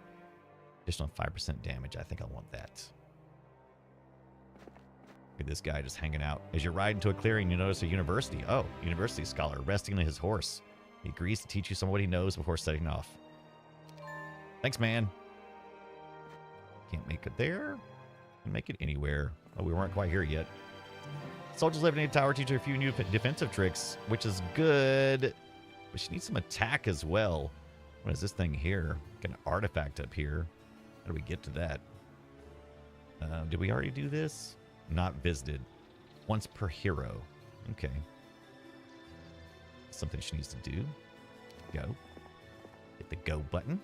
additional 5% damage. I think I want that. Look at this guy just hanging out. As you ride into a clearing, you notice a university. Oh, university scholar resting on his horse. He agrees to teach you some of what he knows before setting off. Thanks, man. Can't make it there. Can make it anywhere. Oh, we weren't quite here yet. Soldiers living in a tower teach you a few new defensive tricks, which is good. But she needs some attack as well. What is this thing here? Got an artifact up here. How do we get to that? Did we already do this? Not visited. Once per hero. Okay. Something she needs to do. Go. Hit the go button.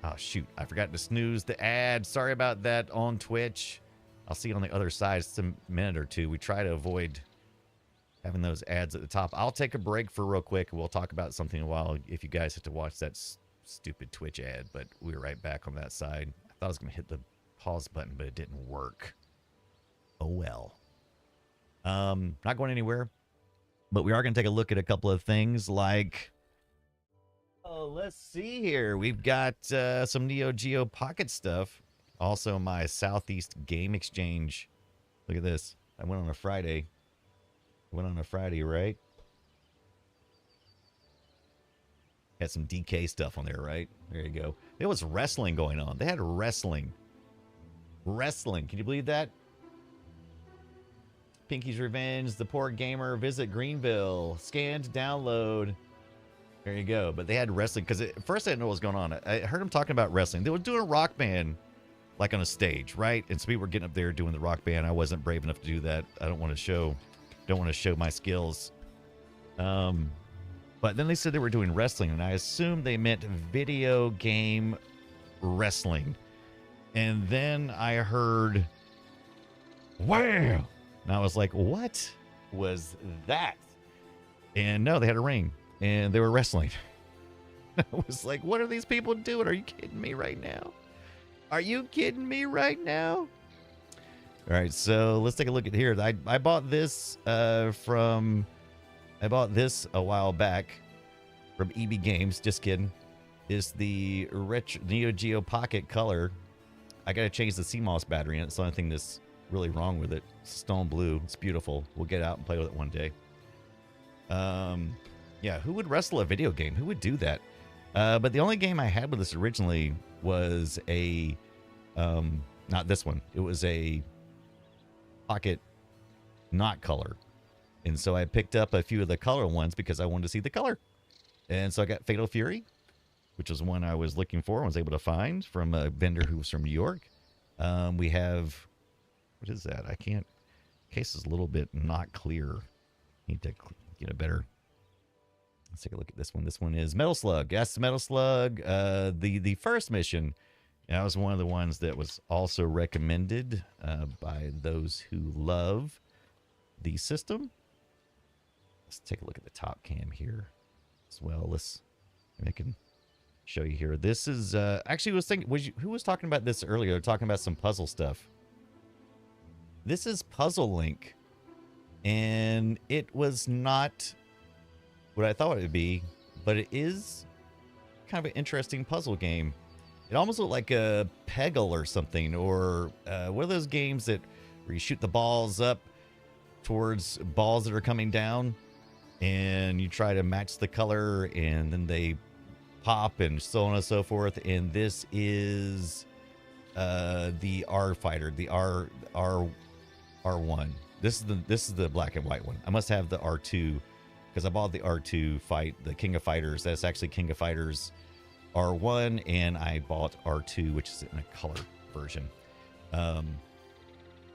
Oh, shoot. I forgot to snooze the ad. Sorry about that on Twitch. I'll see it on the other side. It's a minute or two. We try to avoid having those ads at the top. I'll take a break for real quick. We'll talk about something in a while if you guys have to watch that stupid Twitch ad. But we're right back on that side. I thought I was going to hit the pause button, but it didn't work. Oh, well. Not going anywhere. But we are going to take a look at a couple of things like... Oh, let's see here. We've got some Neo Geo Pocket stuff. Also, my Southeast Game Exchange. Look at this. I went on a Friday. Right? Had some DK stuff on there, right? There you go. There was wrestling going on. They had wrestling. Wrestling. Can you believe that? Pinky's Revenge, The Poor Gamer, Visit Greenville, Scan to Download. There you go. But they had wrestling because at first I didn't know what was going on. I heard them talking about wrestling. They were doing Rock Band. Like on a stage, right? And so we were getting up there doing the Rock Band. I wasn't brave enough to do that. I don't want to show my skills. But then they said they were doing wrestling, and I assumed they meant video game wrestling. And then I heard, wham! And I was like, what was that? And no, they had a ring, and they were wrestling. I was like, what are these people doing? Are you kidding me right now? Are you kidding me right now? All right, so let's take a look at here. I bought this a while back from EB Games. Just kidding. It's the Neo Geo Pocket Color. I got to change the CMOS battery, and it's the only thing that's really wrong with it. It's stone blue. It's beautiful. We'll get out and play with it one day. Yeah, who would wrestle a video game? Who would do that? But the only game I had with this originally was a, not this one. It was a Pocket not color. And so I picked up a few of the color ones because I wanted to see the color. And so I got Fatal Fury, which was one I was looking for and was able to find from a vendor who was from New York. We have, what is that? I can't, case is a little bit not clear. Need to get a better. Let's take a look at this one. This one is Metal Slug. Yes, Metal Slug. The first mission. That was one of the ones that was also recommended by those who love the system. Let's take a look at the top cam here as well. I can show you here. This is actually was thinking. Who was talking about this earlier? Talking about some puzzle stuff. This is Puzzle Link, and it was not what I thought it would be, but it is kind of an interesting puzzle game. It almost looked like a Peggle or something, or one of those games that where you shoot the balls up towards balls that are coming down, and you try to match the color, and then they pop and so on and so forth. And this is the R fighter, the R1. This is the black and white one. I must have the R2 because I bought the R2 fight, the King of Fighters. That's actually King of Fighters R1, and I bought R2, which is in a color version.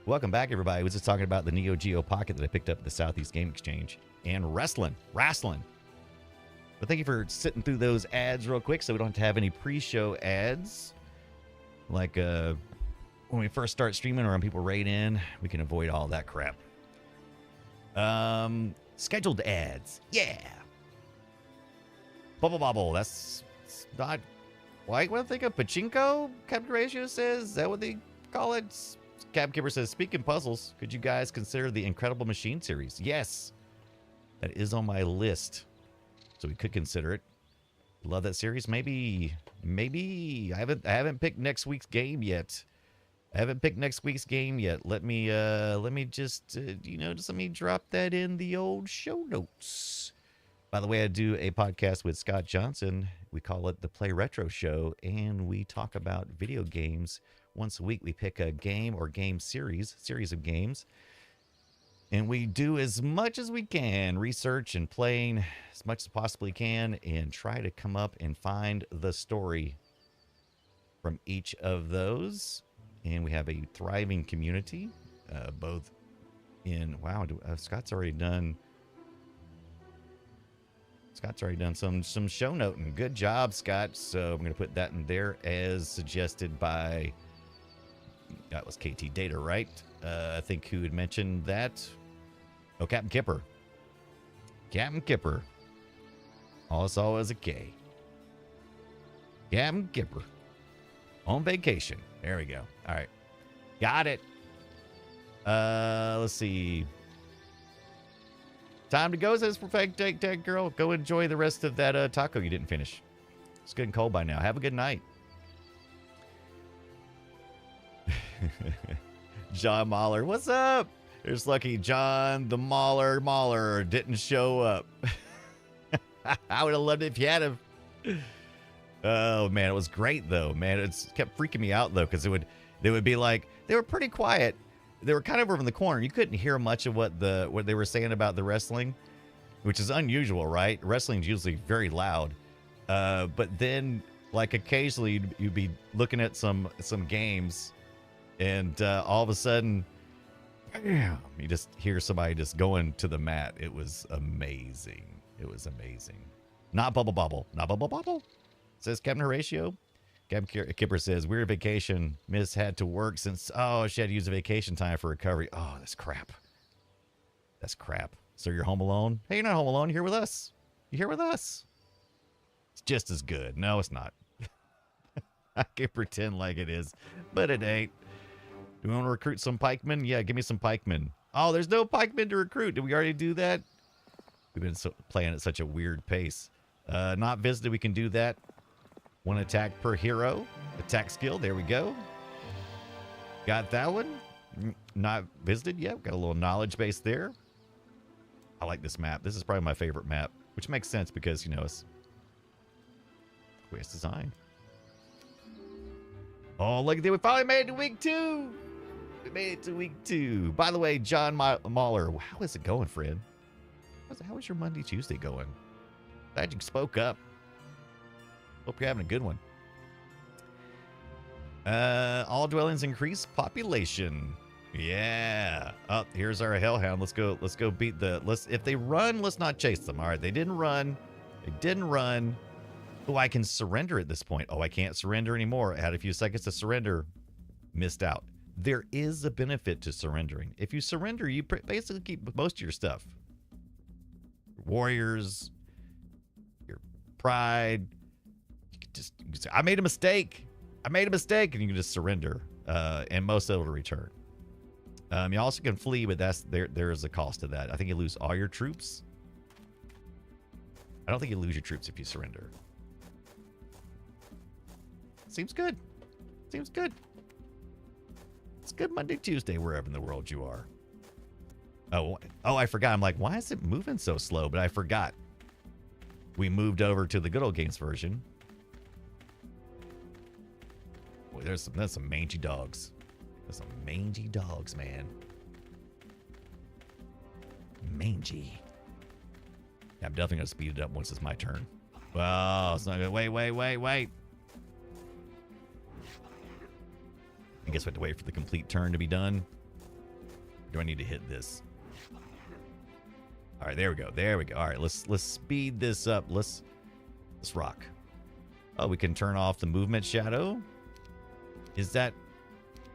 Welcome back, everybody. I was just talking about the Neo Geo Pocket that I picked up at the Southeast Game Exchange and wrestling. But thank you for sitting through those ads real quick so we don't have to have any pre-show ads. Like when we first start streaming or when people raid in, we can avoid all that crap. Scheduled ads. Yeah. Bubble Bobble. That's not like what I think of Pachinko, Captain Ratio says. Is that what they call it? Cab Kipper says, speaking puzzles, could you guys consider the Incredible Machine series? Yes. That is on my list. So we could consider it. Love that series. Maybe I haven't picked next week's game yet. Let me just let me drop that in the old show notes. By the way, I do a podcast with Scott Johnson. We call it the Play Retro Show, and we talk about video games. Once a week, we pick a game or game series of games, and we do as much as we can, research and playing as much as possibly can, and try to come up and find the story from each of those. And we have a thriving community, both in, wow, Scott's already done some show noting. Good job, Scott. So I'm going to put that in there as suggested by, that was KT Data, right? I think who had mentioned that? Oh, Captain Kipper. All I saw was a K. Captain Kipper. On vacation. There we go. All right. Got it. Let's see. Time to go, says Perfect Tech Girl. Go enjoy the rest of that taco you didn't finish. It's getting cold by now. Have a good night. John Mahler. What's up? There's lucky John the Mahler didn't show up. I would have loved it if you had him. Oh man, it was great though, man. It kept freaking me out though, because they would be like, they were pretty quiet. They were kind of over in the corner. You couldn't hear much of what they were saying about the wrestling, which is unusual, right? Wrestling's usually very loud. But then like occasionally you'd be looking at some games, and all of a sudden, bam, you just hear somebody just going to the mat. It was amazing. Not Bubble Bobble. Says Captain Horatio. Captain Kipper says, weird vacation. Miss had to work since, she had to use a vacation time for recovery. Oh, that's crap. So you're home alone? Hey, you're not home alone. You're here with us. It's just as good. No, it's not. I can pretend like it is, but it ain't. Do we want to recruit some pikemen? Yeah, give me some pikemen. Oh, there's no pikemen to recruit. Did we already do that? We've been playing at such a weird pace. Not visited. We can do that. One attack per hero. Attack skill. There we go. Got that one. Not visited yet. Got a little knowledge base there. I like this map. This is probably my favorite map, which makes sense because, it's the way it's designed. Oh, look, we finally made it to week 2. We made it to week 2. By the way, John Mahler, how is it going, friend? How is your Monday, Tuesday going? Glad you spoke up. Hope you're having a good one. All dwellings increase population. Yeah. Oh, here's our hellhound. Let's go beat if they run, let's not chase them. All right, they didn't run. Oh, I can surrender at this point. Oh, I can't surrender anymore. I had a few seconds to surrender. Missed out. There is a benefit to surrendering. If you surrender, you basically keep most of your stuff. Warriors, your pride. You can say, I made a mistake, and you can just surrender, and most of it will return. You also can flee, but there is a cost to that. I think you lose all your troops. I don't think you lose your troops if you surrender. Seems good. Seems good. It's good Monday, Tuesday, wherever in the world you are. Oh, I forgot. I'm like, why is it moving so slow? But I forgot. We moved over to the good old games version. Boy, there's some mangy dogs. There's some mangy dogs, man. Mangy. Yeah, I'm definitely gonna speed it up once it's my turn. Well, it's not gonna wait. I guess we have to wait for the complete turn to be done. Do I need to hit this? All right, there we go. All right, let's speed this up. Let's rock. Oh, we can turn off the movement shadow. Is that?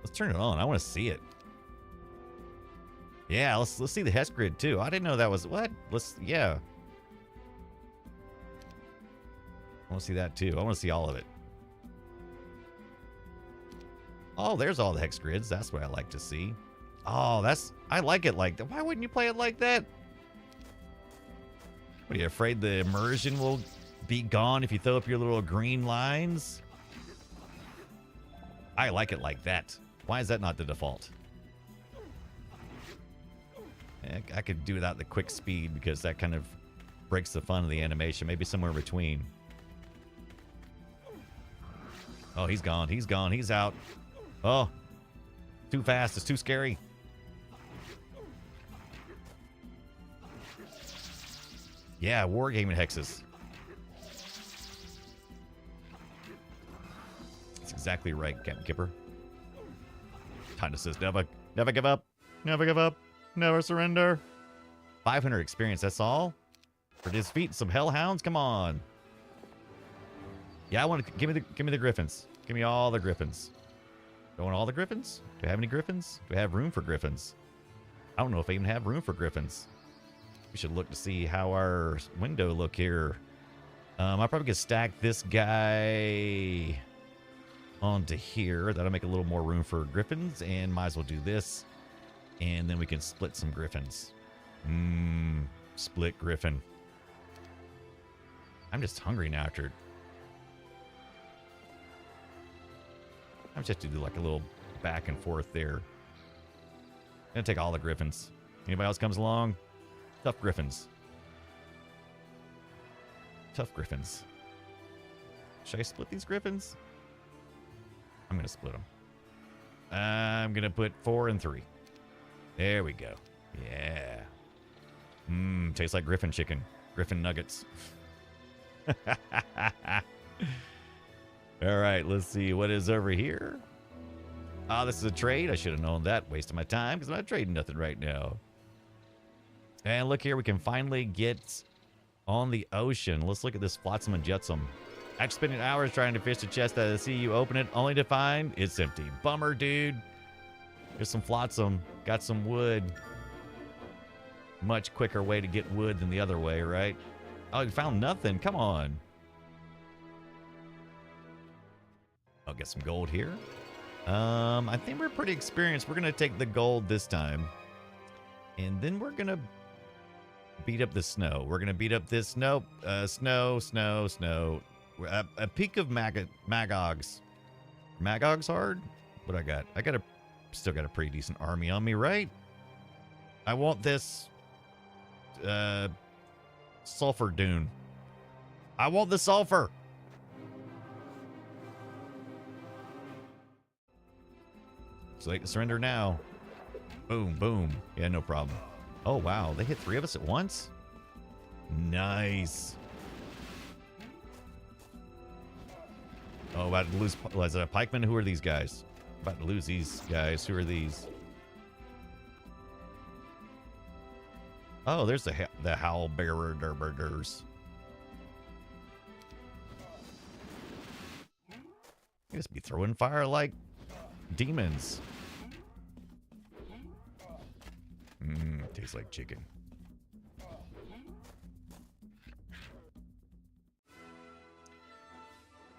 Let's turn it on. I want to see it. Yeah, let's see the HES grid too. I didn't know that was what. Yeah. I want to see that too. I want to see all of it. Oh, there's all the hex grids. That's what I like to see. Oh, I like it like that. Why wouldn't you play it like that? What, are you afraid the immersion will be gone if you throw up your little green lines? I like it like that. Why is that not the default? I could do without the quick speed because that kind of breaks the fun of the animation. Maybe somewhere in between. Oh, he's gone. He's gone. He's out. Oh, too fast. It's too scary. Yeah, wargaming hexes. That's exactly right, Captain Kipper. Time says never give up. Never give up. Never surrender. 500 experience, that's all? For defeat some hellhounds? Come on. Yeah, I want to give me the griffins. Give me all the griffins. Do I want all the griffins? Do I have any griffins? Do I have room for griffins? I don't know if I even have room for griffins. We should look to see how our window look here. I probably could stack this guy onto here. That'll make a little more room for griffins, and might as well do this. And then we can split some griffins. Split griffin. I'm just hungry now after. I'm just to do like a little back and forth there. Gonna take all the griffins. Anybody else comes along? Tough griffins. Tough griffins. Should I split these griffins? I'm gonna split them. I'm gonna put 4 and 3. There we go. Yeah. Tastes like griffin chicken. Griffin nuggets. All right, let's see what is over here. Ah, this is a trade. I should have known that. Wasting my time because I'm not trading nothing right now. And look here, we can finally get on the ocean. Let's look at this flotsam and jetsam. After spending hours trying to fish the chest out of the sea, you open it only to find it's empty. Bummer, dude. There's some flotsam. Got some wood. Much quicker way to get wood than the other way, right? Oh, you found nothing. Come on. I'll get some gold here. I think we're pretty experienced. We're going to take the gold this time. And then we're going to beat up the snow. We're going to beat up this snow. Snow. A peak of Magogs. Magog's hard? What I got? Still got a pretty decent army on me, right? I want this sulfur dune. I want the sulfur. So they can surrender now. Boom, boom. Yeah, no problem. Oh, wow. They hit 3 of us at once? Nice. Oh, about to lose. Is it a pikeman? Who are these guys? About to lose these guys. Who are these? Oh, there's the howl bearer burgers. You just be throwing fire like demons. Tastes like chicken.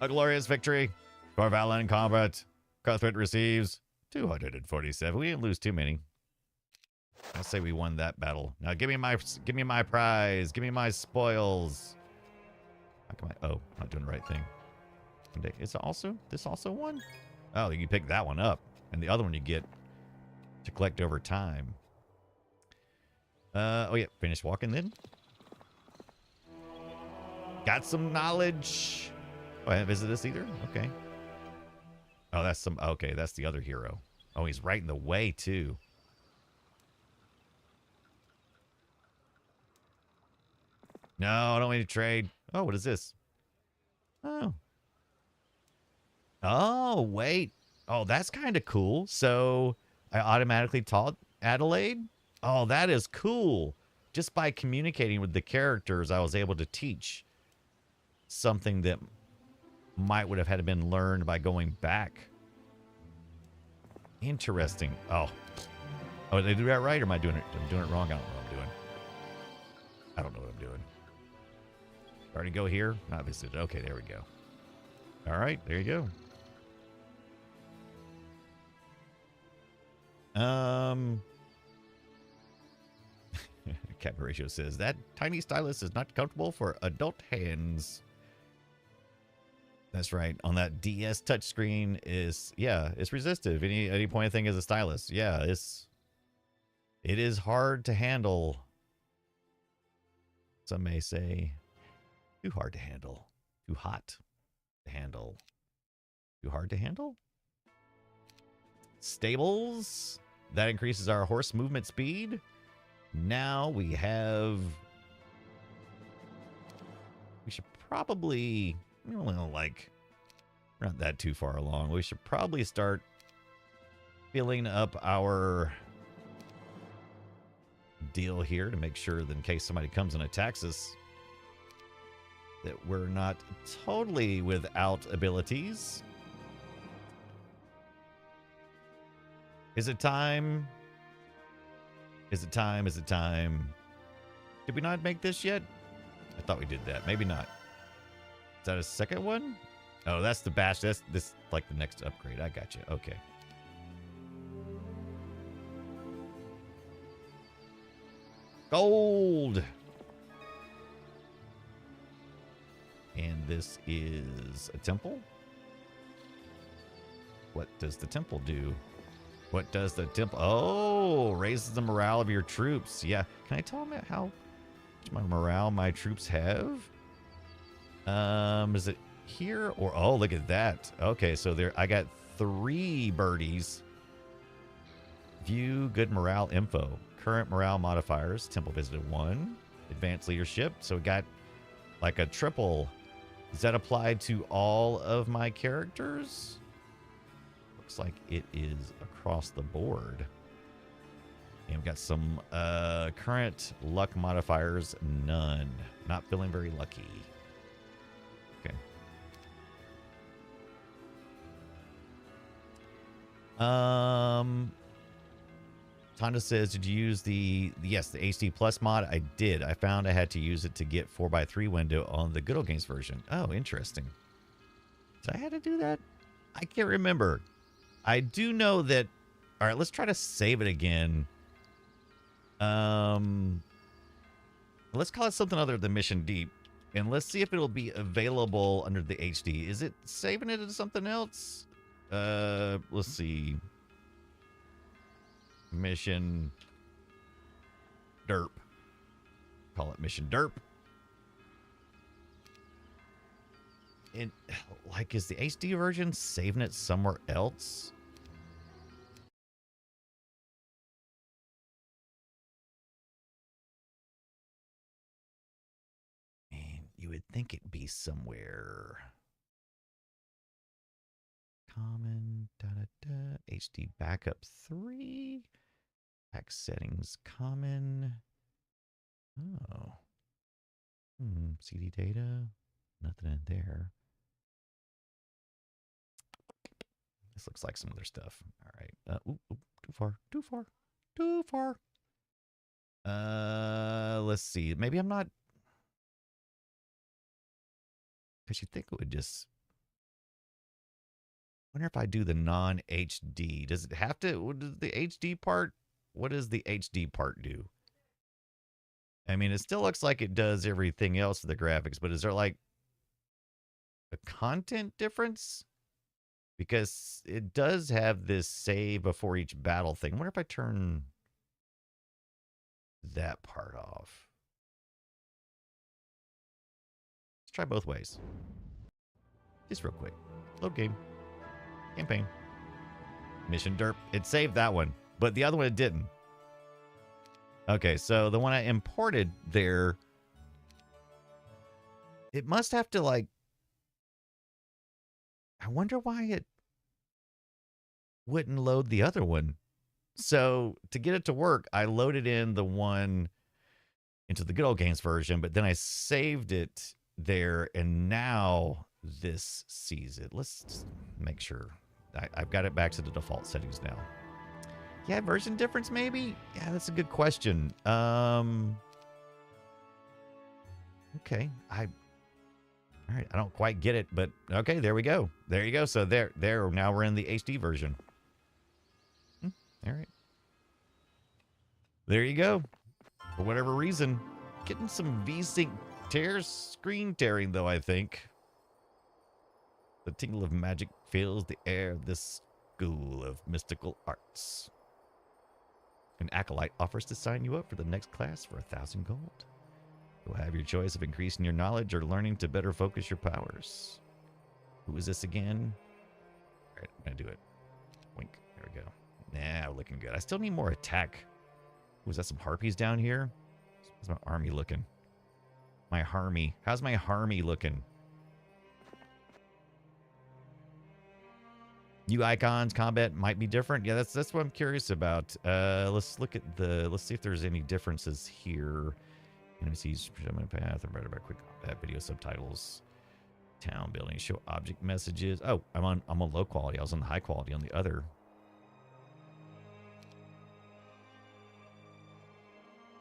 A glorious victory for valiant combat. Cuthbert receives 247. We didn't lose too many. I say we won that battle. Now give me my prize. Give me my spoils. How come oh, I'm not doing the right thing. Weapon deck. Is it also this also one? Oh, you pick that one up, and the other one you get to collect over time. Oh yeah, finish walking then. Got some knowledge. Oh, I haven't visited this either. Okay. Oh, that's some. Okay, that's the other hero. Oh, he's right in the way too. No, I don't want to trade. Oh, what is this? Oh. Oh, wait. Oh, that's kind of cool. So I automatically taught Adelaide? Oh, that is cool. Just by communicating with the characters, I was able to teach something that might would have had been learned by going back. Interesting. Oh. Oh, did they do that right? Or am I doing it? I'm doing it wrong. I don't know what I'm doing. I don't know what I'm doing. Already go here? Not visited. Okay, there we go. All right, there you go. Cap Ratio says that tiny stylus is not comfortable for adult hands. That's right. On that DS touchscreen is, yeah, it's resistive. Any pointy thing is a stylus. Yeah, it is hard to handle. Some may say too hard to handle, too hot to handle, too hard to handle. Stables, that increases our horse movement speed. Now we have, we should probably, like, we're not that too far along. We should probably start filling up our deal here to make sure that in case somebody comes and attacks us, that we're not totally without abilities. Is it time? Is it time? Is it time? Did we not make this yet? I thought we did that. Maybe not. Is that a second one? Oh, that's the bash. That's this like the next upgrade. I got you. Okay. Gold. And this is a temple. What does the temple do? What does the temple? Oh, raises the morale of your troops. Yeah. Can I tell them how much my morale my troops have? Is it here or oh, look at that. Okay, so there I got 3 birdies. View good morale info. Current morale modifiers. Temple visited 1. Advanced leadership. So we got like a triple. Is that applied to all of my characters? Looks like it is across the board. And we've got some current luck modifiers, none. Not feeling very lucky. Okay. Tonda says, did you use yes, the HD Plus mod? I did. I found I had to use it to get 4x3 window on the Good Old Games version. Oh, interesting. Did I have to do that? I can't remember. I do know that. All right, let's try to save it again. Let's call it something other than Mission Deep. And let's see if it'll be available under the HD. Is it saving it into something else? Let's see. Mission Derp. Call it Mission Derp. And like, is the HD version saving it somewhere else? Man, you would think it'd be somewhere. Common, HD backup 3. Back settings, common. Oh. CD data. Nothing in there. This looks like some other stuff. All right. Too far. Too far. Too far. Let's see. Maybe I'm not. Because you'd think it would just. I wonder if I do the non-HD. Does it have to? What does the HD part? What does the HD part do? I mean, it still looks like it does everything else to the graphics, but is there like a content difference? Because it does have this save before each battle thing. I wonder if I turn that part off. Let's try both ways. Just real quick. Load game. Campaign. Mission derp. It saved that one, but the other one it didn't. Okay, so the one I imported there, it must have to like, I wonder why it wouldn't load the other one. So to get it to work, I loaded in the one into the good old games version, but then I saved it there, and now this sees it. Let's just make sure. I've got it back to the default settings now. Yeah, version difference maybe? Yeah, that's a good question. Okay. All right, I don't quite get it, but okay, there we go. There you go. So there, now we're in the HD version. All right. There you go. For whatever reason, getting some VSync screen tearing, though, I think. The tingle of magic fills the air of this school of mystical arts. An acolyte offers to sign you up for the next class for 1,000 gold. You'll have your choice of increasing your knowledge or learning to better focus your powers. Who is this again? All right, I'm going to do it. Wink. There we go. Nah, looking good. I still need more attack. Was that some harpies down here? How's my army looking? My harmy. How's my harmy looking? New icons, combat might be different. Yeah, that's what I'm curious about. Let's look at let's see if there's any differences here. NPCs, predominant path, and right about quick combat, video subtitles, town building, show object messages. Oh, I'm on low quality. I was on the high quality on the other.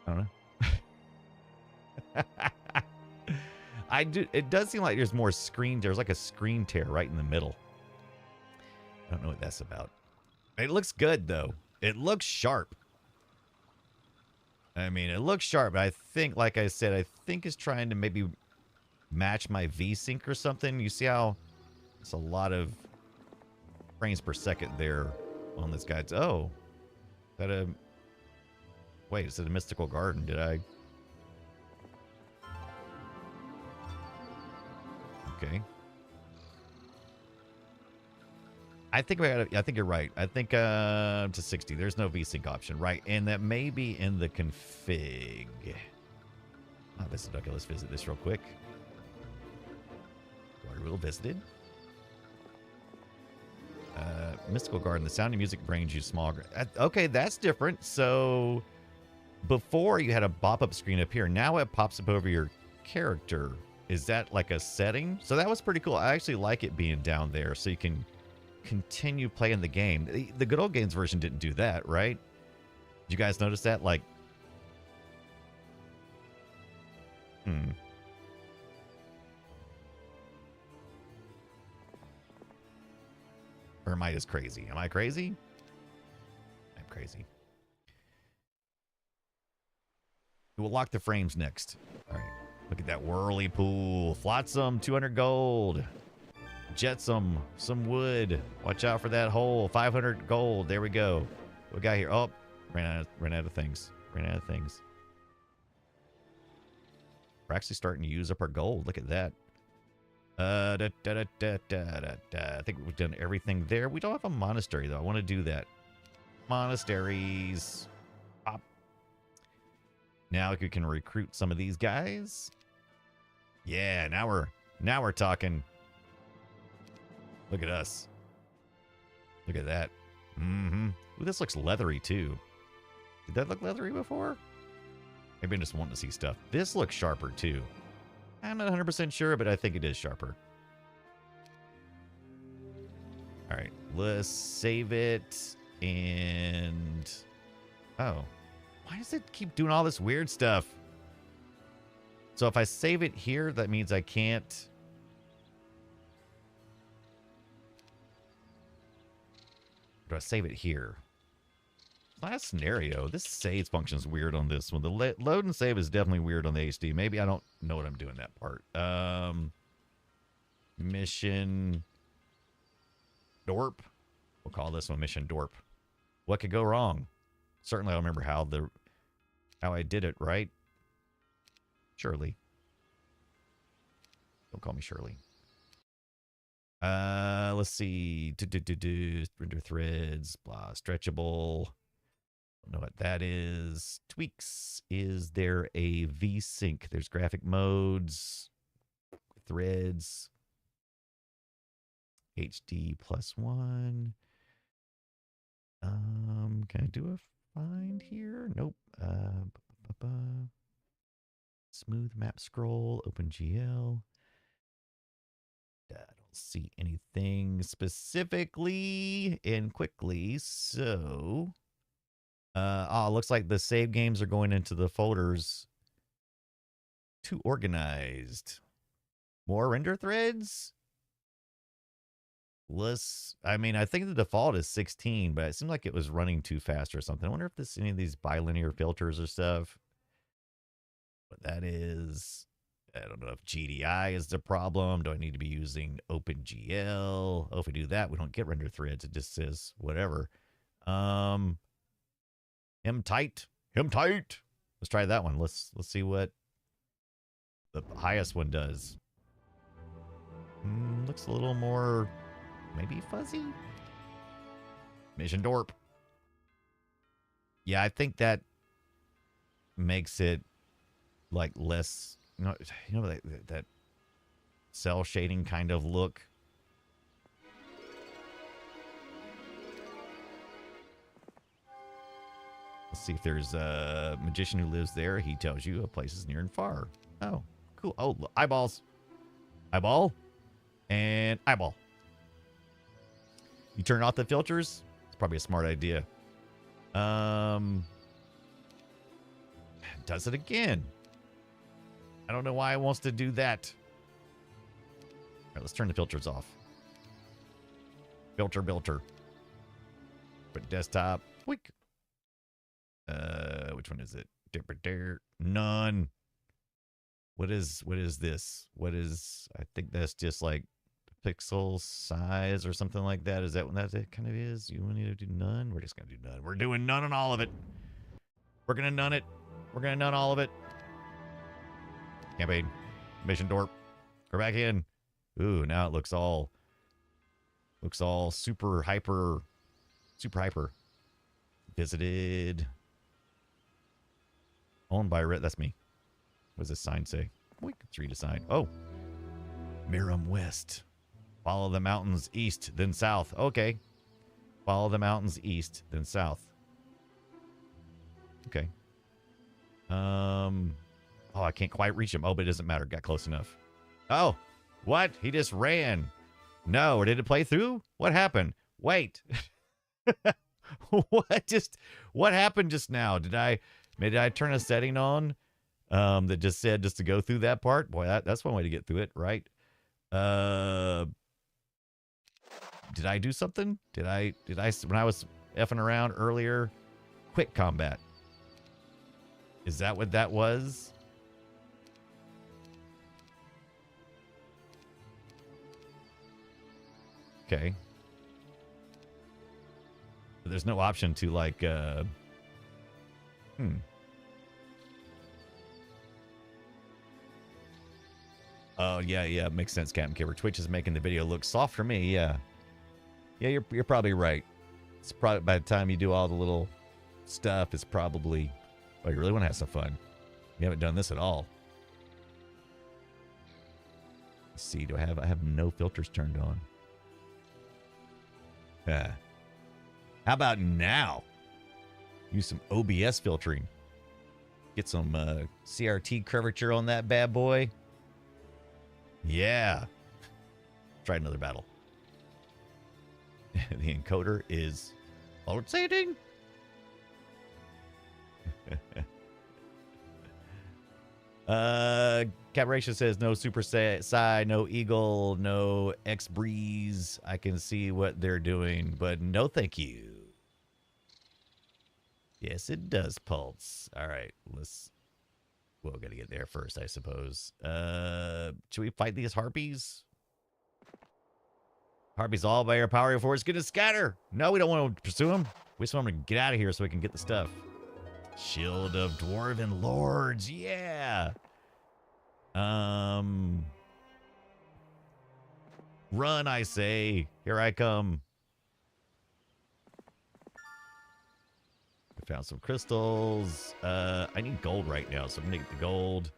I don't know. It does seem like there's more screen. There's like a screen tear right in the middle. I don't know what that's about. It looks good, though. It looks sharp. I mean, it looks sharp, but I think, like I said, I think it's trying to maybe match my VSync or something. You see how it's a lot of frames per second there on this guy. Oh, is that a... Wait, is it a mystical garden? Did I... Okay. I think I think you're right. I think to 60. There's no VSync option, right? And that may be in the config. Oh, okay, let's visit this real quick. Water wheel visited. Mystical Garden. The sound of music brings you small. Okay, that's different. So before you had a pop-up screen up here. Now it pops up over your character. Is that like a setting? So that was pretty cool. I actually like it being down there so you can continue playing the game. The good old games version didn't do that, right? Did you guys notice that? Like, Or am I just crazy? Am I crazy? I'm crazy. We'll lock the frames next. All right. Look at that whirly pool. Flotsam, 200 gold. Jetsam, some wood. Watch out for that hole. 500 gold. There we go. What we got here? Oh, ran out of things. Ran out of things. We're actually starting to use up our gold. Look at that. I think we've done everything there. We don't have a monastery, though. I want to do that. Monasteries. Pop. Now we can recruit some of these guys. Yeah, now we're talking. Look at us. Look at that. Ooh, this looks leathery, too. Did that look leathery before? Maybe I'm just wanting to see stuff. This looks sharper, too. I'm not 100% sure, but I think it is sharper. All right, let's save it. And... oh. Why does it keep doing all this weird stuff? So if I save it here, that means I can't... do I save it here? Last scenario. This save function is weird on this one. The load and save is definitely weird on the HD. Maybe I don't know what I'm doing that part. Mission Dorp. We'll call this one Mission Dorp. What could go wrong? Certainly I'll remember how I did it, right? Shirley. Don't call me Shirley. Let's see. Render threads, blah, stretchable. Don't know what that is. Tweaks. Is there a VSync? There's graphic modes, threads, HD +1. Can I do a find here? Nope. Smooth map scroll, OpenGL. I don't see anything specifically and quickly, so looks like the save games are going into the folders. Too organized. More render threads? I think the default is 16, but it seemed like it was running too fast or something. I wonder if there's any of these bilinear filters or stuff. What that is. I don't know if GDI is the problem. Do I need to be using OpenGL? Oh, if we do that, we don't get render threads. It just says whatever. Him tight. Let's try that one. Let's see what the highest one does. Looks a little more maybe fuzzy. Mission Dorp. Yeah, I think that makes it like less, that cell shading kind of look. Let's see if there's a magician who lives there. He tells you a place is near and far. Oh, cool. Oh, eyeballs. Eyeball and eyeball. You turn off the filters? It's probably a smart idea. Does it again. I don't know why it wants to do that. All right, let's turn the filters off. Filter. Put desktop. Weak. Which one is it? None. What is this? I think that's just like pixel size or something like that. Is that what that kind of is? You want to do none? We're just going to do none. We're doing none on all of it. We're going to none it. We're going to none all of it. Campaign. Mission Dorp. Go back in. Ooh, now it looks all super hyper. Visited. Owned by Red. That's me. What does this sign say? We can read a sign. Oh. Miram West. Follow the mountains east, then south. Okay. Follow the mountains east, then south. Okay. Oh, I can't quite reach him. Oh, but it doesn't matter. Got close enough. Oh, what? He just ran. No, or did it play through? What happened? Wait. What happened just now? Did I turn a setting on that just said just to go through that part? Boy, that's one way to get through it, right? Did I do something? Did I when I was effing around earlier? Quick combat. Is that what that was? Okay. But there's no option to like Oh yeah, makes sense, Captain Kipper. Twitch is making the video look soft for me, yeah. Yeah, you're probably right. It's probably by the time you do all the little stuff, it's probably, oh, you really want to have some fun. You haven't done this at all. Let's see, I have no filters turned on. How about now? Use some OBS filtering. Get some CRT curvature on that bad boy. Yeah. Try another battle. The encoder is pulsating. Cabaration says no Super Psy, no Eagle, no X Breeze. I can see what they're doing, but no thank you. Yes, it does pulse. All right, we'll gotta get there first, I suppose. Should we fight these harpies? Harpy's all by our power force gonna scatter. No, we don't want to pursue him. We just want him to get out of here so we can get the stuff. Shield of Dwarven Lords, yeah. Run, I say. Here I come. I found some crystals. I need gold right now, so I'm gonna get the gold.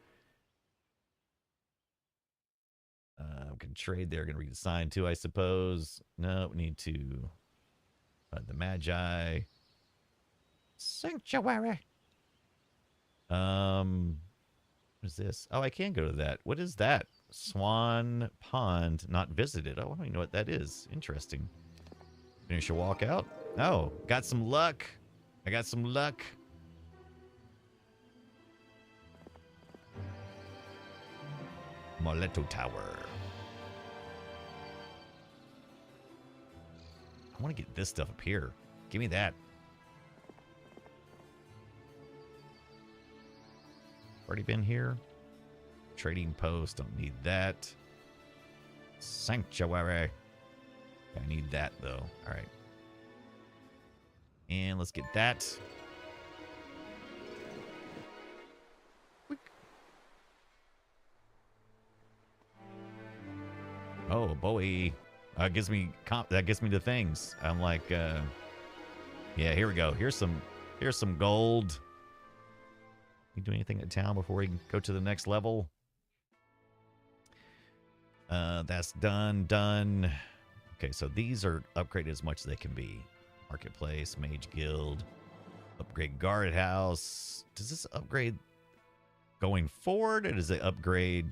We can trade there. Gonna read the sign too, I suppose. No, we need to the Magi. Sanctuary. What is this? Oh, I can go to that. What is that? Swan Pond not visited. Oh, I don't even know what that is. Interesting. Finish your walk out. Oh, got some luck. I got some luck. Moleto Tower. I want to get this stuff up here. Give me that. Already been here. Trading post. Don't need that. Sanctuary. I need that, though. All right. And let's get that. Oh, boy. That gives me the things. I'm like, yeah, here we go. Here's some gold. You do anything at town before we can go to the next level? That's done. Okay, so these are upgraded as much as they can be. Marketplace, Mage Guild, upgrade Guard House. Does this upgrade going forward, or does it upgrade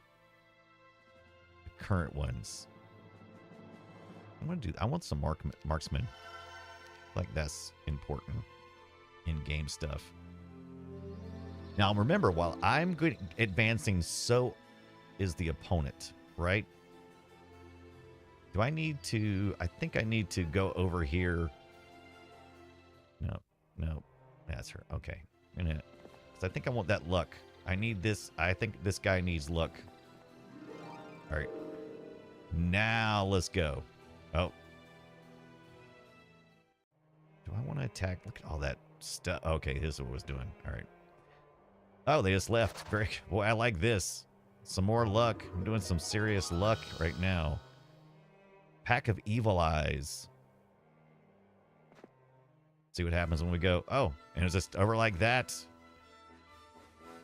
the current ones? I want some marksman. Like that's important in game stuff. Now remember, while I'm good advancing, so is the opponent, right? Do I need to? I think I need to go over here. No, that's her. Okay, because I think I want that luck. I need this. I think this guy needs luck. All right, now let's go. Oh, do I want to attack? Look at all that stuff. Okay, this is what I was doing. All right. Oh, they just left. Great. Boy, I like this. Some more luck. I'm doing some serious luck right now. Pack of Evil Eyes. See what happens when we go. Oh, and it's just over like that.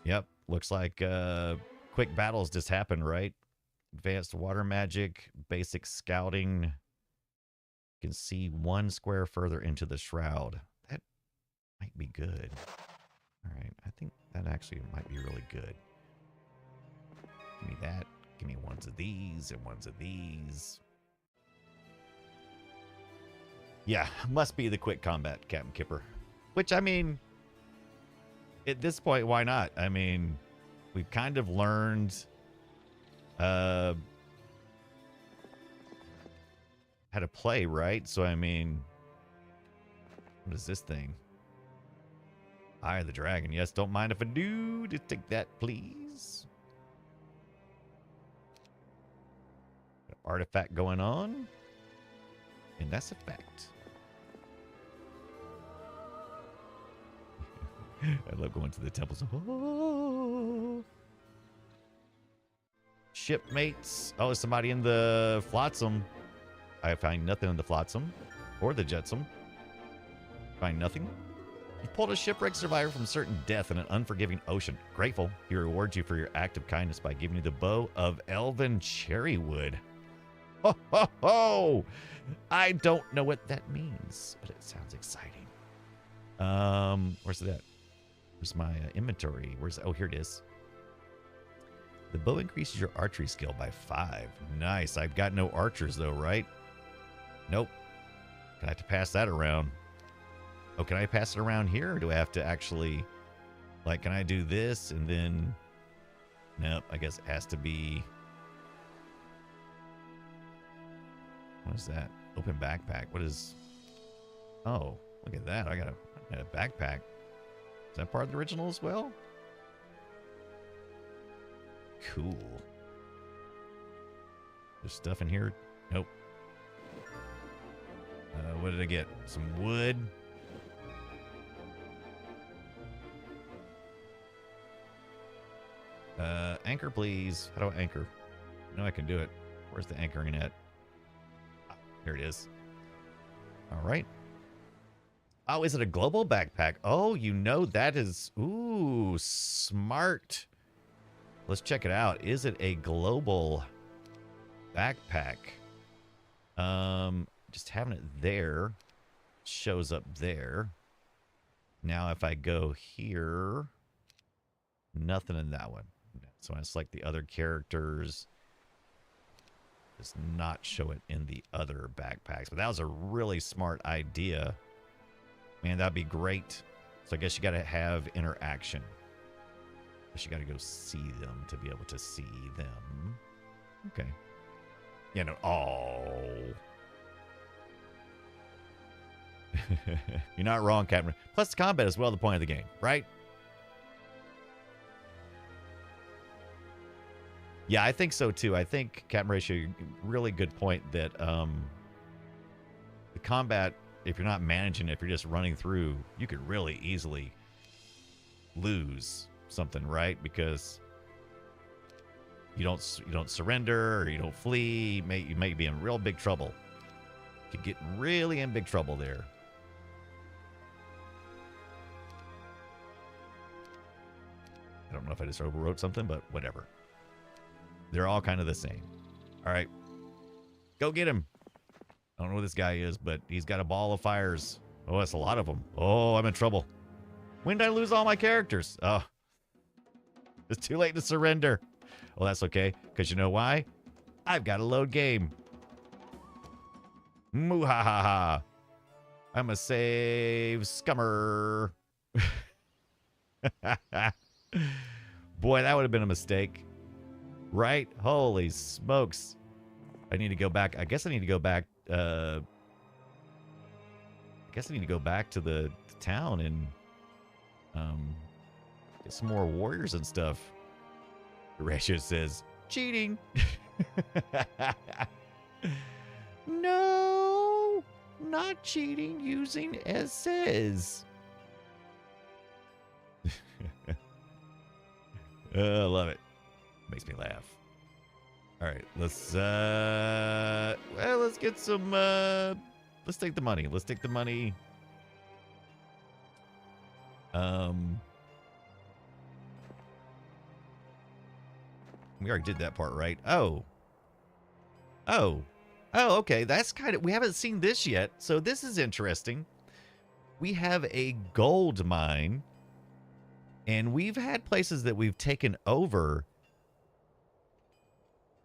Yep. Looks like quick battles just happened, right? Advanced water magic, basic scouting. You can see 1 square further into the shroud. That might be good. All right. I think that actually might be really good. Give me that. Give me ones of these and ones of these. Yeah, must be the quick combat, Captain Kipper. Which, I mean, at this point, why not? I mean, we've kind of learned how to play, right? So, I mean, what is this thing? Eye of the Dragon. Yes, don't mind if I do. Just take that, please. Artifact going on. And that's a fact. I love going to the temples. Oh. Shipmates. Oh, somebody in the Flotsam. I find nothing in the Flotsam or the Jetsam. Find nothing. You pulled a shipwreck survivor from certain death in an unforgiving ocean. Grateful, he rewards you for your act of kindness by giving you the bow of Elven Cherrywood. Ho, ho, ho! I don't know what that means, but it sounds exciting. Where's it at? Where's my inventory? Oh, here it is. The bow increases your archery skill by 5. Nice. I've got no archers, though, right? Nope. Can I have to pass that around? Oh, can I pass it around here? Or do I have to actually... Like, can I do this and then... Nope. I guess it has to be... What is that? Open backpack. What is... Oh, look at that. I got a backpack. Is that part of the original as well? Cool. There's stuff in here? Nope. What did I get? Some wood. Anchor, please. How do I anchor? No, I can do it. Where's the anchoring at? Ah, here it is. All right. Oh, is it a global backpack? Oh, you know that is... Ooh, smart. Let's check it out. Is it a global backpack? Just having it there shows up there. Now, if I go here, nothing in that one. So when I select the other characters, does not show it in the other backpacks. But that was a really smart idea. Man, that'd be great. So I guess you got to have interaction. I guess you got to go see them to be able to see them. Okay. Yeah, no. Oh. You're not wrong, Captain. Plus, the combat is well the point of the game, right? Yeah, I think so too. I think, Captain Ratio, really good point that the combat, if you're not managing it, if you're just running through, you could really easily lose something, right? Because you don't surrender or you don't flee. You may be in real big trouble. You could get really in big trouble there. I don't know if I just overwrote something, but whatever. They're all kind of the same. All right. Go get him. I don't know who this guy is, but he's got a ball of fires. Oh, that's a lot of them. Oh, I'm in trouble. When did I lose all my characters? Oh, it's too late to surrender. Well, that's okay, because you know why? I've got a load game. Muhahaha. I'm a save scummer. Boy, that would have been a mistake. Right? Holy smokes. I need to go back. I guess I need to go back. I guess I need to go back to the town and get some more warriors and stuff. Ratio says, cheating. No, not cheating, using SS. I love it. Makes me laugh. All right, let's get some let's take the money. Let's take the money. We already did that part, right? Oh, okay. That's kind of, we haven't seen this yet, so this is interesting. We have a gold mine, and we've had places that we've taken over,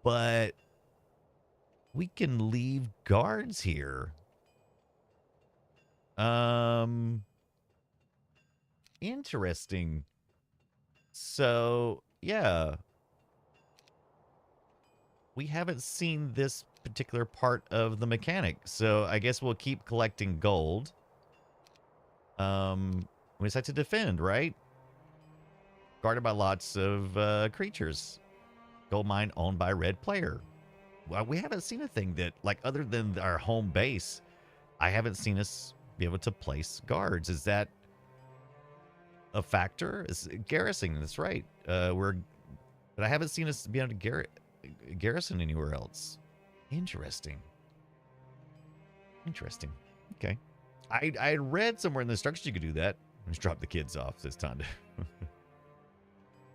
but we can leave guards here. Interesting. So, yeah. We haven't seen this particular part of the mechanic, so I guess we'll keep collecting gold. We decide to defend, right? Guarded by lots of creatures. Gold mine owned by red player. Well, we haven't seen a thing that, like, other than our home base, I haven't seen us be able to place guards. Is that a factor? Is garrisoning? That's right. But I haven't seen us be able to garrison anywhere else. Interesting. Interesting. Okay. I had read somewhere in the instructions you could do that. Let's drop the kids off this time.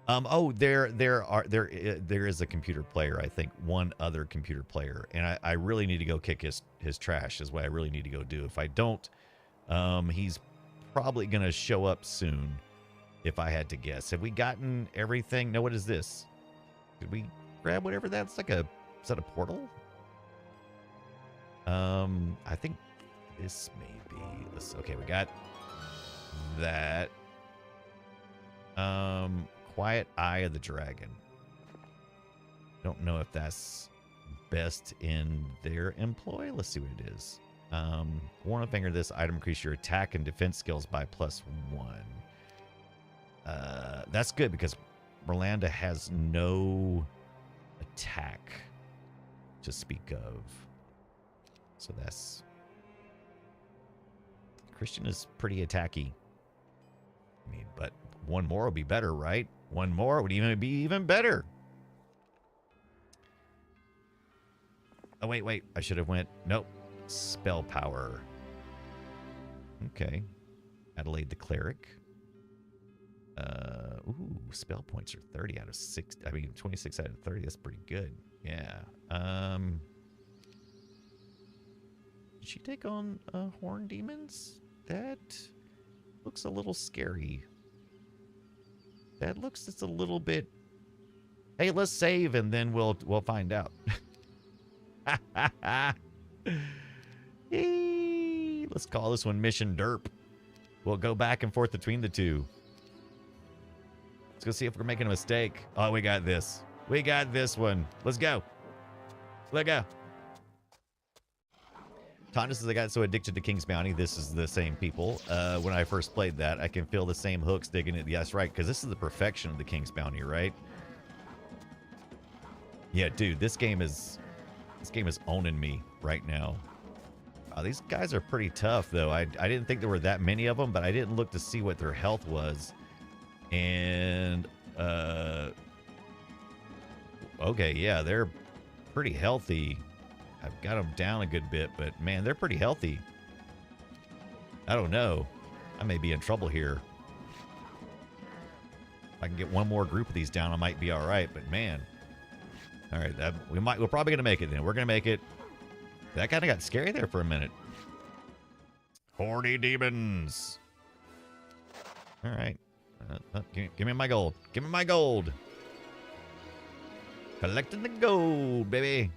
Oh, there is a computer player. I think one other computer player, and I really need to go kick his trash. Is what I really need to go do. If I don't, he's probably gonna show up soon. If I had to guess, have we gotten everything? No. What is this? Did we grab whatever that's like a? Is that a portal? I think this may be this. Okay, we got that. Quiet Eye of the Dragon. Don't know if that's best in their employ. Let's see what it is. Warn of Anger, this item increases your attack and defense skills by +1. That's good because Merlanda has no attack to speak of. So that's Christian is pretty attacky. I mean, but one more would be better, right? One more would even be even better. Oh, wait. I should have went. Nope. Spell power. Okay. Adelaide the Cleric. Ooh, spell points are 30 out of 6. I mean, 26 out of 30. That's pretty good. Yeah. Did she take on Horn Demons? That looks a little scary. That looks just a little bit. Hey, let's save and then we'll find out. Let's call this one Mission Derp. We'll go back and forth between the two. Let's go see if we're making a mistake. Oh, we got this. We got this one. Let's go. Let's go. Tonda says, I got so addicted to King's Bounty. This is the same people. When I first played that, I can feel the same hooks digging it. Yes, right, because this is the perfection of the King's Bounty, right? Yeah, dude, this game is owning me right now. These guys are pretty tough, though. I didn't think there were that many of them, but I didn't look to see what their health was. And, okay, yeah, they're pretty healthy. I've got them down a good bit, but, man, they're pretty healthy. I don't know. I may be in trouble here. If I can get one more group of these down, I might be all right, but, man. All right, we're probably going to make it then. We're going to make it. That kind of got scary there for a minute. Horny demons. All right. Give me my gold. Give me my gold. Collecting the gold, baby.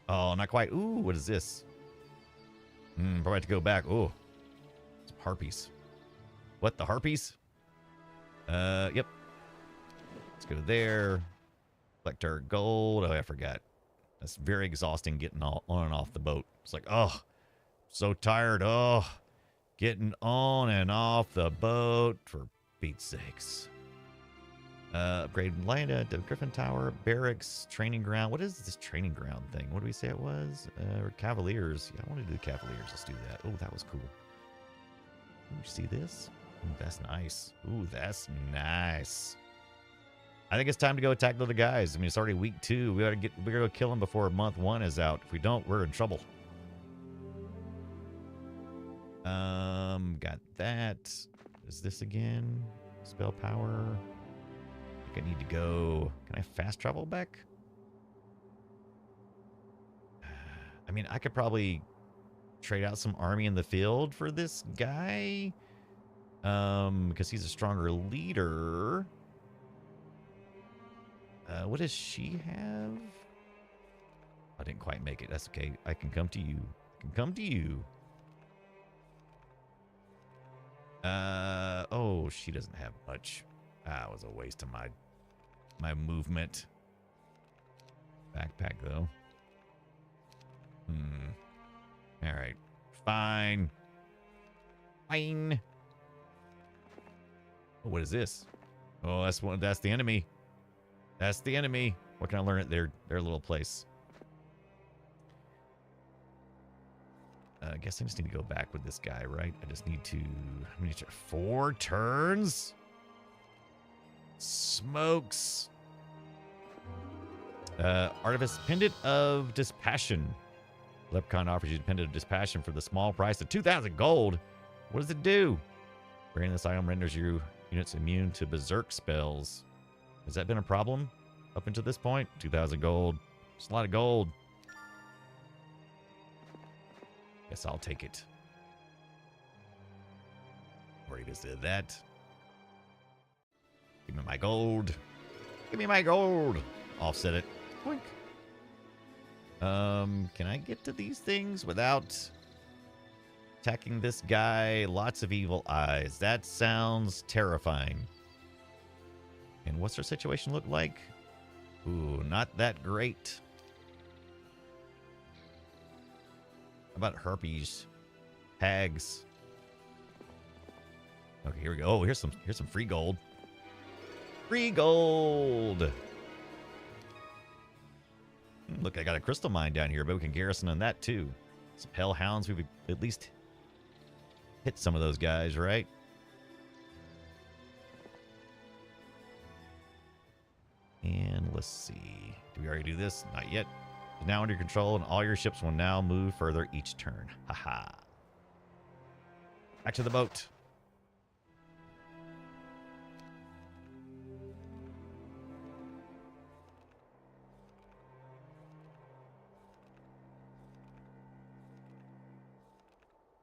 Oh, not quite. Ooh, what is this? Probably have to go back. Ooh. Some harpies. What, the harpies? Yep. Let's go there. Collect our gold. Oh, I forgot. That's very exhausting getting all on and off the boat. It's like, oh, so tired. Oh, getting on and off the boat for Pete's sakes. Upgrade Landa to Griffin Tower, Barracks, Training Ground. What is this training ground thing? What do we say it was? Cavaliers. Yeah, I want to do the Cavaliers. Let's do that. Oh, that was cool. Ooh, you see this? Ooh, that's nice. Ooh, that's nice. I think it's time to go attack the other guys. I mean, it's already week 2. We gotta go kill them before month 1 is out. If we don't, we're in trouble. Got that. Is this again? Spell power. I think I need to go. Can I fast travel back? I mean, I could probably trade out some army in the field for this guy. Because he's a stronger leader. What does she have? I didn't quite make it. That's okay. I can come to you. I can come to you. Oh, she doesn't have much. It was a waste of my movement. Backpack, though. All right. Fine. Fine. Oh, what is this? Oh, that's the enemy. That's the enemy. What can I learn at their little place? I guess I just need to go back with this guy, right? I just need to... How many 4 turns? Smokes. Artifice Pendant of Dispassion. Leprechaun offers you a Pendant of Dispassion for the small price of 2,000 gold. What does it do? Wearing this item renders your units immune to berserk spells. Has that been a problem up until this point? 2,000 gold. It's a lot of gold. Guess I'll take it. Already just did that. Give me my gold. Give me my gold. Offset it. Boink. Can I get to these things without attacking this guy? Lots of evil eyes. That sounds terrifying. And what's our situation look like? Ooh, not that great. How about harpies? Hags. Okay, here we go. Oh, here's some free gold. Free gold. Look, I got a crystal mine down here, but we can garrison on that too. Some hellhounds. We've at least hit some of those guys, right? And let's see. Did we already do this? Not yet. It's now under control, and all your ships will now move further each turn. Haha. Back to the boat.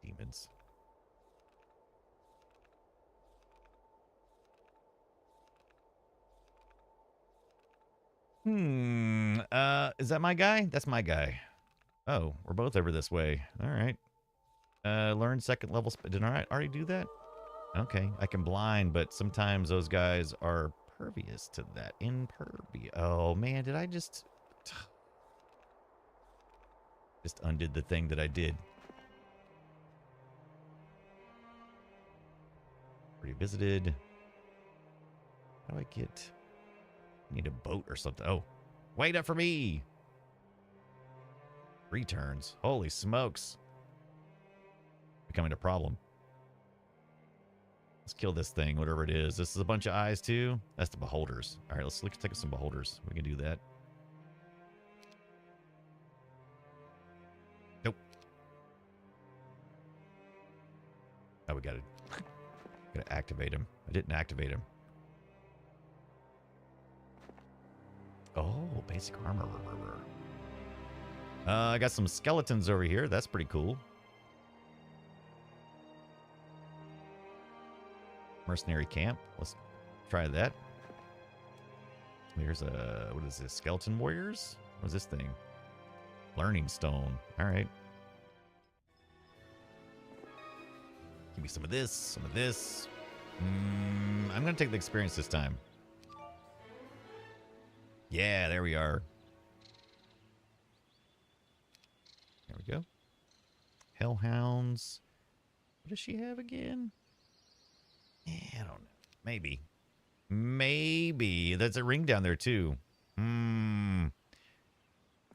Demons. Is that my guy? That's my guy. Oh, we're both over this way. All right. Learn second level. Did I already do that? Okay, I can blind, but sometimes those guys are pervious to that. Impervious. Oh man, did I just undid the thing that I did? Already visited. How do I get? I need a boat or something. Oh, wait up for me. Returns. Holy smokes. Becoming a problem. Let's kill this thing, whatever it is. This is a bunch of eyes too. That's the beholders. All right, let's take some beholders. We can do that. Nope. Oh, we gotta activate him. I didn't activate him. Oh, basic armor. I got some skeletons over here. That's pretty cool. Mercenary camp. Let's try that. There's a, what is this? Skeleton warriors? What is this thing? Learning stone. All right. Give me some of this, some of this. I'm going to take the experience this time. Yeah, there we are. There we go. Hellhounds. What does she have again? Yeah, I don't know. Maybe. Maybe. There's a ring down there too.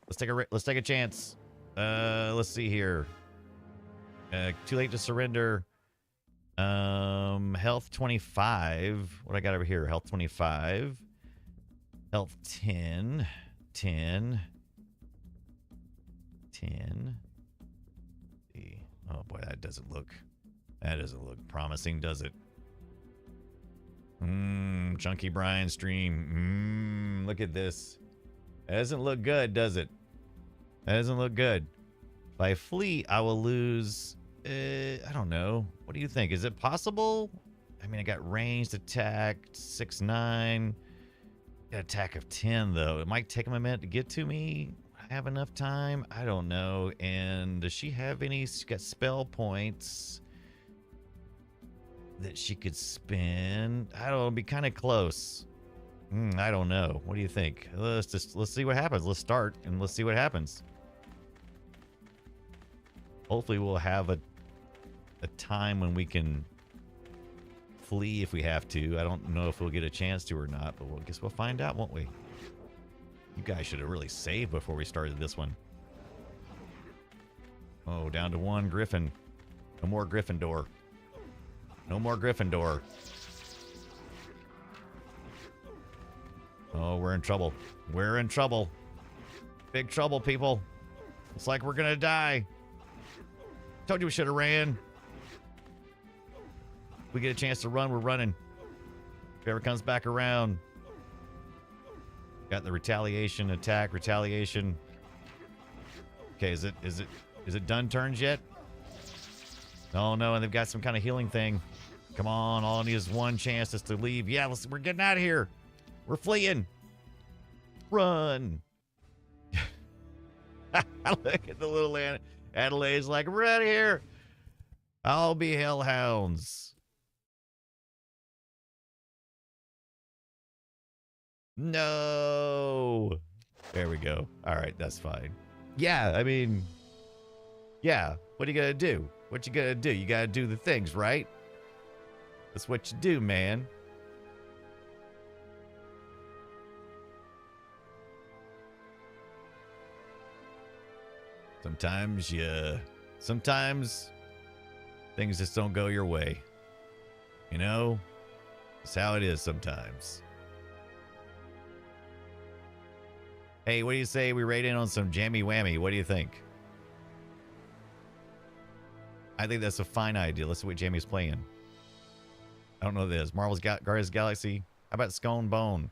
Let's take a chance. Let's see here. Too late to surrender. Health 25. What I got over here? Health 25. Health 10. 10. 10. Oh boy, that doesn't look promising, does it? Chunky Brian stream. Look at this. That doesn't look good, does it? That doesn't look good. If I flee, I will lose. I don't know. What do you think? Is it possible? I mean, I got ranged attack 6-9. Got attack of 10 though. It might take him a minute to get to me. I have enough time. I don't know. And does she have any? She's got spell points that she could spend. I don't know. It'd be kind of close. I don't know. What do you think? Let's see what happens. Let's start and let's see what happens. Hopefully we'll have a time when we can flee if we have to. I don't know if we'll get a chance to or not, but I guess we'll find out, won't we? You guys should have really saved before we started this one. Oh, down to one Griffin. No more Gryffindor. No more Gryffindor. Oh, we're in trouble. We're in trouble. Big trouble, people. It's like we're gonna die. Told you we should have ran. If we get a chance to run, we're running. If it ever comes back around. Got the retaliation, attack, retaliation. Okay, is it done turns yet? Oh no, and they've got some kind of healing thing. Come on, all I need is one chance just to leave. Yeah, we're getting out of here. We're fleeing. Run. Look at the little Adelaide's like, we're out of here. I'll be hellhounds. No. There we go. All right, that's fine. Yeah, I mean, yeah. What are you gonna do? What you gonna do? You gotta do the things, right? That's what you do, man. Sometimes Things just don't go your way. You know? It's how it is sometimes. Hey, what do you say we rate in on some jammy whammy? What do you think? I think that's a fine idea. Let's see what Jamie's playing. I don't know what this. Marvel's Guardians of the Galaxy. How about Scone Bone?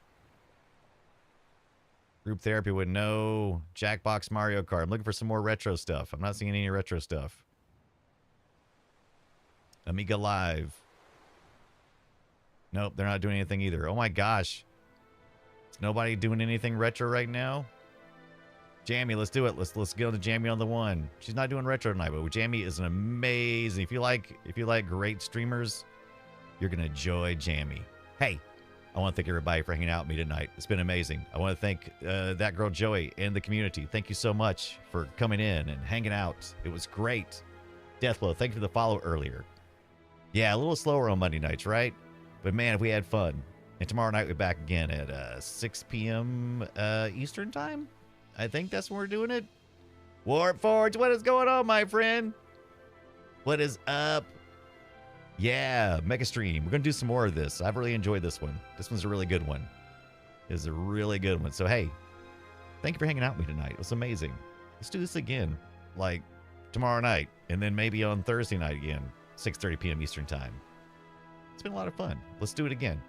Group Therapy would know. Jackbox Mario Kart. I'm looking for some more retro stuff. I'm not seeing any retro stuff. Amiga Live. Nope, they're not doing anything either. Oh my gosh. Is nobody doing anything retro right now? Jamie, let's do it. Let's get on to Jamie on the one. She's not doing retro tonight, but Jamie is an amazing. If you like great streamers, you're gonna enjoy Jamie. Hey, I want to thank everybody for hanging out with me tonight. It's been amazing. I want to thank that girl Joey and the community. Thank you so much for coming in and hanging out. It was great. Deathblow, thank you for the follow earlier. Yeah, a little slower on Monday nights, right? But man, if we had fun. And tomorrow night we're back again at 6 p.m. Eastern time. I think that's when we're doing it. Warp Forge, what is going on, my friend? What is up? Yeah, Mega Stream. We're going to do some more of this. I've really enjoyed this one. This one's a really good one. It's a really good one. So, hey, thank you for hanging out with me tonight. It was amazing. Let's do this again, like tomorrow night, and then maybe on Thursday night again, 6:30 p.m. Eastern time. It's been a lot of fun. Let's do it again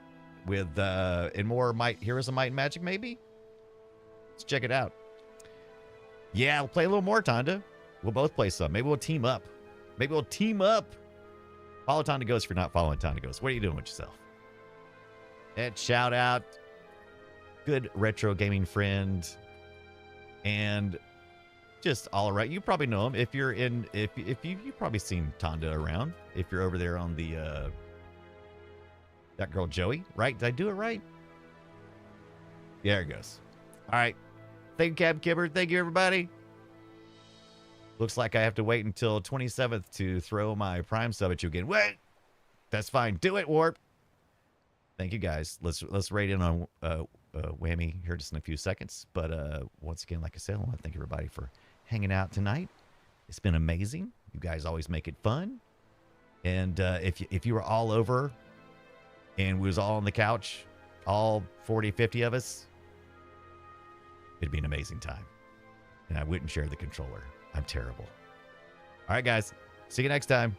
with and more Heroes of Might and Magic, maybe? Let's check it out. Yeah, we'll play a little more, Tonda. We'll both play some. Maybe we'll team up. Maybe we'll team up. Follow Tonda Ghost if you're not following Tonda Ghost. What are you doing with yourself? And shout out. Good retro gaming friend. And just all around. You probably know him. If you're in, you've probably seen Tonda around. If you're over there on the, that girl Joey, right? Did I do it right? Yeah, there it goes. All right. Thank you, Cab Kibber. Thank you, everybody. Looks like I have to wait until 27th to throw my Prime sub at you again. Wait! That's fine. Do it, Warp. Thank you, guys. Let's rate in on Whammy here just in a few seconds. But once again, like I said, I want to thank everybody for hanging out tonight. It's been amazing. You guys always make it fun. And if you were all over and we was all on the couch, all 40, 50 of us, it'd be an amazing time. And I wouldn't share the controller. I'm terrible. All right, guys. See you next time.